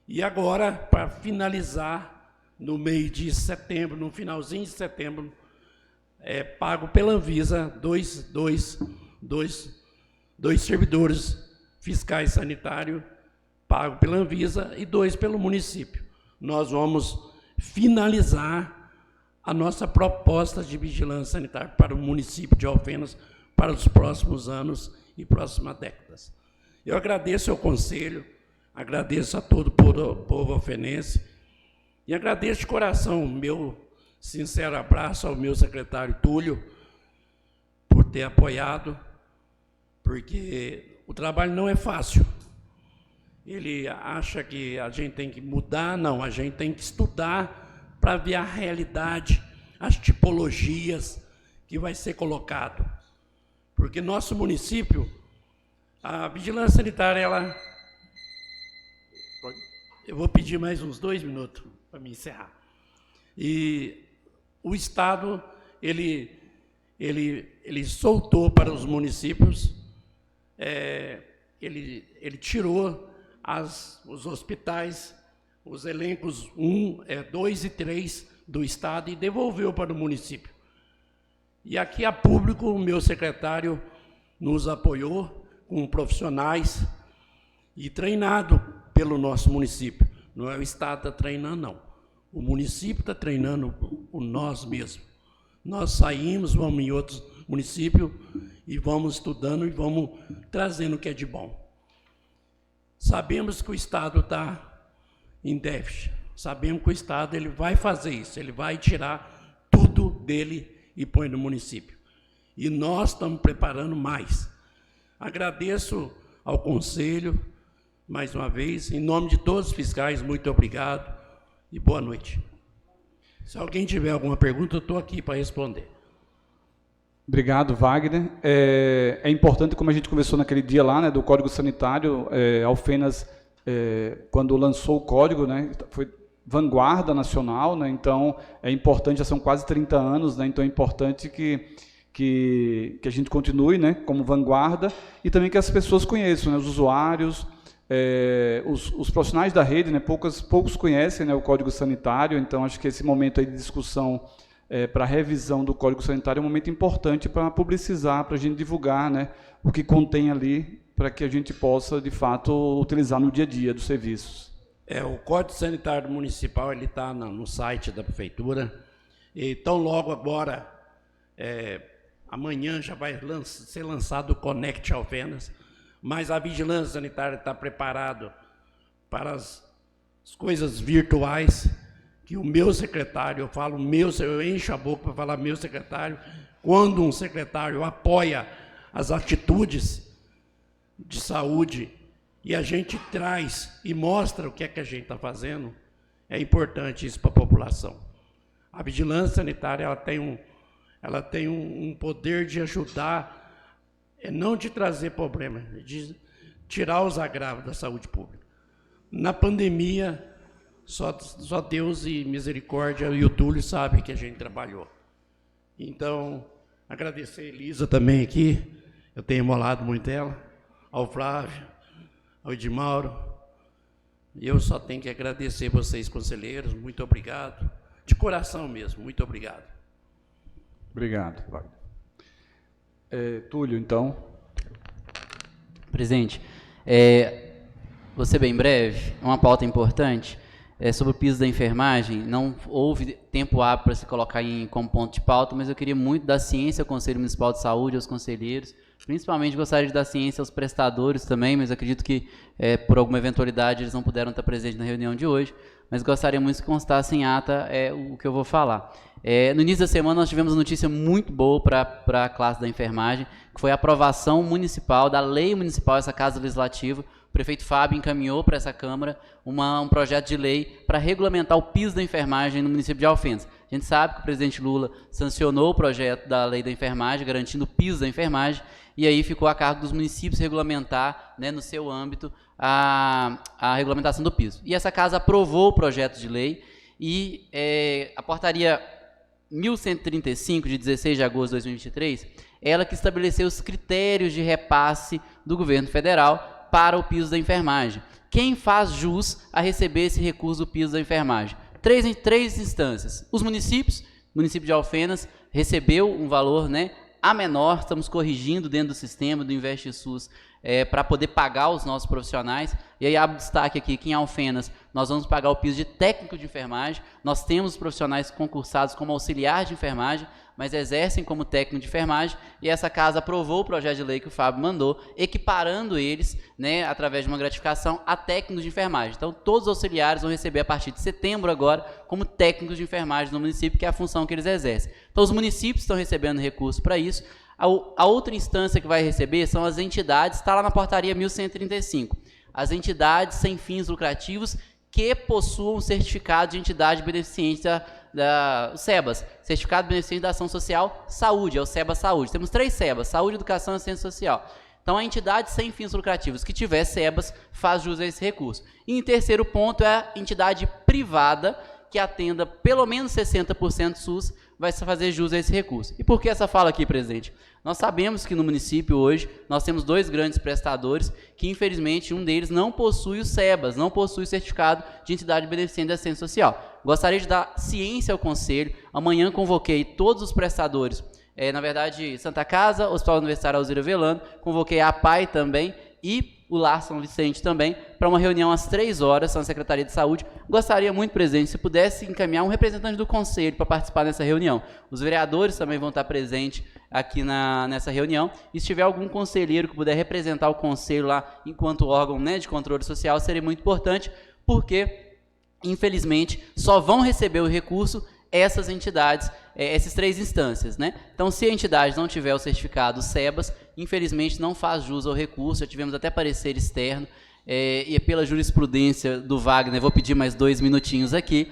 S20: E agora, para finalizar, no mês de setembro, no finalzinho de setembro, pago pela Anvisa dois servidores fiscais sanitários, pago pela Anvisa, e 2 pelo município. Nós vamos finalizar a nossa proposta de vigilância sanitária para o município de Alfenas para os próximos anos e próximas décadas. Eu agradeço ao Conselho, agradeço a todo o povo alfenense e agradeço de coração o meu sincero abraço ao meu secretário Túlio por ter apoiado, porque o trabalho não é fácil. Ele acha que a gente tem que mudar, não, a gente tem que estudar para ver a realidade, as tipologias que vai ser colocado. Porque nosso município, a vigilância sanitária, eu vou pedir mais uns 2 minutos para me encerrar. E o Estado, ele soltou para os municípios, ele tirou os hospitais, os elencos 1, 2 e 3 do Estado e devolveu para o município. E aqui a público, o meu secretário nos apoiou com profissionais e treinado pelo nosso município. Não é o Estado que está treinando, não. O município está treinando o nós mesmos. Nós saímos, vamos em outros municípios e vamos estudando e vamos trazendo o que é de bom. Sabemos que o Estado está em déficit. Sabemos que o Estado ele vai fazer isso. Ele vai tirar tudo dele e põe no município. E nós estamos preparando mais. Agradeço ao Conselho, mais uma vez, em nome de todos os fiscais, muito obrigado e boa noite. Se alguém tiver alguma pergunta, eu estou aqui para responder.
S2: Obrigado, Wagner. É importante, como a gente conversou naquele dia lá, né, do Código Sanitário, Alfenas, quando lançou o código, né, foi vanguarda nacional, né, então é importante, já são quase 30 anos, né, então é importante que a gente continue, né, como vanguarda e também que as pessoas conheçam, né, os usuários, os profissionais da rede, né, poucos conhecem, né, o Código Sanitário, então acho que esse momento aí de discussão para a revisão do Código Sanitário é um momento importante para publicizar, para a gente divulgar, né, o que contém ali, para que a gente possa, de fato, utilizar no dia a dia dos serviços.
S20: O Código Sanitário Municipal está no site da Prefeitura, e tão logo agora, amanhã já vai ser lançado o Conect Alfenas, mas a vigilância sanitária está preparada para as coisas virtuais, que o meu secretário, eu encho a boca para falar meu secretário, quando um secretário apoia as atitudes de saúde e a gente traz e mostra o que é que a gente está fazendo, é importante isso para a população. A vigilância sanitária ela tem um poder de ajudar, não de trazer problema, de tirar os agravos da saúde pública. Na pandemia, só Deus e misericórdia e o Túlio sabem que a gente trabalhou. Então, agradecer a Elisa também aqui, eu tenho emolado muito ela, ao Flávio, ao Edmauro, e eu só tenho que agradecer vocês, conselheiros, muito obrigado, de coração mesmo, muito obrigado.
S2: Obrigado, Wagner. Túlio, então.
S4: Presidente, vou ser bem breve, uma pauta importante. Sobre o piso da enfermagem, não houve tempo hábil para se colocar como ponto de pauta, mas eu queria muito dar ciência ao Conselho Municipal de Saúde, aos conselheiros, principalmente gostaria de dar ciência aos prestadores também, mas acredito que, por alguma eventualidade, eles não puderam estar presentes na reunião de hoje, mas gostaria muito que constasse em ata o que eu vou falar. No início da semana, nós tivemos uma notícia muito boa para a classe da enfermagem, que foi a aprovação municipal da lei municipal, essa Casa Legislativa. O prefeito Fábio encaminhou para essa Câmara um projeto de lei para regulamentar o piso da enfermagem no município de Alfenas. A gente sabe que o presidente Lula sancionou o projeto da lei da enfermagem, garantindo o piso da enfermagem, e aí ficou a cargo dos municípios regulamentar, né, no seu âmbito, a regulamentação do piso. E essa casa aprovou o projeto de lei, E a portaria 1135, de 16 de agosto de 2023, ela que estabeleceu os critérios de repasse do governo federal para o piso da enfermagem. Quem faz jus a receber esse recurso do piso da enfermagem? Três instâncias. Os municípios, o município de Alfenas recebeu um valor, né, a menor, estamos corrigindo dentro do sistema do InvestSUS para poder pagar os nossos profissionais. E aí abre destaque aqui que em Alfenas nós vamos pagar o piso de técnico de enfermagem. Nós temos os profissionais concursados como auxiliar de enfermagem, mas exercem como técnico de enfermagem, e essa casa aprovou o projeto de lei que o Fábio mandou, equiparando eles, né, através de uma gratificação, a técnicos de enfermagem. Então, todos os auxiliares vão receber, a partir de setembro agora, como técnicos de enfermagem no município, que é a função que eles exercem. Então, os municípios estão recebendo recursos para isso. A outra instância que vai receber são as entidades, está lá na portaria 1135, as entidades sem fins lucrativos que possuam um certificado de entidade beneficente da SEBAS, Certificado Beneficente da Ação Social Saúde, é o SEBAS Saúde. Temos 3 SEBAS, Saúde, Educação e Assistência Social. Então, a entidade sem fins lucrativos que tiver SEBAS faz jus a esse recurso. E em terceiro ponto é a entidade privada que atenda pelo menos 60% SUS vai fazer jus a esse recurso. E por que essa fala aqui, presidente? Nós sabemos que no município hoje nós temos 2 grandes prestadores que, infelizmente, um deles não possui o SEBAS, não possui o certificado de entidade beneficente da assistência social. Gostaria de dar ciência ao Conselho. Amanhã convoquei todos os prestadores, na verdade, Santa Casa, Hospital Universitário Alzira Velano, convoquei a APAI também e o Lar São Vicente também, para uma reunião às 3 horas na Secretaria de Saúde. Gostaria muito, presidente, se pudesse encaminhar um representante do Conselho para participar dessa reunião. Os vereadores também vão estar presentes aqui nessa reunião. E se tiver algum conselheiro que puder representar o Conselho lá enquanto órgão, né, de controle social, seria muito importante, porque, infelizmente, só vão receber o recurso essas entidades, essas 3 instâncias, né? Então, se a entidade não tiver o certificado SEBAS, infelizmente não faz jus ao recurso. Já tivemos até parecer externo, e pela jurisprudência do Wagner, vou pedir mais 2 minutinhos aqui.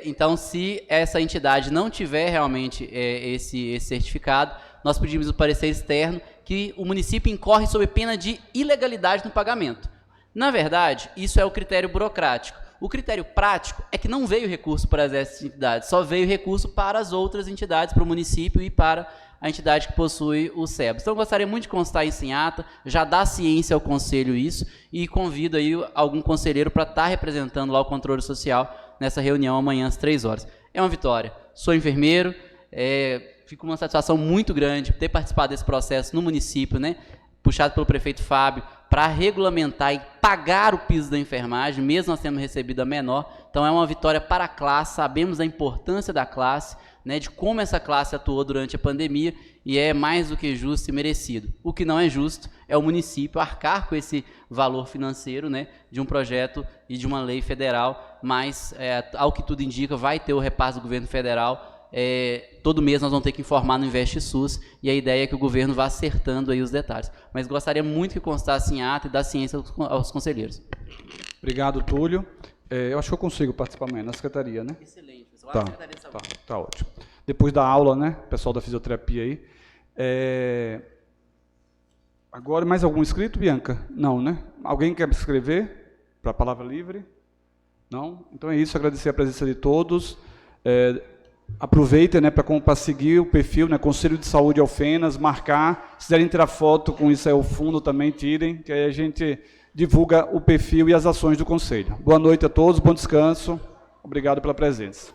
S4: Então, se essa entidade não tiver realmente esse certificado, nós pedimos o parecer externo que o município incorre sob pena de ilegalidade no pagamento. Na verdade, isso é o critério burocrático. O critério prático é que não veio recurso para essas entidades, só veio recurso para as outras entidades, para o município e para a entidade que possui o SEBAS. Então, eu gostaria muito de constar isso em ata, já dá ciência ao Conselho isso, e convido aí algum conselheiro para estar representando lá o controle social nessa reunião amanhã às 3 horas. É uma vitória. Sou enfermeiro, fico com uma satisfação muito grande por ter participado desse processo no município, né, puxado pelo prefeito Fábio, para regulamentar e pagar o piso da enfermagem, mesmo nós tendo recebido a menor. Então, é uma vitória para a classe, sabemos da importância da classe, né, de como essa classe atuou durante a pandemia, e é mais do que justo e merecido. O que não é justo é o município arcar com esse valor financeiro, né, de um projeto e de uma lei federal, mas, ao que tudo indica, vai ter o repasse do governo federal. Todo mês nós vamos ter que informar no InvestSUS, e a ideia é que o governo vá acertando aí os detalhes. Mas gostaria muito que constasse em ata e dar ciência aos conselheiros.
S2: Obrigado, Túlio. Eu acho que eu consigo participar amanhã na secretaria, né?
S4: Excelente, pessoal.
S2: Tá,
S4: Secretaria de Saúde.
S2: Tá ótimo. Depois da aula, né, pessoal da fisioterapia aí. Agora, mais algum inscrito, Bianca? Não, né? Alguém quer se inscrever para a palavra livre? Não? Então é isso, agradecer a presença de todos. Aproveitem, né, para seguir o perfil, né, Conselho de Saúde Alfenas, marcar. Se quiserem tirar foto com isso aí ao fundo, também tirem, que aí a gente divulga o perfil e as ações do Conselho. Boa noite a todos, bom descanso. Obrigado pela presença.